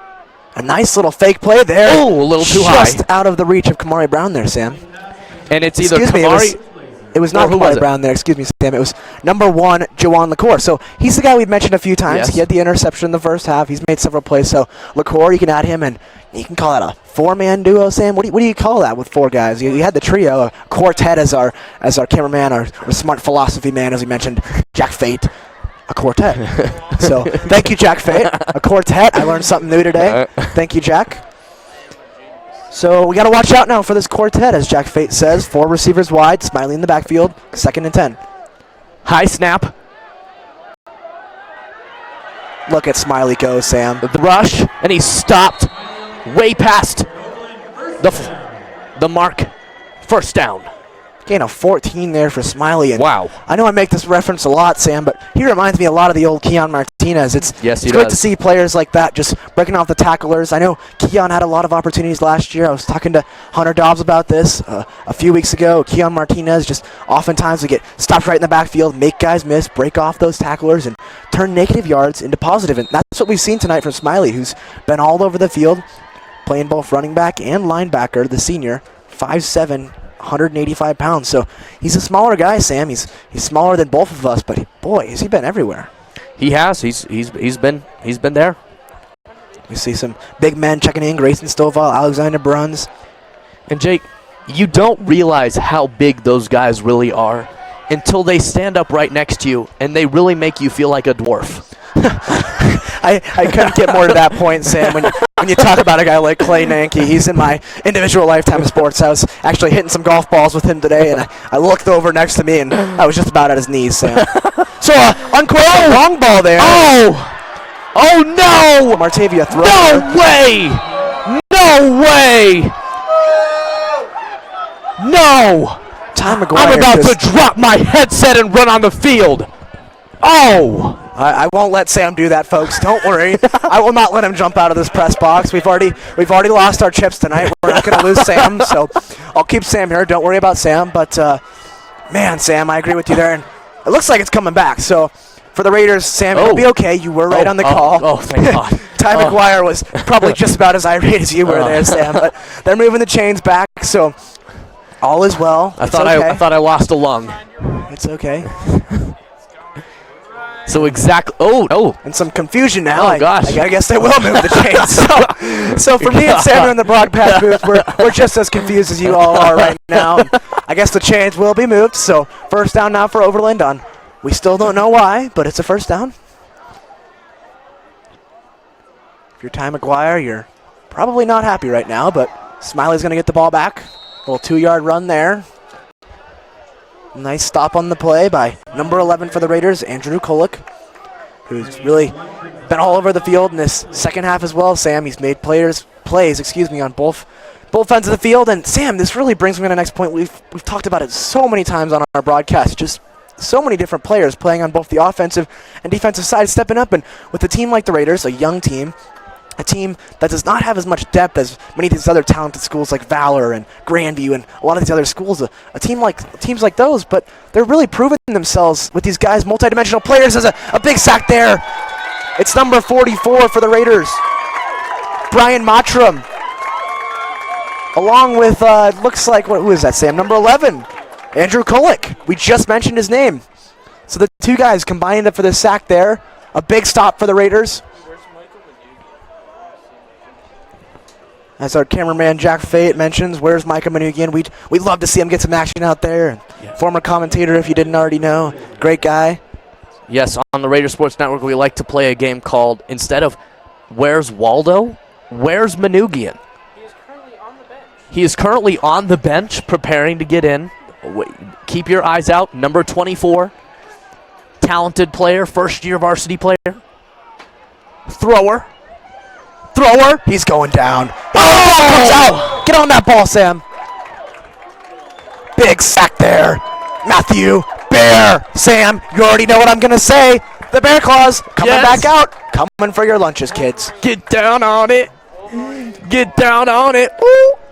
A nice little fake play there. Oh, a little too high. Just out of the reach of Kamari Brown there, Sam. And it's either Kamari... It was not Kamari Brown there, excuse me, Sam. It was number 1, Jawan LaCour. So he's the guy we've mentioned a few times. Yes. He had the interception in the first half. He's made several plays. So LaCour, you can add him, and you can call that a 4-man duo, Sam. What do you call that with 4 guys? You had the trio, a quartet as our cameraman, our smart philosophy man, as we mentioned, Jack Fate. a quartet. So thank you, Jack Fate. A quartet. I learned something new today. Thank you, Jack. So we got to watch out now for this quartet, as Jack Fate says. 4 receivers wide, Smiley in the backfield, 2nd and 10. High snap. Look at Smiley go, Sam. The rush, and he stopped way past the mark. First down. Gain of 14 there for Smiley. And wow. I know I make this reference a lot, Sam, but he reminds me a lot of the old Keon Martinez. It's great to see players like that just breaking off the tacklers. I know Keon had a lot of opportunities last year. I was talking to Hunter Dobbs about this a few weeks ago. Keon Martinez just oftentimes would get stopped right in the backfield, make guys miss, break off those tacklers, and turn negative yards into positive. And that's what we've seen tonight from Smiley, who's been all over the field, playing both running back and linebacker, the senior, 5'7", 185 pounds. So he's a smaller guy, Sam. He's smaller than both of us, but boy, has he been everywhere. He has. He's been there. We see some big men checking in: Grayson Stovall, Alexander Bruns. And Jake, you don't realize how big those guys really are until they stand up right next to you and they really make you feel like a dwarf. I couldn't get more to that point, Sam. When you talk about a guy like Clay Nanke, he's in my individual lifetime of sports. I was actually hitting some golf balls with him today, and I looked over next to me, and I was just about at his knees, Sam. So, unquestioned long ball there. Oh, no! Martavia throw. No way! No way! No! Ty McGuire. I'm about to drop my headset and run on the field. Oh! I won't let Sam do that, folks. Don't worry. I will not let him jump out of this press box. We've already lost our chips tonight. We're not going to lose Sam, so I'll keep Sam here. Don't worry about Sam. But, man, Sam, I agree with you there. And it looks like it's coming back. So for the Raiders, Sam, you'll be okay. You were right on the call. Oh, thank God. Ty McGuire was probably just about as irate as you were there, Sam. But they're moving the chains back, so all is well. I thought I lost a lung. It's okay. So exactly. Oh, and some confusion now. Oh gosh. I guess they will move the chains. So for me and Sam in the broadcast booth, we're just as confused as you all are right now. I guess the chains will be moved. So first down now for Overland. We still don't know why, but it's a first down. If you're Ty McGuire, you're probably not happy right now, but Smiley's going to get the ball back. A little 2-yard run there. Nice stop on the play by number 11 for the Raiders, Andrew Kolick, who's really been all over the field in this second half as well. Sam, he's made plays on both ends of the field. And Sam, this really brings me to the next point. We've talked about it so many times on our broadcast. Just so many different players playing on both the offensive and defensive side, stepping up. And with a team like the Raiders, a young team, a team that does not have as much depth as many of these other talented schools like Valor and Grandview and a lot of these other schools, teams like those, but they're really proving themselves with these guys, multidimensional players. There's a big sack there. It's number 44 for the Raiders, Brian Mottram, along with, looks like, who is that, Sam? Number 11, Andrew Kolick. We just mentioned his name. So the two guys combined up for the sack there. A big stop for the Raiders. As our cameraman Jack Fate mentions, where's Micah Manugian? We'd love to see him get some action out there. Former commentator, if you didn't already know. Great guy. Yes, on the Raider Sports Network, we like to play a game called, instead of Where's Waldo, Where's Manugian? He is currently on the bench, preparing to get in. Keep your eyes out. Number 24, talented player, first-year varsity player. Thrower. He's going down. Comes out. Get on that ball, Sam. Big sack there. Matthew Bear. Sam, you already know what I'm going to say. The Bear Claws coming back out. Coming for your lunches, kids. Get down on it. Get down on it.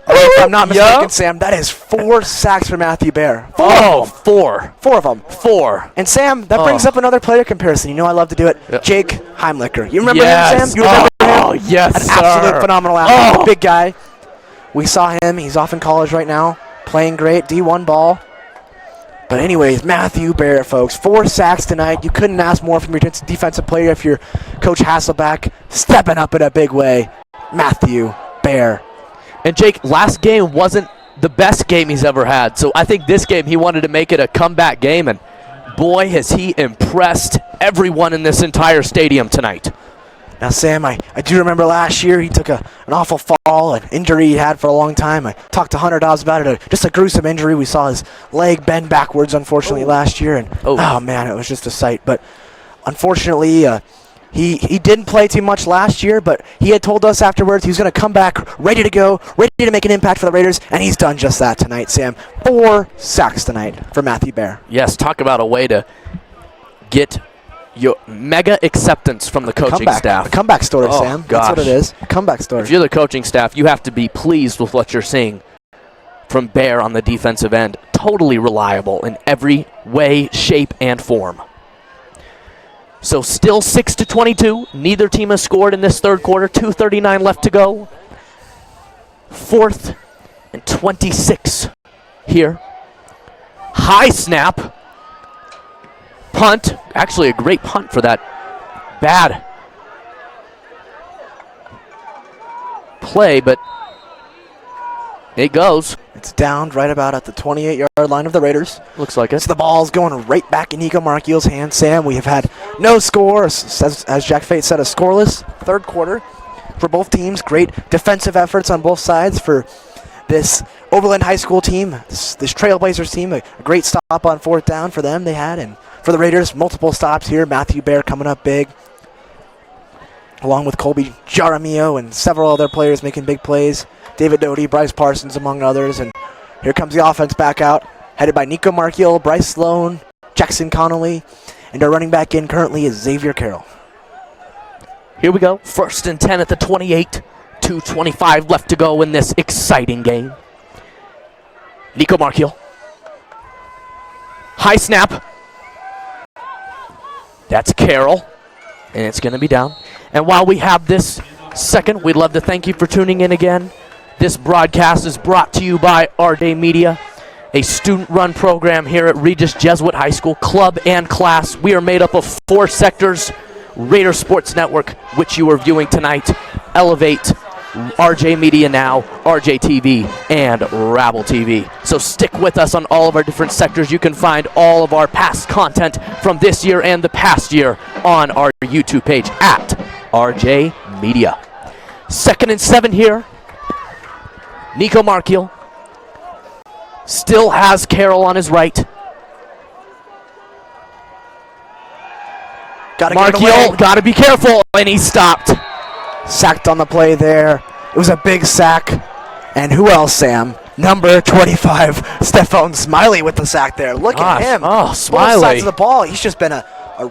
If I'm not mistaken, Sam, that is 4 sacks for Matthew Bear. Four. 4 of them. 4. And Sam, that brings up another player comparison. You know I love to do it. Yep. Jake Heimlicher. You remember him, Sam? You remember him? Oh, yes, An absolute phenomenal athlete. Big guy. We saw him. He's off in college right now. Playing great. D1 ball. But anyways, Matthew Bear, folks. 4 sacks tonight. You couldn't ask more from your defensive player if you're Coach Hasselback. Stepping up in a big way. Matthew Bear. And Jake, last game wasn't the best game he's ever had. So I think this game he wanted to make it a comeback game and boy, has he impressed everyone in this entire stadium tonight. Now, Sam, I do remember last year he took an awful fall, an injury he had for a long time. I talked to Hunter Dobbs about it, just a gruesome injury. We saw his leg bend backwards, unfortunately, last year, and oh man, it was just a sight. But unfortunately, he didn't play too much last year, but he had told us afterwards he was going to come back ready to go, ready to make an impact for the Raiders, and he's done just that tonight, Sam. 4 sacks tonight for Matthew Bear. Yes, talk about a way to get your mega acceptance from the coaching staff. A comeback story, Sam. Gosh. That's what it is. A comeback story. If you're the coaching staff, you have to be pleased with what you're seeing from Bear on the defensive end. Totally reliable in every way, shape, and form. So still 6-22. Neither team has scored in this third quarter. 2:39 left to go. 4th and 26 here. High snap. Punt. Actually a great punt for that bad play, but it goes. It's downed right about at the 28-yard line of the Raiders. Looks like it. So the ball's going right back in Nico Marchiel's hands. Sam, we have had no score, as Jack Fate said, a scoreless third quarter for both teams. Great defensive efforts on both sides for this Overland High School team, this Trailblazers team. A great stop on 4th down for them they had, and for the Raiders, multiple stops here. Matthew Bear coming up big, along with Colby Jaramillo and several other players making big plays. David Doty, Bryce Parsons, among others. And here comes the offense back out, headed by Nico Marchiel, Bryce Sloan, Jackson Connolly, and our running back in currently is Xavier Carroll. Here we go. 1st and 10 at the 28. 2:25 left to go in this exciting game. Nico Marchiel. High snap. That's Carroll, and it's going to be down. And while we have this second, we'd love to thank you for tuning in again. This broadcast is brought to you by Our Day Media, a student-run program here at Regis Jesuit High School, club and class. We are made up of 4 sectors: Raider Sports Network, which you are viewing tonight, Elevate, RJ Media Now, RJ TV, and Rabble TV. So stick with us on all of our different sectors. You can find all of our past content from this year and the past year on our YouTube page at RJ Media. 2nd and 7 here. Nico Marchiel still has Carroll on his right. Marchiel, got to be careful, and he stopped. Sacked on the play there. It was a big sack. And who else, Sam? Number 25, Stephon Smiley with the sack there. Look at him. Oh, Smiley. Both sides of the ball. He's just been a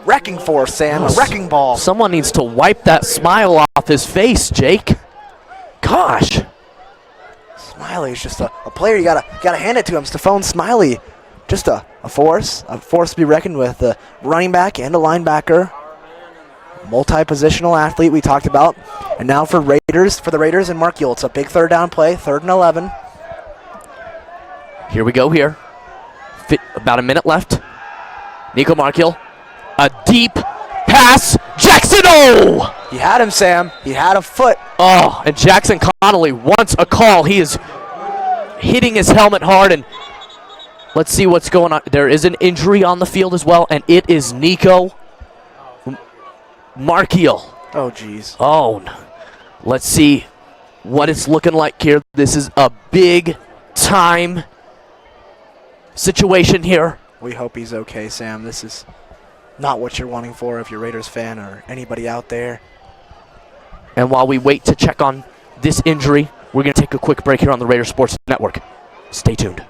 wrecking force, Sam. A wrecking ball. Someone needs to wipe that smile off his face, Jake. Gosh. Smiley is just a player. You gotta hand it to him. Stephon Smiley, just a force to be reckoned with. A running back and a linebacker. Multi-positional athlete we talked about. And now for the Raiders and Marchiel, it's a big 3rd down play, 3rd and 11. Here we go here. About a minute left. Nico Marchiel. A deep pass. Jackson, oh! He had him, Sam. He had a foot. Oh, and Jackson Connolly wants a call. He is hitting his helmet hard, and let's see what's going on. There is an injury on the field as well, and it is Nico Marchiel. Oh, jeez. Oh, let's see what it's looking like here. This is a big-time situation here. We hope he's okay, Sam. This is not what you're wanting for if you're a Raiders fan or anybody out there. And while we wait to check on this injury, we're going to take a quick break here on the Raider Sports Network. Stay tuned.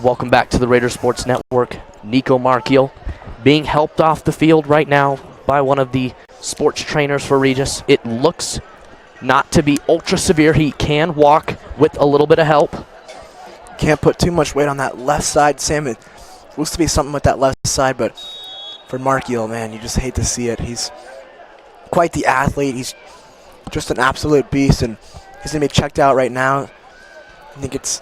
Welcome back to the Raiders Sports Network. Nico Markiel being helped off the field right now by one of the sports trainers for Regis. It looks not to be ultra severe. He can walk with a little bit of help. Can't put too much weight on that left side, Sam. It looks to be something with that left side, but for Markiel, man, you just hate to see it. He's quite the athlete. He's just an absolute beast, and he's going to be checked out right now. I think it's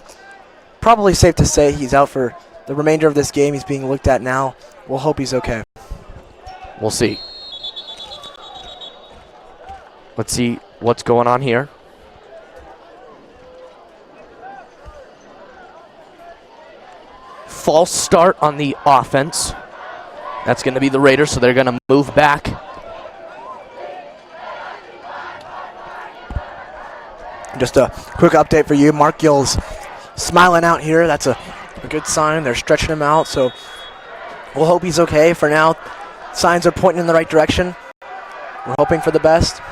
probably safe to say he's out for the remainder of this game. He's being looked at now. We'll hope he's okay. We'll see. Let's see what's going on here. False start on the offense. That's going to be the Raiders, so they're going to move back. Just a quick update for you. Markiel's smiling out here. That's a good sign. They're stretching him out, so we'll hope he's okay. For now, signs are pointing in the right direction. We're hoping for the best.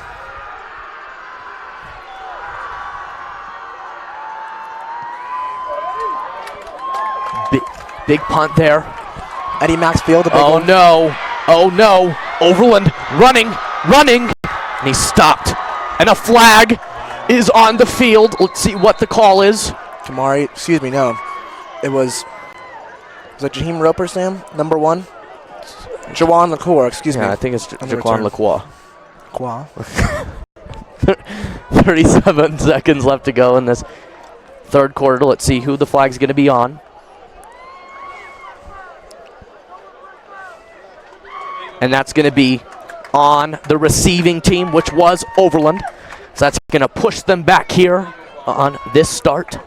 Big punt there. Eddie Maxfield, a big Oh one. no, oh no. Overland running, and he's stopped. And a flag is on the field. Let's see what the call is. Kamari, excuse me, no. It was it Jaheim Roper, Sam? Number 1? Jawan LaCour, excuse me. Yeah, I think it's Jaquan Lacroix. Lacroix. 37 seconds left to go in this third quarter. Let's see who the flag's going to be on. And that's going to be on the receiving team, which was Overland. So that's going to push them back here on this start.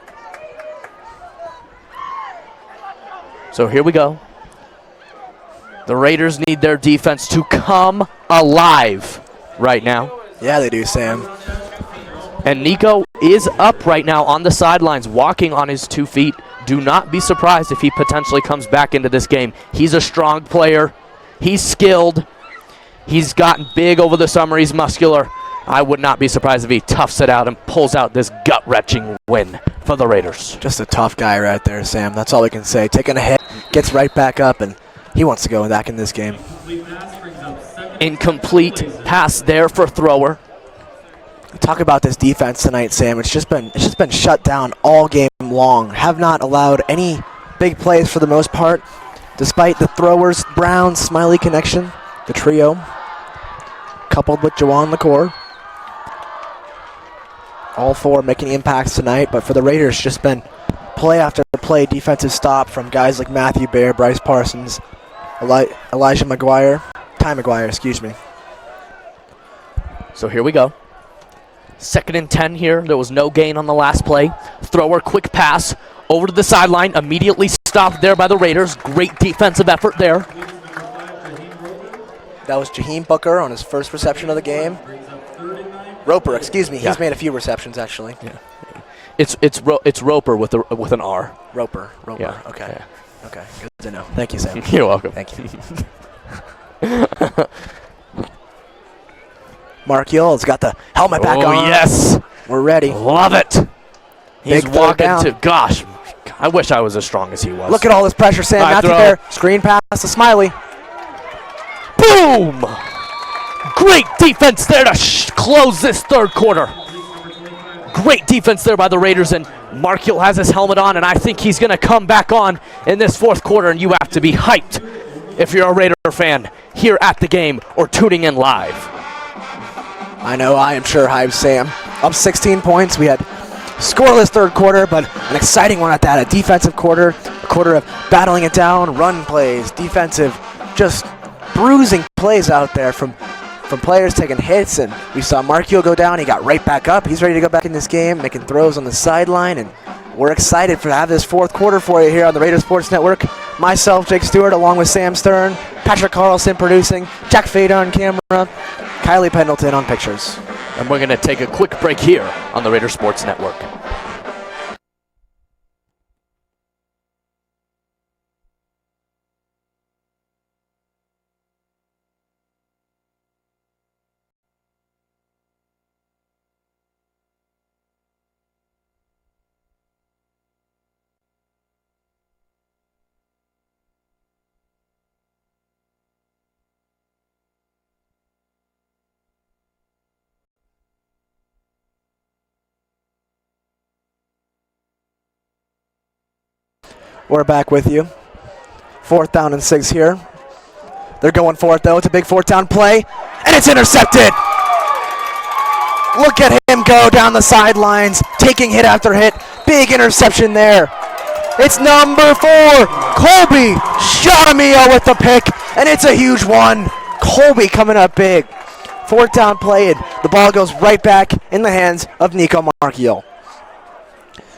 So here we go. The Raiders need their defense to come alive right now. Yeah, they do, Sam. And Nico is up right now on the sidelines, walking on his 2 feet. Do not be surprised if he potentially comes back into this game. He's a strong player. He's skilled. He's gotten big over the summer. He's muscular. I would not be surprised if he toughs it out and pulls out this gut-wrenching win for the Raiders. Just a tough guy right there, Sam. That's all we can say. Taking a hit, gets right back up, and he wants to go back in this game. Incomplete pass there for thrower. Talk about this defense tonight, Sam. It's just been shut down all game long. Have not allowed any big plays for the most part, despite the throwers, Brown, Smiley connection, the trio, coupled with Jawan LaCour. All four making impacts tonight, but for the Raiders, just been play after play defensive stop from guys like Matthew Baer, Bryce Parsons, Elijah McGuire, Ty McGuire, excuse me. So here we go. 2nd and 10 here. There was no gain on the last play. Thrower, quick pass over to the sideline. Immediately stopped there by the Raiders. Great defensive effort there. That was Jaheim Booker on his first reception of the game. Roper, excuse me. He's made a few receptions, actually. Yeah. It's Roper with an R. Roper. Yeah. Okay. Yeah. Okay. Good to know. Thank you, Sam. You're welcome. Thank you. Markiel has got the helmet back on. Oh, yes. We're ready. Love it. He's Big walking down. to, gosh, I wish I was as strong as he was. Look at all this pressure, Sam. Matthew Baer, screen pass to Smiley. Boom! Great defense there to close this third quarter. Great defense there by the Raiders, and Markiel has his helmet on, and I think he's going to come back on in this fourth quarter, and you have to be hyped if you're a Raider fan here at the game or tuning in live. I know, I am sure hyped, Sam. Up 16 points. We had scoreless third quarter, but an exciting one at that. A defensive quarter, a quarter of battling it down, run plays, defensive, just bruising plays out there from players taking hits, and we saw Markiel go down. He got right back up. He's ready to go back in this game, making throws on the sideline, and we're excited to have this fourth quarter for you here on the Raiders Sports Network. Myself, Jake Stewart, along with Sam Stern, Patrick Carlson producing, Jack Fada on camera, Kylie Pendleton on pictures. And we're going to take a quick break here on the Raiders Sports Network. We're back with you. 4th down and 6 here. They're going for it, though. It's a big 4th down play, and it's intercepted. Look at him go down the sidelines, taking hit after hit. Big interception there. It's number 4, Colby Shadamio with the pick, and it's a huge one. Colby coming up big. 4th down play, and the ball goes right back in the hands of Nico Marchiol.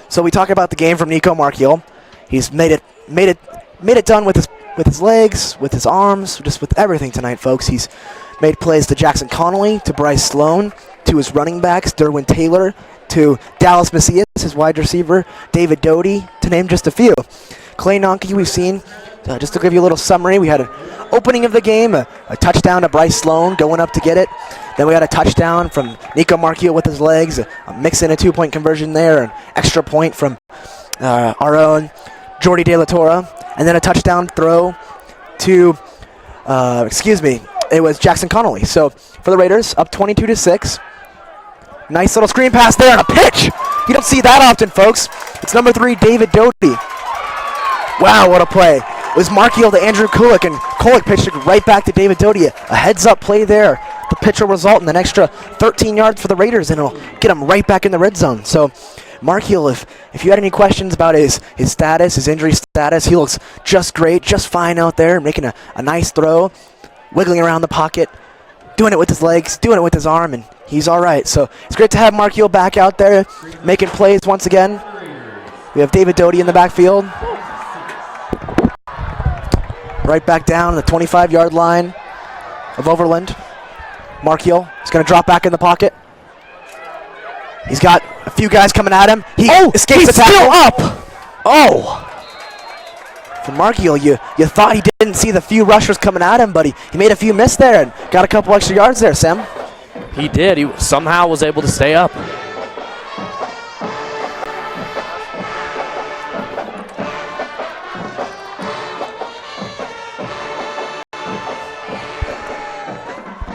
So we talk about the game from Nico Marchiol. He's made it done with his legs, with his arms, just with everything tonight, folks. He's made plays to Jackson Connolly, to Bryce Sloan, to his running backs, Derwin Taylor, to Dallas Macias, his wide receiver, David Doty, to name just a few. Clay Nonke, we've seen, just to give you a little summary, we had an opening of the game, a touchdown to Bryce Sloan going up to get it. Then we had a touchdown from Nico Marchiol with his legs, a mix in a 2-point conversion there, an extra point from our own Jordy De La Torre, and then a touchdown throw to, it was Jackson Connolly. So for the Raiders, up 22-6. Nice little screen pass there and a pitch. You don't see that often, folks. It's number 3, David Doty. Wow, what a play. It was Marchiol to Andrew Kulik, and Kulik pitched it right back to David Doty. A heads-up play there. The pitch will result in an extra 13 yards for the Raiders, and it'll get them right back in the red zone. So Marchiol, if you had any questions about his status, his injury status, he looks just great, just fine out there, making a nice throw, wiggling around the pocket, doing it with his legs, doing it with his arm, and he's all right. So it's great to have Marchiol back out there making plays once again. We have David Doty in the backfield. Right back down the 25-yard line of Overland. Marchiol is going to drop back in the pocket. He's got a few guys coming at him. He escapes the tackle. Still up. Oh. For Marchiol, you thought he didn't see the few rushers coming at him, but he made a few miss there and got a couple extra yards there, Sam. He did. He somehow was able to stay up.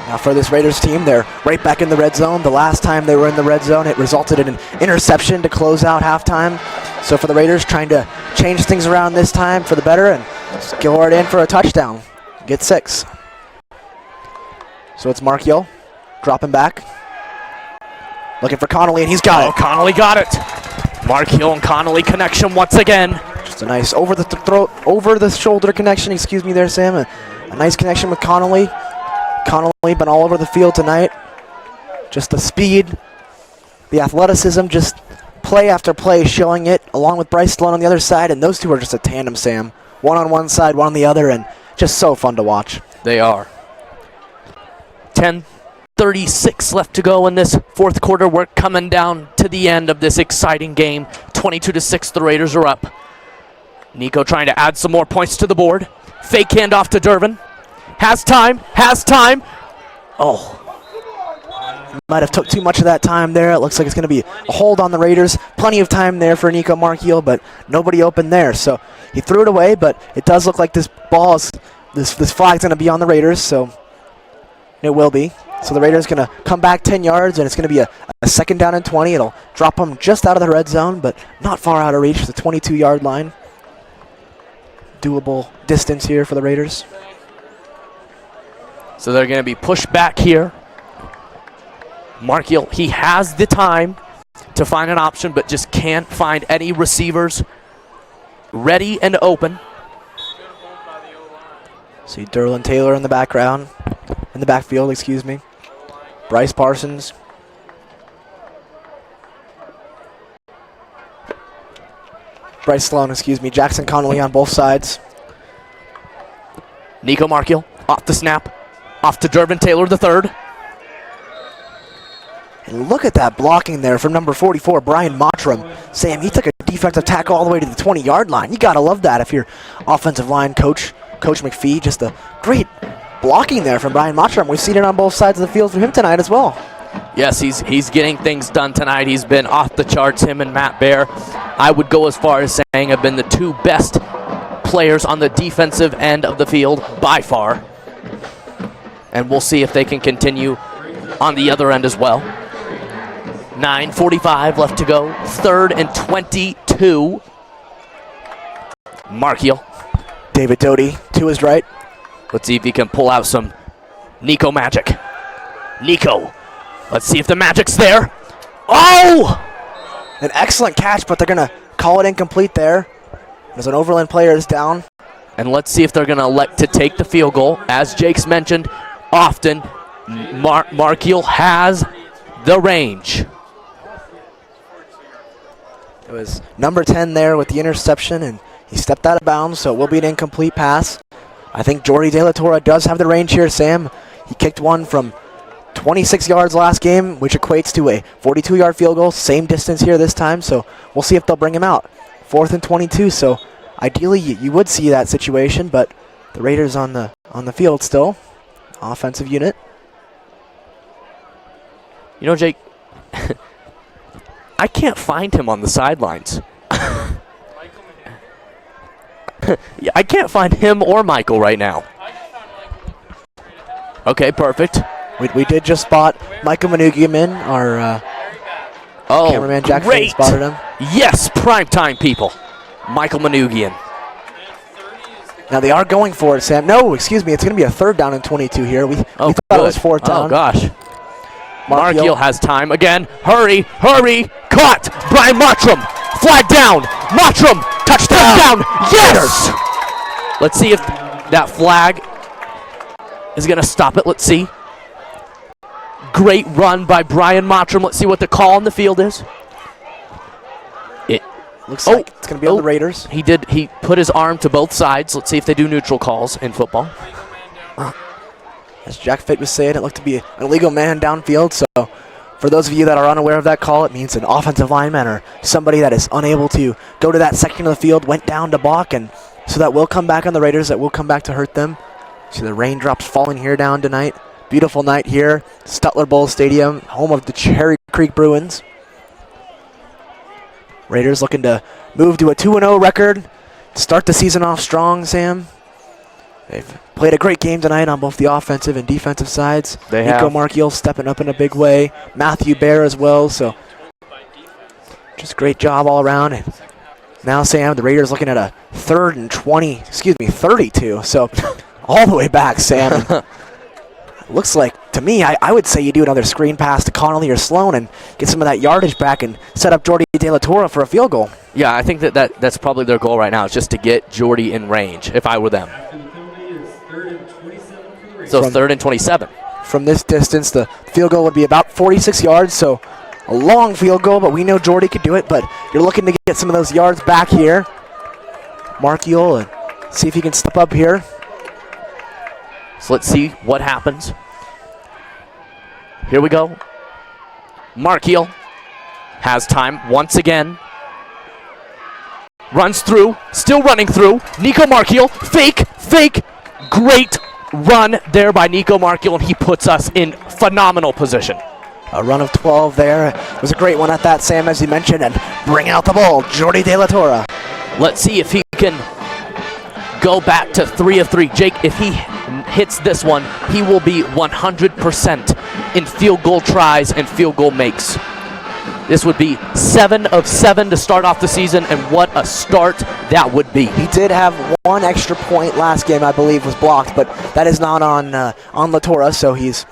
Now for this Raiders team, they're right back in the red zone. The last time they were in the red zone, it resulted in an interception to close out halftime. So for the Raiders, trying to change things around this time for the better and just go right in for a touchdown. Get 6. So it's Marchiol dropping back. Looking for Connolly, and he's got it. Connolly got it. Marchiol and Connolly connection once again. Just a nice over the shoulder connection, excuse me there, Sam. A nice connection with Connolly. Connolly been all over the field tonight. Just the speed, the athleticism, just play after play showing it, along with Bryce Sloan on the other side, and those two are just a tandem, Sam. One on one side, one on the other, and just so fun to watch. They are. 10:36 left to go in this 4th quarter. We're coming down to the end of this exciting game. 22-6, the Raiders are up. Nico trying to add some more points to the board. Fake handoff to Dervin. Has time. Oh. Might have took too much of that time there. It looks like it's going to be a hold on the Raiders. Plenty of time there for Nico Marchiol, but nobody open there. So he threw it away, but it does look like this flag's going to be on the Raiders, so it will be. So the Raiders going to come back 10 yards, and it's going to be a 2nd down and 20. It'll drop them just out of the red zone, but not far out of reach, the 22-yard line. Doable distance here for the Raiders. So they're going to be pushed back here. Marchiol, he has the time to find an option, but just can't find any receivers ready and open. See Derwin Taylor in the backfield, excuse me. Bryce Parsons. Bryce Sloan, excuse me. Jackson Connolly on both sides. Nico Marchiol off the snap. Off to Dervin Taylor III. And look at that blocking there from number 44, Brian Mottram. Sam, he took a defensive tackle all the way to the 20-yard line. You got to love that if you're offensive line coach, Coach McPhee. Just a great blocking there from Brian Mottram. We've seen it on both sides of the field from him tonight as well. Yes, he's getting things done tonight. He's been off the charts, him and Matt Baer. I would go as far as saying have been the 2 best players on the defensive end of the field by far. And we'll see if they can continue on the other end as well. 9:45 left to go. 3rd and 22. Markiel. David Doty to his right. Let's see if he can pull out some Nico magic. Nico. Let's see if the magic's there. Oh! An excellent catch, but they're going to call it incomplete there. As an Overland player is down. And let's see if they're going to elect to take the field goal. As Jake's mentioned, often Markiel has the range. It was number 10 there with the interception, and he stepped out of bounds, so it will be an incomplete pass. I think Jordy De La Torre does have the range here, Sam. He kicked one from 26 yards last game, which equates to a 42-yard field goal. Same distance here this time, so we'll see if they'll bring him out. 4th and 22, so ideally you would see that situation, but the Raiders on the field still. Offensive unit. You know, Jake, I can't find him on the sidelines. Yeah, I can't find him or Michael right now. Okay, perfect. We did just spot Michael Manugiaman, our cameraman Jack Finn spotted him. Yes, primetime people. Michael Manugian. Now they are going for it, Sam. No, excuse me. It's going to be a 3rd down and 22 here. We thought it was 4th down. Oh, gosh. Markiel has time again. Hurry, hurry. Caught by Mottram. Flag down. Mottram. Touchdown. Yes! Let's see if that flag is going to stop it. Let's see. Great run by Brian Mottram. Let's see what the call on the field is. Looks like it's going to be on the Raiders. He put his arm to both sides. Let's see if they do neutral calls in football. As Jack Fitt was saying, it looked to be an illegal man downfield. So for those of you that are unaware of that call, it means an offensive lineman or somebody that is unable to go to that section of the field went down to block. And so that will come back on the Raiders. That will come back to hurt them. See the raindrops falling here down tonight. Beautiful night here. Stutler Bowl Stadium, home of the Cherry Creek Bruins. Raiders looking to move to a 2-0 record. Start the season off strong, Sam. They've played a great game tonight on both the offensive and defensive sides. Nico Markiel stepping up in a big way. Matthew Bear as well. So just great job all around. And now, Sam, the Raiders looking at a 3rd and 32. So all the way back, Sam. Looks like, to me, I would say you do another screen pass to Connolly or Sloan and get some of that yardage back and set up Jordy De La Torre for a field goal. Yeah, I think that's probably their goal right now, is just to get Jordy in range, if I were them. So 3rd and 27. From this distance, the field goal would be about 46 yards, so a long field goal, but we know Jordy could do it, but you're looking to get some of those yards back here. Markiel, and see if he can step up here. So let's see what happens. Here we go. Markiel has time once again. Runs through, still running through. Nico Markiel, fake. Great run there by Nico Markiel, and he puts us in phenomenal position. A run of 12 there. It was a great one at that, Sam, as you mentioned, and bringing out the ball, Jordy De La Torre. Let's see if he can go back to 3 of 3. Jake, if he hits this one, he will be 100% in field goal tries and field goal makes. This would be 7 of 7 to start off the season, and what a start that would be. He did have 1 extra point last game, I believe, was blocked, but that is not on La Torre, so he's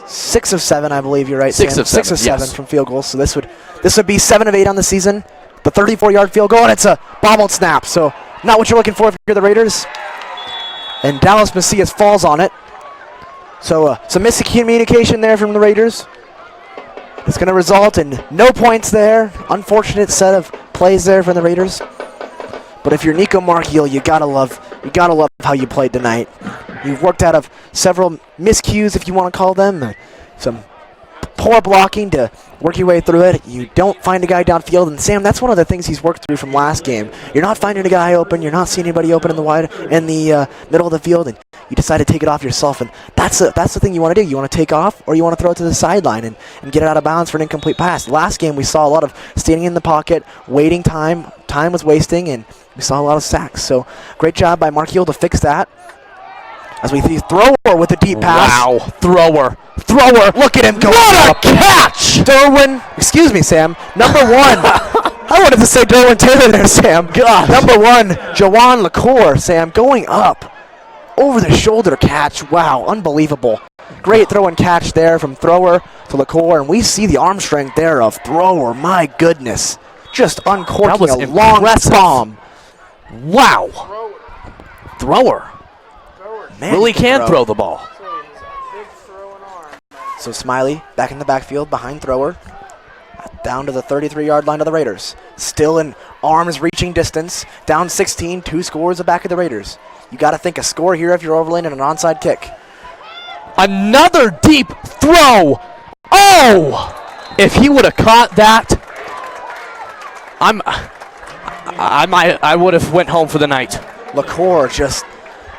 6 of 7, I believe. You're right, Sam. 6 of 7 from field goals. So this would be 7 of 8 on the season. The 34-yard field goal, and it's a bobbled snap. So not what you're looking for if you're the Raiders. And Dallas Macias falls on it. So some miscommunication there from the Raiders. It's going to result in no points there. Unfortunate set of plays there from the Raiders. But if you're Nico Markiel, you gotta love how you played tonight. You've worked out of several miscues, if you want to call them. Some poor blocking to work your way through it. You don't find a guy downfield, and Sam, that's one of the things he's worked through from last game. You're not finding a guy open. You're not seeing anybody open in the middle of the field, and you decide to take it off yourself. And that's the thing you want to do. You want to take off, or you want to throw it to the sideline and get it out of bounds for an incomplete pass. Last game, we saw a lot of standing in the pocket, waiting time. Time was wasting, and we saw a lot of sacks. So great job by Markiel to fix that. As we see Thrower with a deep pass. Wow, Thrower. Look at him go. What a catch! Derwin, excuse me, Sam. Number 1. I wanted to say Dylan Taylor there, Sam. God. Number 1, Jawan LaCour, Sam, going up. Over the shoulder catch. Wow, unbelievable. Great throw and catch there from thrower to LaCour, and we see the arm strength there of thrower. My goodness. Just uncorking a long bomb. Wow. Thrower. Man, really can throw the ball. So Smiley back in the backfield behind thrower. Down to the 33-yard line of the Raiders. Still in arms reaching distance. Down 16, 2 scores back of the Raiders. You got to think a score here if you're Overland and an onside kick. Another deep throw. Oh! If he would have caught that, I would have went home for the night. LaCour just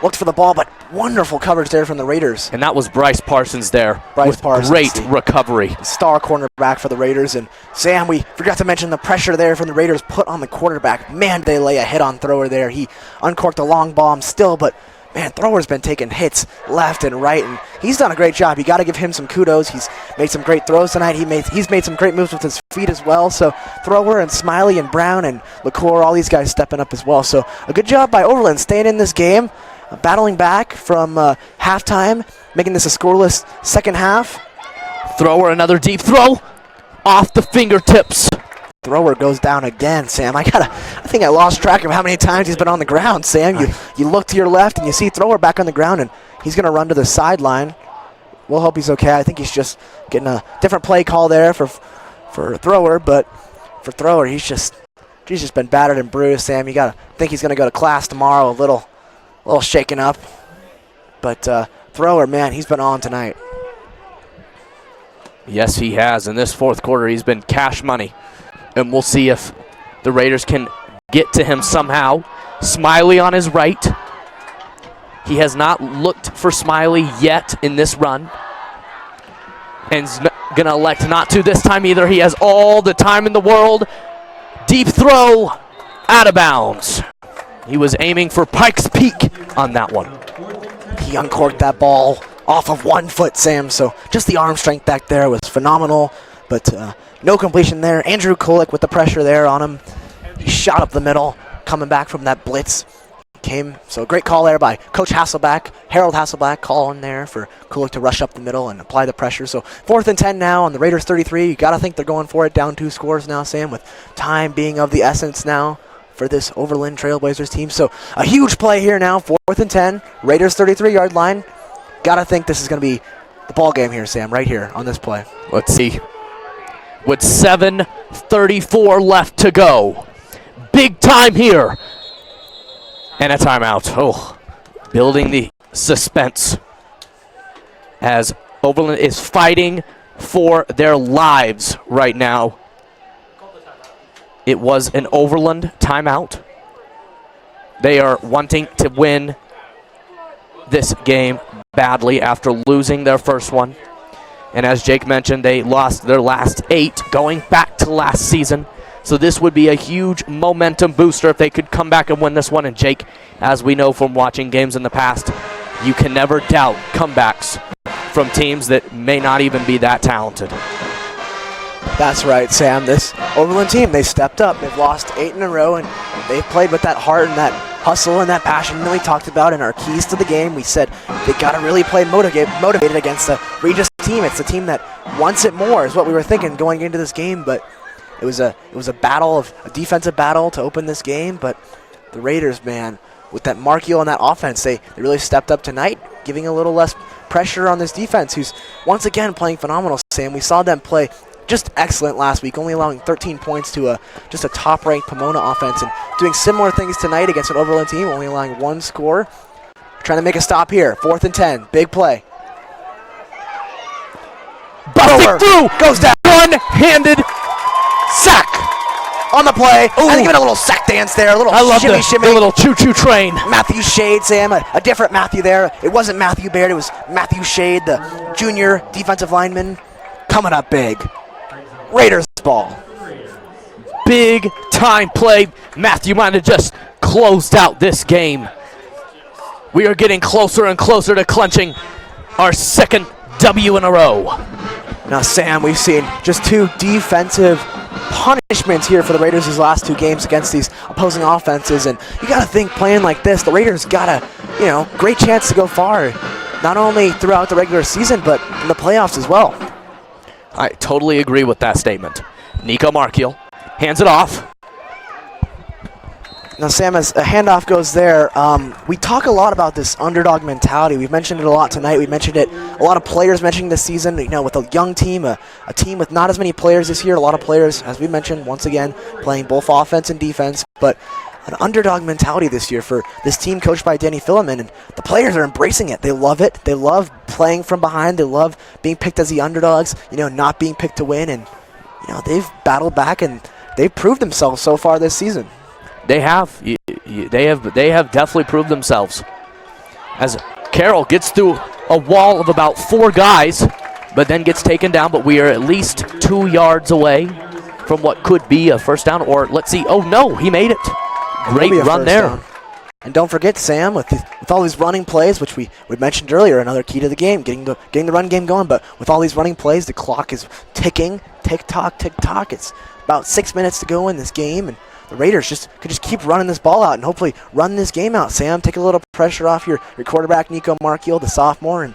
looked for the ball, but wonderful coverage there from the Raiders. And that was Bryce Parsons there. Bryce Parsons, great recovery. Star cornerback for the Raiders. And Sam, we forgot to mention the pressure there from the Raiders put on the quarterback. Man, they lay a hit on thrower there. He uncorked a long bomb still, but man, thrower's been taking hits left and right, and he's done a great job. You got to give him some kudos. He's made some great throws tonight. He's made some great moves with his feet as well. So thrower and Smiley and Brown and LaCour, all these guys stepping up as well. So a good job by Overland staying in this game. Battling back from halftime, making this a scoreless second half. Thrower, another deep throw off the fingertips. Thrower goes down again, Sam. I think I lost track of how many times he's been on the ground, Sam. You look to your left and you see Thrower back on the ground, and he's going to run to the sideline. We'll hope he's okay. I think he's just getting a different play call there for Thrower, but for Thrower, he's just been battered and bruised, Sam. You got to think he's going to go to class tomorrow a little shaken up. But Thrower, man, he's been on tonight. Yes, he has. In this fourth quarter, he's been cash money. And we'll see if the Raiders can get to him somehow. Smiley on his right. He has not looked for Smiley yet in this run. And he's going to elect not to this time either. He has all the time in the world. Deep throw, out of bounds. He was aiming for Pikes Peak on that one. He uncorked that ball off of 1 foot, Sam. So just the arm strength back there was phenomenal. But no completion there. Andrew Kulik with the pressure there on him. He shot up the middle, coming back from that blitz. So great call there by Coach Hasselback, Harold Hasselback, calling there for Kulik to rush up the middle and apply the pressure. So 4th and 10 now on the Raiders 33. You got to think they're going for it, down 2 scores now, Sam, with time being of the essence now for this Overland Trailblazers team. So a huge play here now, 4th and 10, Raiders 33-yard line. Got to think this is going to be the ball game here, Sam, right here on this play. Let's see. With 7:34 left to go. Big time here. And a timeout. Oh, building the suspense as Overland is fighting for their lives right now. It was an Overland timeout. They are wanting to win this game badly after losing their first one. And as Jake mentioned, they lost their last 8 going back to last season. So this would be a huge momentum booster if they could come back and win this one. And Jake, as we know from watching games in the past, you can never doubt comebacks from teams that may not even be that talented. That's right, Sam. This Overland team, they stepped up. They've lost 8 in a row, and they've played with that heart and that hustle and that passion that we talked about in our keys to the game. We said they got to really play motivated against the Regis team. It's the team that wants it more, is what we were thinking going into this game. But it was a defensive battle to open this game. But the Raiders, man, with that Markiel and that offense, they really stepped up tonight, giving a little less pressure on this defense, who's once again playing phenomenal, Sam. We saw them play just excellent last week, only allowing 13 points to just a top-ranked Pomona offense, and doing similar things tonight against an Overland team, only allowing 1 score. Trying to make a stop here. 4th and 10, big play. Busting through, goes down. One-handed sack on the play. I think give it a little sack dance there, a little shimmy. The little choo-choo train. Matthew Shade, Sam, a different Matthew there. It wasn't Matthew Baird, it was Matthew Shade, the junior defensive lineman, coming up big. Raiders ball. Big time play. Matthew might have just closed out this game. We are getting closer and closer to clinching our 2nd W in a row. Now, Sam, we've seen just 2 defensive punishment here for the Raiders these last 2 games against these opposing offenses. And you got to think, playing like this, the Raiders got a great chance to go far, not only throughout the regular season, but in the playoffs as well. I totally agree with that statement. Nico Markiel hands it off. Now, Sam, as a handoff goes there, we talk a lot about this underdog mentality. We've mentioned it a lot tonight. We mentioned it, a lot of players mentioning this season, with a young team, a team with not as many players this year. A lot of players, as we mentioned, once again, playing both offense and defense. But an underdog mentality this year for this team coached by Danny Philemon, and the players are embracing it. They love it. They love playing from behind. They love being picked as the underdogs, not being picked to win. And, they've battled back, and they've proved themselves so far this season. They have. They have definitely proved themselves. As Carroll gets through a wall of about 4 guys, but then gets taken down. But we are at least 2 yards away from what could be a first down. Or let's see. Oh no, he made it. Great run there. Down. And don't forget, Sam, with all these running plays, which we mentioned earlier, another key to the game, getting the run game going. But with all these running plays, the clock is ticking, tick-tock, tick-tock. It's about 6 minutes to go in this game, and the Raiders could just keep running this ball out and hopefully run this game out, Sam. Take a little pressure off your quarterback, Nico Markiel, the sophomore, and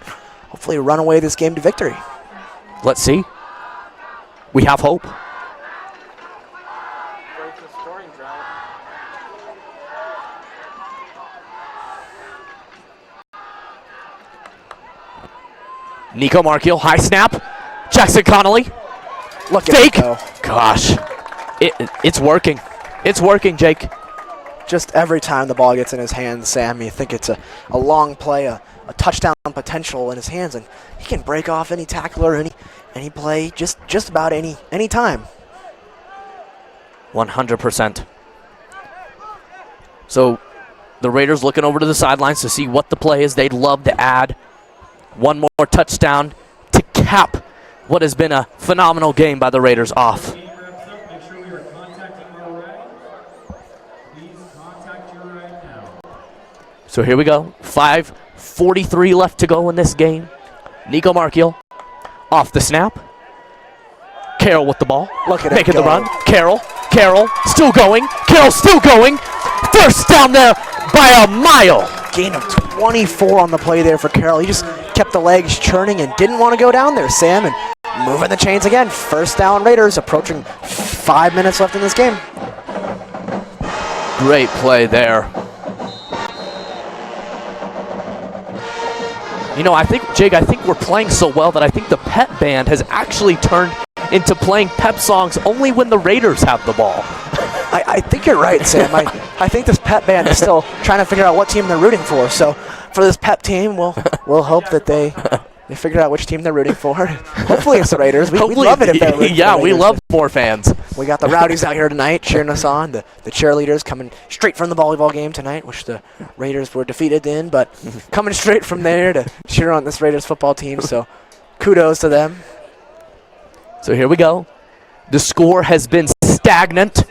hopefully run away this game to victory. Let's see. We have hope. Nico Markiel, high snap. Jackson Connolly. Look at fake. it go. Gosh. It's working. It's working, Jake. Just every time the ball gets in his hands, Sam, you think it's a long play, a touchdown potential in his hands, and he can break off any tackler, any play, just about any time. 100%. So the Raiders looking over to the sidelines to see what the play is. They'd love to add one more touchdown to cap what has been a phenomenal game by the Raiders off. So here we go. 5:43 left to go in this game. Nico Markiel off the snap. Carroll with the ball. Look at making it go. the run. Carroll still going. Carroll still going. First down there by a mile. Gain of 24 on the play there for Carroll. He just kept the legs churning and didn't want to go down there, Sam, and moving the chains again. First down Raiders, approaching 5 minutes left in this game. Great play there. I think we're playing so well that I think the pep band has actually turned into playing pep songs only when the Raiders have the ball. I think you're right, Sam. I think this pep band is still trying to figure out what team they're rooting for. So for this pep team, we'll hope that they figure out which team they're rooting for. Hopefully it's the Raiders. We'd love it if they're rooting for the Raiders. We love more fans. We got the Rowdies out here tonight cheering us on. The cheerleaders coming straight from the volleyball game tonight, which the Raiders were defeated in, but coming straight from there to cheer on this Raiders football team. So kudos to them. So here we go. The score has been stagnant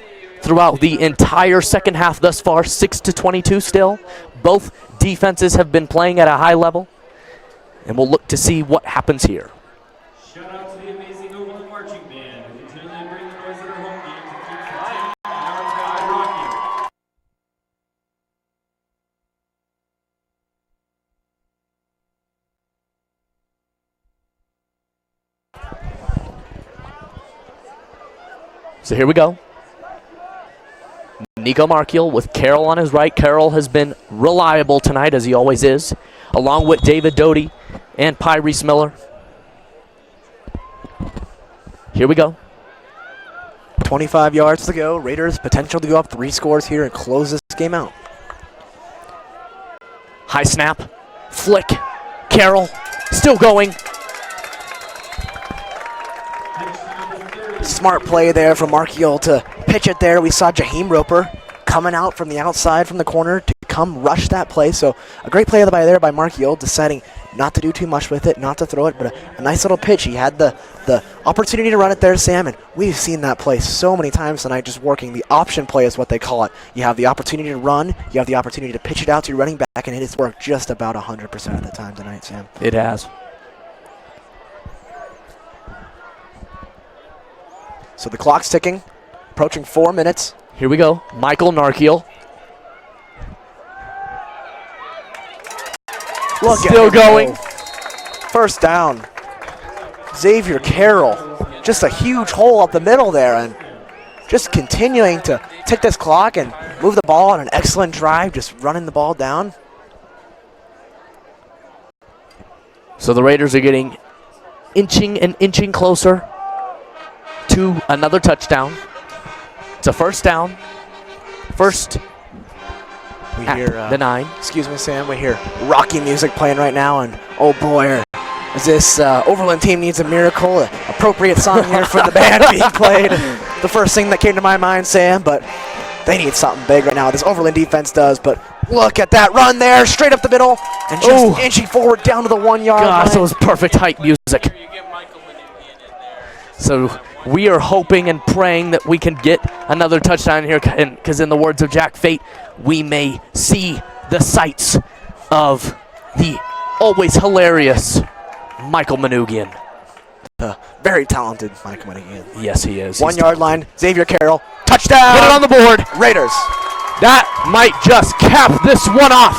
throughout the entire second half thus far, 6-22 still. Both defenses have been playing at a high level, and we'll look to see what happens here. Shout out to the amazing Overland Marching Band who continually bring the noise at our home games and keeps the team and our sky rocking. So here we go. Nico Markiel with Carroll on his right. Carroll has been reliable tonight, as he always is, along with David Doty and Pyreese Miller. Here we go. 25 yards to go. Raiders potential to go up 3 scores here and close this game out. High snap. Flick. Carroll still going. Smart play there from Markiel to pitch it there. We saw Jaheim Roper coming out from the outside from the corner to come rush that play. So a great play there by Markiel, deciding not to do too much with it, not to throw it, but a nice little pitch. He had the opportunity to run it there, Sam, and we've seen that play so many times tonight, just working. The option play is what they call it. You have the opportunity to run, you have the opportunity to pitch it out to your running back, and it has worked just about 100% of the time tonight, Sam. It has. So the clock's ticking, approaching 4 minutes. Here we go. Michael Narkiel. Look at Still him going. go. First down. Xavier Carroll. Just a huge hole up the middle there, and just continuing to tick this clock and move the ball on an excellent drive, just running the ball down. So the Raiders are getting inching closer to another touchdown. It's a first down. First We at hear the 9. Excuse me, Sam. We hear Rocky music playing right now, and oh boy, is this Overland team needs a miracle. An appropriate song here for the band being played. The first thing that came to my mind, Sam, but they need something big right now. This Overland defense does, but look at that run there, straight up the middle, and just inching forward down to the 1 yard line. Gosh, that was perfect hype music. So we are hoping and praying that we can get another touchdown here, because in the words of Jack Fate, we may see the sights of the always hilarious Michael Manoogian. Very talented Michael Manoogian. Yes, he is. 1 yard line, Xavier Carroll, touchdown! Put it on the board. Raiders. That might just cap this one off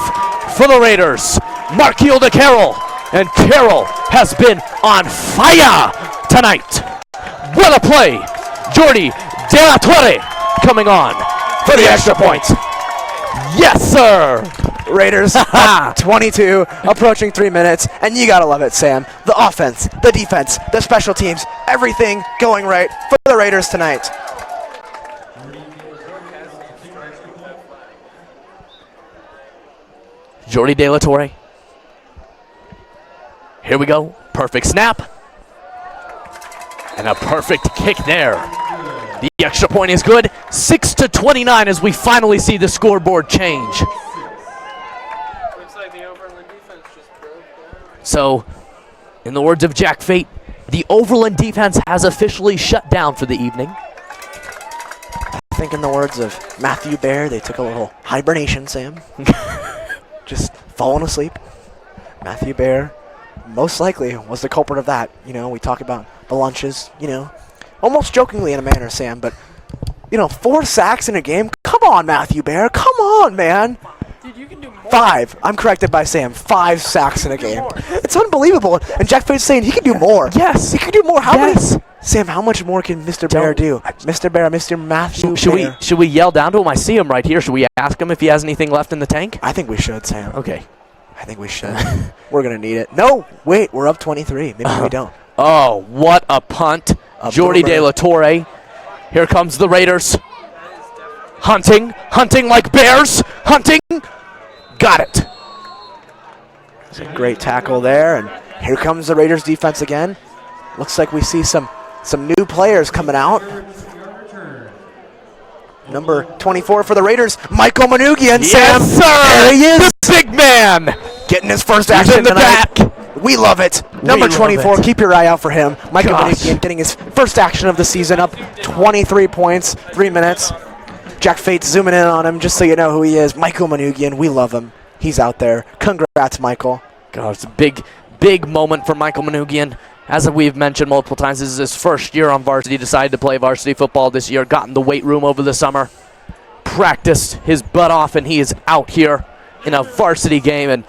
for the Raiders. Markiel to Carroll, and Carroll has been on fire tonight. What a play! Jordi De La Torre coming on for the extra point. Yes, sir! Raiders up 22, approaching 3 minutes, and you gotta love it, Sam. The offense, the defense, the special teams, everything going right for the Raiders tonight. Jordi De La Torre. Here we go. Perfect snap. And a perfect kick there. The extra point is good. 6-29 as we finally see the scoreboard change. Looks like the Overland defense just broke down. So, in the words of Jack Fate, the Overland defense has officially shut down for the evening. I think in the words of Matthew Bear, they took a little hibernation, Sam. Just falling asleep. Matthew Bear most likely was the culprit of that. You know, we talk about the lunches, you know, almost jokingly in a manner, Sam, but, you know, 4 sacks in a game. Come on, Matthew Bear. Come on, man. Dude, you can do more. 5. I'm corrected by Sam. 5 sacks in a game. It's unbelievable. And Jack Fate's saying he can do more. Yes. He can do more. How many? Sam, how much more can Mr. Bear do? Mr. Bear, Mr. Matthew Bear. Should we yell down to him? I see him right here. Should we ask him if he has anything left in the tank? I think we should, Sam. Okay. I think we should. We're going to need it. No, wait, we're up 23. Maybe we don't. Oh, what a punt. Jordi De La Torre. Here comes the Raiders. Hunting like bears. Hunting. Got it. It's a great tackle there, and here comes the Raiders defense again. Looks like we see some new players coming out. Number 24 for the Raiders, Michael Manoogian. Yes, Sam. sir. There he is. The big man. Getting his first action in the tonight. back. We love it. Number 24, keep your eye out for him. Michael Gosh. Manoogian getting his first action of the season, up 23 points, 3 minutes. Jack Fate's zooming in on him just so you know who he is. Michael Manoogian, we love him. He's out there. Congrats, Michael. God, it's a big moment for Michael Manoogian. As we've mentioned multiple times, this is his first year on varsity. Decided to play varsity football this year. Got in the weight room over the summer. Practiced his butt off, and he is out here in a varsity game. And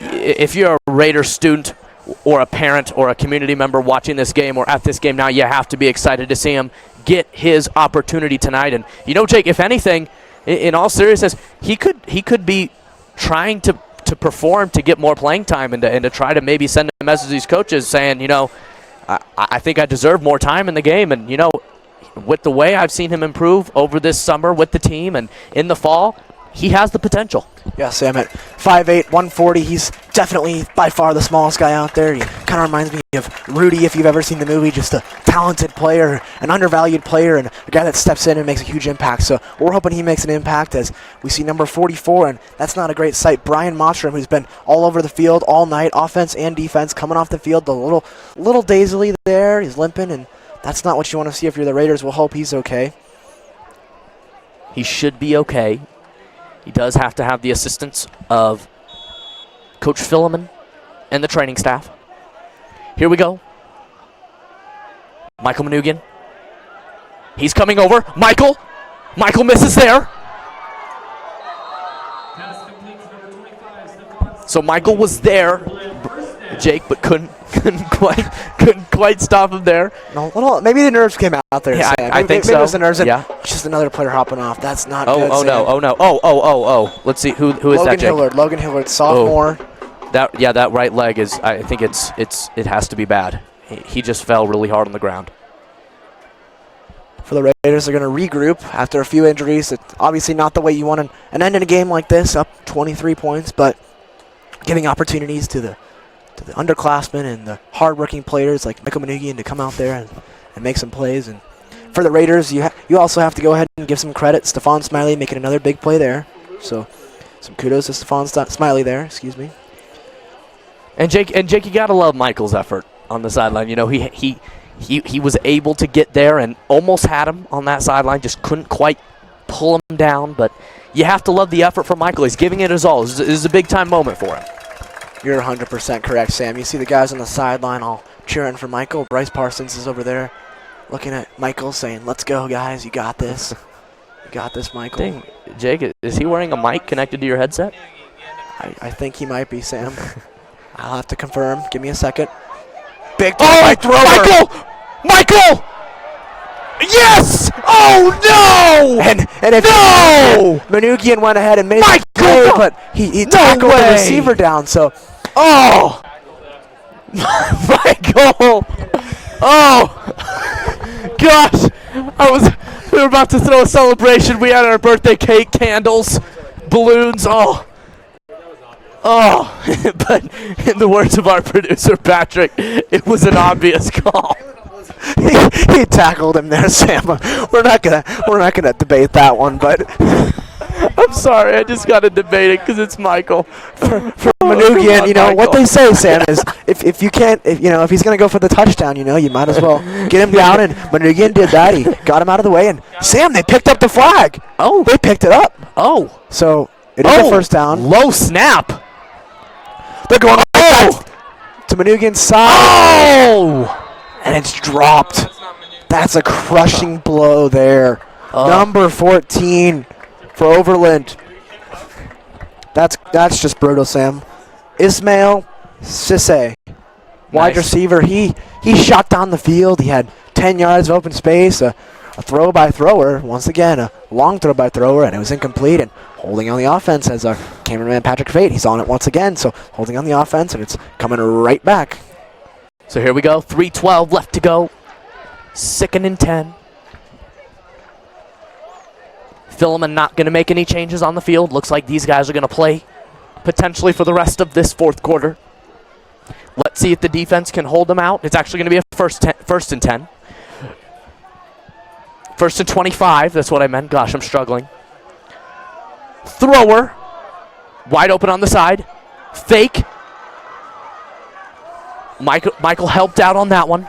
if you're a Raiders student or a parent or a community member watching this game or at this game now, you have to be excited to see him get his opportunity tonight. And you know, Jake, if anything, in all seriousness, he could be trying to perform to get more playing time and to try to maybe send a message to these coaches saying, you know, I think I deserve more time in the game. And, you know, with the way I've seen him improve over this summer with the team and in the fall, he has the potential. Yeah, Sam, at 5'8", 140, he's definitely by far the smallest guy out there. He kind of reminds me of Rudy, if you've ever seen the movie, just a talented player, an undervalued player, and a guy that steps in and makes a huge impact. So we're hoping he makes an impact as we see number 44, and that's not a great sight. Brian Mottram, who's been all over the field all night, offense and defense, coming off the field, a little dazily there. He's limping, and that's not what you want to see if you're the Raiders. We'll hope he's okay. He should be okay. He does have to have the assistance of Coach Philemon and the training staff. Here we go. Michael Manoogian. He's coming over. Michael. Michael misses there. So Michael was there, Jake, but couldn't quite stop him there. No, well, maybe the nerves came out there. Yeah, Sam. I think maybe so. It was the nerves. Yeah. Just another player hopping off. That's not Oh, good. oh Sam. no, oh no, oh. Let's see who is that, Jake? Logan Hillard, sophomore. Oh. That right leg is. I think it has to be bad. He just fell really hard on the ground. For the Raiders, they're going to regroup after a few injuries. It's obviously not the way you want an end in a game like this, up 23 points, but giving opportunities to the underclassmen and the hardworking players like Michael Manugian to come out there and make some plays. And for the Raiders, you also have to go ahead and give some credit. Stephon Smiley making another big play there. So some kudos to Stephon Smiley there. Excuse me. And Jake, you gotta love Michael's effort on the sideline. You know, he was able to get there and almost had him on that sideline, just couldn't quite pull him down. But you have to love the effort from Michael. He's giving it his all. This is a big-time moment for him. You're 100% correct, Sam. You see the guys on the sideline all cheering for Michael. Bryce Parsons is over there looking at Michael saying, let's go, guys. You got this. You got this, Michael. Dang, Jake, is he wearing a mic connected to your headset? I think he might be, Sam. I'll have to confirm. Give me a second. Big throw Michael! Michael! Yes! Oh, no! And if no! Manugian went ahead and made Michael! the play, but he tackled the receiver down. So, oh! Michael! Oh! Gosh! We were about to throw a celebration. We had our birthday cake, candles, balloons, Oh, but in the words of our producer, Patrick, it was an obvious call. he tackled him there, Sam. We're not gonna debate that one, but I'm sorry, I just got to debate it because it's Michael. For Manugian, Michael. what they say, Sam, is if he's gonna go for the touchdown, you might as well get him down. And Manugian did that. He got him out of the way, and Sam, they picked up the flag. Oh, they picked it up. Oh, so it is a first down. Low snap. They're going to Manugian's side. Oh! And it's dropped. That's a crushing blow there. Number 14 for Overland. That's just brutal, Sam. Ismail Sisse, wide receiver. He shot down the field. He had 10 yards of open space. A throw by thrower. Once again, a long throw by thrower, and it was incomplete. And holding on the offense as our cameraman Patrick Fate. He's on it once again. So holding on the offense, and it's coming right back. So here we go. 3:12 left to go. 2nd and 10. Philemon not going to make any changes on the field. Looks like these guys are going to play potentially for the rest of this fourth quarter. Let's see if the defense can hold them out. It's actually going to be a first and 10. 1st and 25. That's what I meant. Gosh, I'm struggling. Thrower. Wide open on the side. Fake. Michael helped out on that one.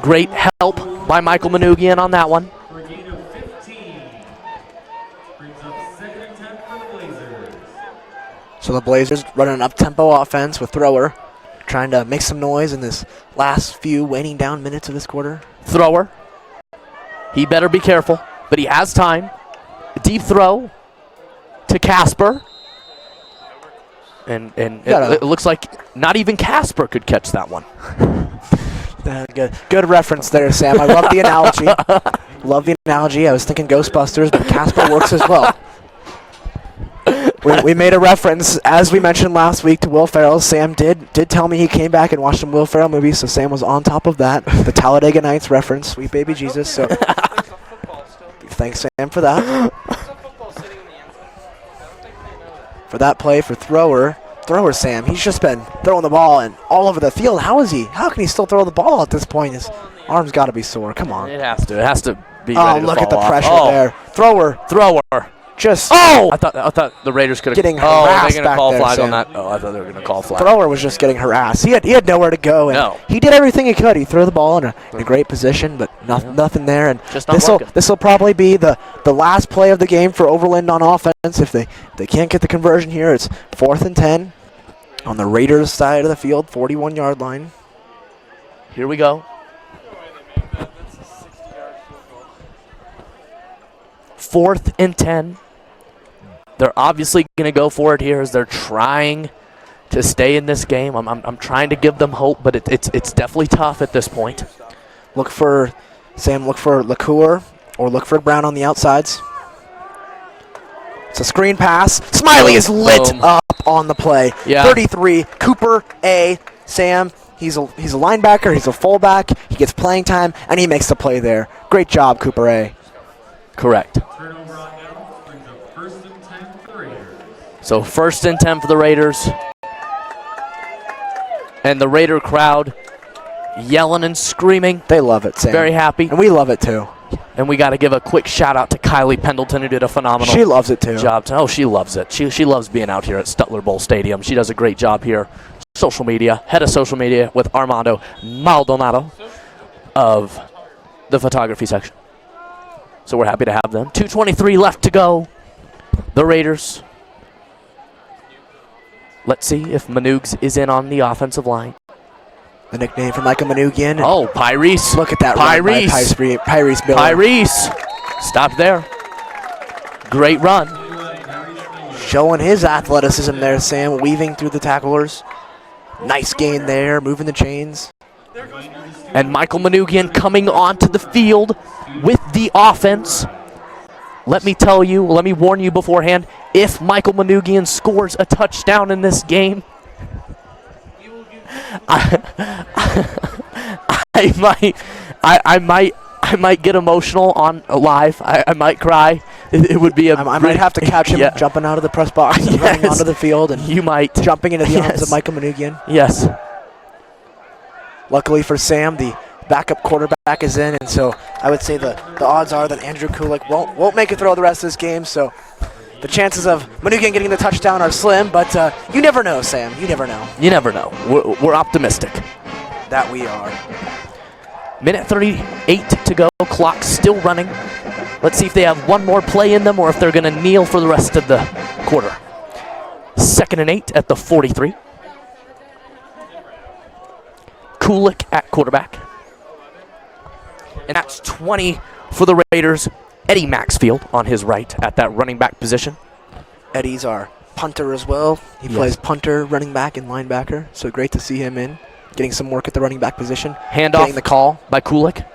Great help by Michael Manugian on that one. So the Blazers running an up-tempo offense with Thrower, trying to make some noise in this last few waning down minutes of this quarter. Thrower. He better be careful, but he has time. A deep throw to Casper. And it looks like not even Casper could catch that one. Good reference there, Sam. I love the analogy. Love the analogy. I was thinking Ghostbusters, but Casper works as well. We made a reference, as we mentioned last week, to Will Ferrell. Sam did tell me he came back and watched some Will Ferrell movies, so Sam was on top of that. The Talladega Nights reference, Sweet Baby Jesus. So thanks, Sam, for that. For that play for Thrower, Sam, he's just been throwing the ball and all over the field. How can he still throw the ball at this point? His arm's got to be sore. Come on. It has to be ready to Oh, look at the fall off. pressure there. Thrower. Just I thought the Raiders could have getting are harassed they going to back call there, flag Sam. on that? Oh, I thought they were going to call flag. Thrower was just getting harassed. He had nowhere to go, and he did everything he could. He threw the ball in a great position, but nothing there. And Just not working. this will probably be the last play of the game for Overland on offense. If they can't get the conversion here, it's 4th and 10 on the Raiders side of the field, 41-yard line. Here we go. 4th and 10. They're obviously going to go for it here as they're trying to stay in this game. I'm trying to give them hope, but it's definitely tough at this point. Look for LaCour or look for Brown on the outsides. It's a screen pass. Smiley is lit up on the play. Yeah. 33, Cooper A. Sam, he's a linebacker, he's a fullback, he gets playing time, and he makes the play there. Great job, Cooper A. Correct. Turnover on down brings up 1st and 10 for the Raiders. So 1st and 10 for the Raiders. And the Raider crowd yelling and screaming. They love it, Sam. Very happy. And we love it too. And we got to give a quick shout out to Kylie Pendleton, who did a phenomenal She loves it too. job. Oh, she loves it. She loves being out here at Stutler Bowl Stadium. She does a great job here. Social media, head of social media with Armando Maldonado of the photography section. So we're happy to have them. 2:23 left to go. The Raiders. Let's see if Manoogs is in on the offensive line. The nickname for Micah Manoogian. Oh, Pyrese. Look at that run by Pyrese Miller. Pyrese. Stop there. Great run. Showing his athleticism there, Sam, weaving through the tacklers. Nice gain there, moving the chains. And Michael Manoogian coming onto the field with the offense. Let me tell you, let me warn you beforehand, if Michael Manoogian scores a touchdown in this game, I might get emotional on live. I might cry. It would be I might have to catch him jumping out of the press box and running onto the field, and you might jumping into the arms of Michael Manoogian. Yes. Luckily for Sam, the backup quarterback is in, and so I would say the odds are that Andrew Kulik won't make a throw the rest of this game. So the chances of Manoogian getting the touchdown are slim, but you never know, Sam. You never know. You never know. We're optimistic. That we are. Minute 38 to go. Clock still running. Let's see if they have one more play in them or if they're going to kneel for the rest of the quarter. 2nd and 8 at the 43. Kulik at quarterback. And that's 20 for the Raiders. Eddie Maxfield on his right at that running back position. Eddie's our punter as well. He plays punter, running back, and linebacker. So great to see him in, getting some work at the running back position. Handoff getting the call by Kulik.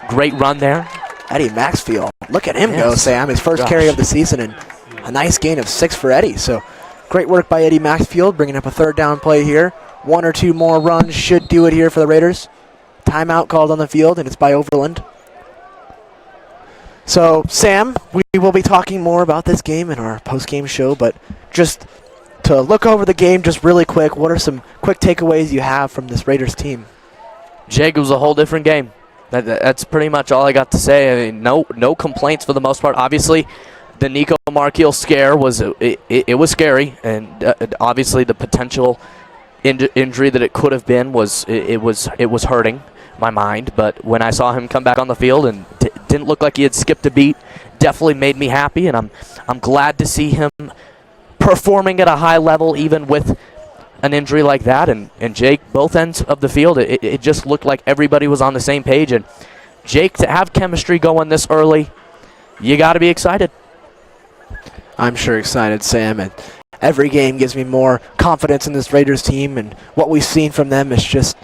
Great run there. Eddie Maxfield. Look at him go, Sam. His first carry of the season, and a nice gain of 6 for Eddie. So great work by Eddie Maxfield, bringing up a 3rd down play here. 1 or 2 more runs should do it here for the Raiders. Timeout called on the field, and it's by Overland. So, Sam, we will be talking more about this game in our post-game show, but just to look over the game just really quick, what are some quick takeaways you have from this Raiders team? Jake, it was a whole different game. That's pretty much all I got to say. I mean, no complaints for the most part. Obviously, the Nico Markiel scare was it was scary, and obviously the potential injury that it could have been was hurting my mind. But when I saw him come back on the field and didn't look like he had skipped a beat, definitely made me happy, and I'm glad to see him performing at a high level even with an injury like that. And Jake, both ends of the field, it just looked like everybody was on the same page. And Jake, to have chemistry going this early, you got to be excited. I'm sure excited, Sam, and every game gives me more confidence in this Raiders team, and what we've seen from them is just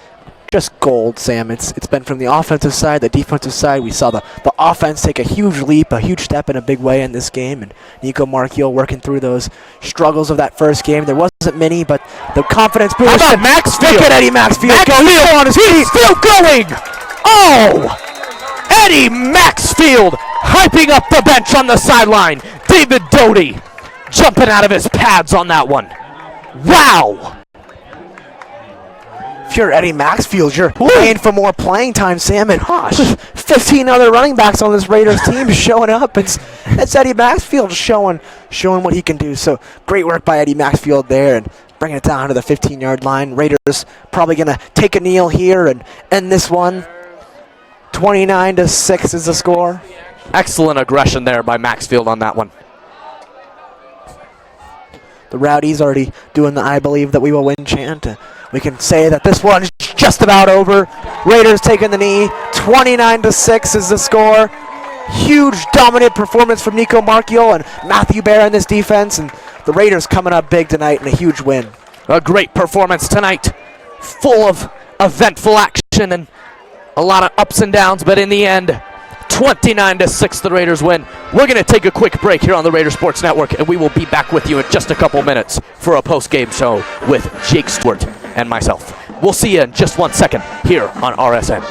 gold, Sam. It's been from the offensive side, the defensive side. We saw the offense take a huge leap, a huge step in a big way in this game, and Nico Markiel working through those struggles of that first game. There wasn't many, but the confidence boost. How about Maxfield? Look at Eddie Maxfield. Maxfield on his feet. He's still going. Oh! Eddie Maxfield hyping up the bench on the sideline. David Doty jumping out of his pads on that one. Wow! If you're Eddie Maxfield, you're playing for more playing time, Sam, and 15 other running backs on this Raiders team showing up. It's Eddie Maxfield showing what he can do. So great work by Eddie Maxfield there, and bringing it down to the 15-yard line. Raiders probably going to take a kneel here and end this one. 29-6 is the score. Excellent aggression there by Maxfield on that one. The Rowdies already doing the "I believe that we will win" chant. We can say that this one's just about over. Raiders taking the knee. 29-6 is the score. Huge dominant performance from Nico Marchiol and Matthew Bear in this defense, and the Raiders coming up big tonight in a huge win. A great performance tonight, full of eventful action and a lot of ups and downs, but in the end, 29-6, the Raiders win. We're going to take a quick break here on the Raider Sports Network, and we will be back with you in just a couple minutes for a post-game show with Jake Stewart and myself. We'll see you in just 1 second here on RSN.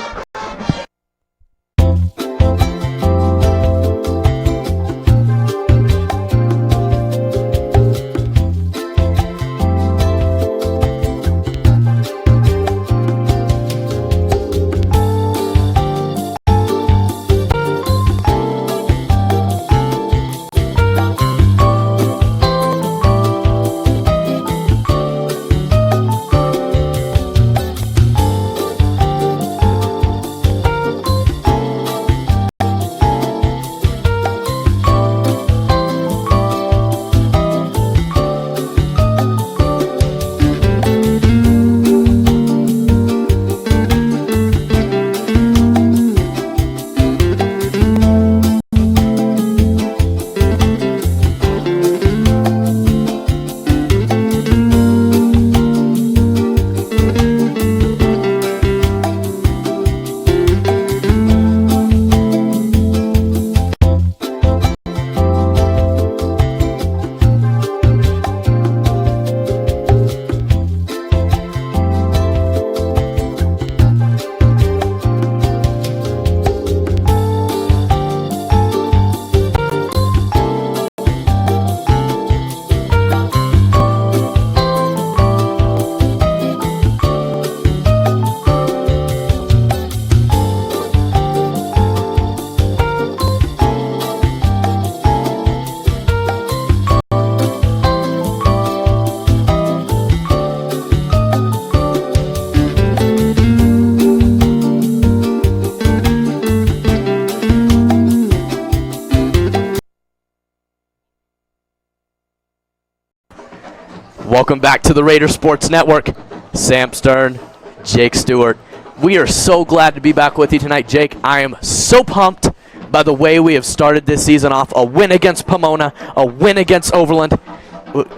Welcome back to the Raider Sports Network. Sam Stern, Jake Stewart. We are so glad to be back with you tonight, Jake. I am so pumped by the way we have started this season off. A win against Pomona, a win against Overland.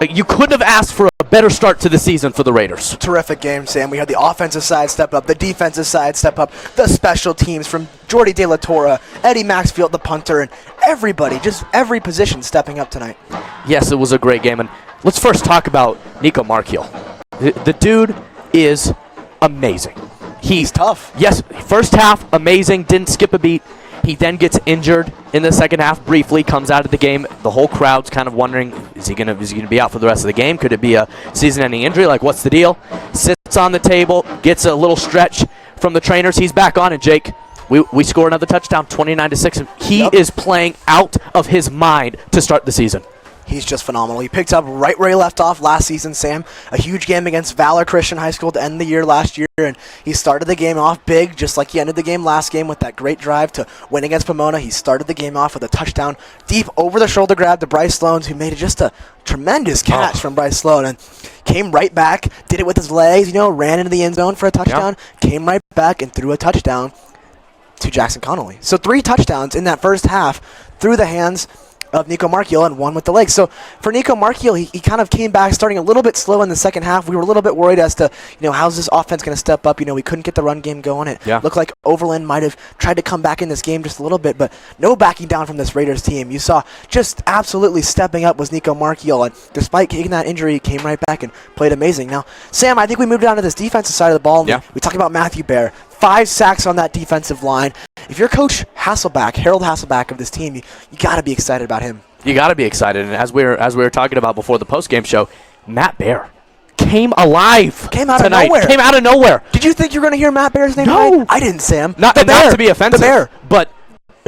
You couldn't have asked for a better start to the season for the Raiders. Terrific game, Sam. We had the offensive side step up, the defensive side step up, the special teams from Jordy De La Torre, Eddie Maxfield, the punter, and everybody, just every position stepping up tonight. Yes, it was a great game. And let's first talk about Nico Marchiol. The dude is amazing. He's tough. Yes, first half, amazing, didn't skip a beat. He then gets injured in the second half briefly, comes out of the game. The whole crowd's kind of wondering, is he gonna be out for the rest of the game? Could it be a season-ending injury? Like, what's the deal? Sits on the table, gets a little stretch from the trainers. He's back on it, Jake. We score another touchdown, 29-6. He is playing out of his mind to start the season. He's just phenomenal. He picked up right where he left off last season, Sam. A huge game against Valor Christian High School to end the year last year, and he started the game off big, just like he ended the game last game with that great drive to win against Pomona. He started the game off with a touchdown, deep over-the-shoulder grab to Bryce Sloan, who made just a tremendous catch from Bryce Sloan, and came right back, did it with his legs, ran into the end zone for a touchdown, came right back and threw a touchdown to Jackson Connolly. So 3 touchdowns in that first half through the hands of Nico Marchiol and one with the legs. So for Nico Marchiol, he kind of came back starting a little bit slow in the second half. We were a little bit worried as to, how's this offense going to step up? We couldn't get the run game going. It looked like Overland might have tried to come back in this game just a little bit, but no backing down from this Raiders team. You saw just absolutely stepping up was Nico Marchiol, and despite getting that injury, he came right back and played amazing. Now, Sam, I think we moved on to this defensive side of the ball. We talked about Matthew Bear. 5 sacks on that defensive line. If you're Coach Hasselback, Harold Hasselback of this team, you got to be excited about him. You got to be excited. And as we were talking about before the postgame show, Matt Bear came alive. Came out tonight. of nowhere. Came out of nowhere. Did you think you were going to hear Matt Bear's name? No, I didn't, Sam. Not to be offensive. The Bear. But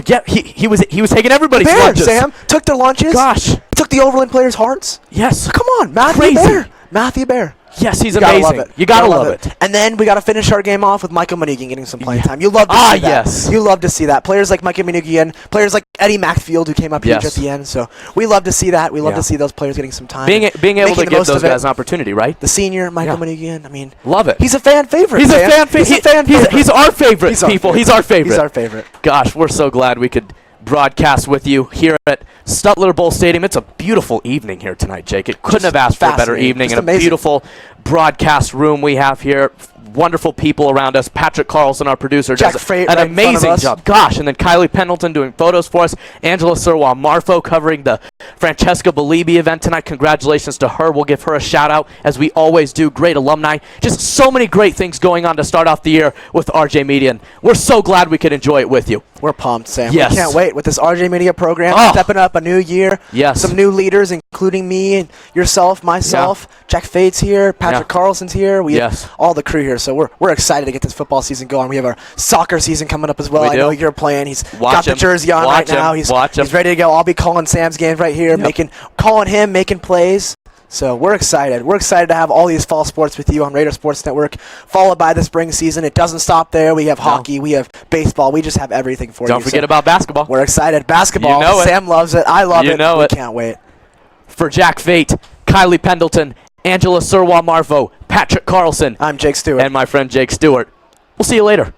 yeah, he was taking everybody's the Bear, lunches. Sam took their lunches. Gosh, took the Overland players' hearts. Yes. Come on, Matthew Crazy. Bear. Matthew Bear. Yes, he's you gotta amazing. Love it. You gotta love it. And then we gotta finish our game off with Michael Manugian getting some playing time. You love to see that. Yes. You love to see that. Players like Michael Manugian, players like Eddie Maxfield, who came up huge at the end. So we love to see that. We love to see those players getting some time. Being able to give those guys an opportunity, right? The senior Michael Manugian. I mean, love it. He's a fan favorite. He's a fan favorite. He's a fan favorite. He's our favorite, people. He's our favorite. He's our favorite. Gosh, we're so glad we could broadcast with you here at Stutler Bowl Stadium. It's a beautiful evening here tonight, Jake. It couldn't have asked for a better evening, and a beautiful broadcast room we have here. Wonderful people around us. Patrick Carlson, our producer, does an amazing job. Gosh, and then Kylie Pendleton doing photos for us. Angela Sirwa-Marfo covering the Francesca Belibi event tonight. Congratulations to her. We'll give her a shout-out, as we always do. Great alumni. Just so many great things going on to start off the year with RJ Media, and we're so glad we could enjoy it with you. We're pumped, Sam. Yes. We can't wait with this RJ Media program. Stepping up a new year. Yes. Some new leaders, including me and yourself, myself. Jack Fade's here. Patrick Carlson's here. We have all the crew here. So we're excited to get this football season going. We have our soccer season coming up as well. I know you're playing. He's got the jersey on right now. He's ready to go. I'll be calling Sam's games right here, making plays. So we're excited. We're excited to have all these fall sports with you on Raider Sports Network, followed by the spring season. It doesn't stop there. We have hockey. We have baseball. We just have everything for you. Don't forget about basketball. We're excited. Basketball. You know it. Sam loves it. I love it. You know we it. Can't wait. For Jack Fate, Kylie Pendleton, Angela Sirwa-Marfo, Patrick Carlson. I'm Jake Stewart. And my friend Jake Stewart. We'll see you later.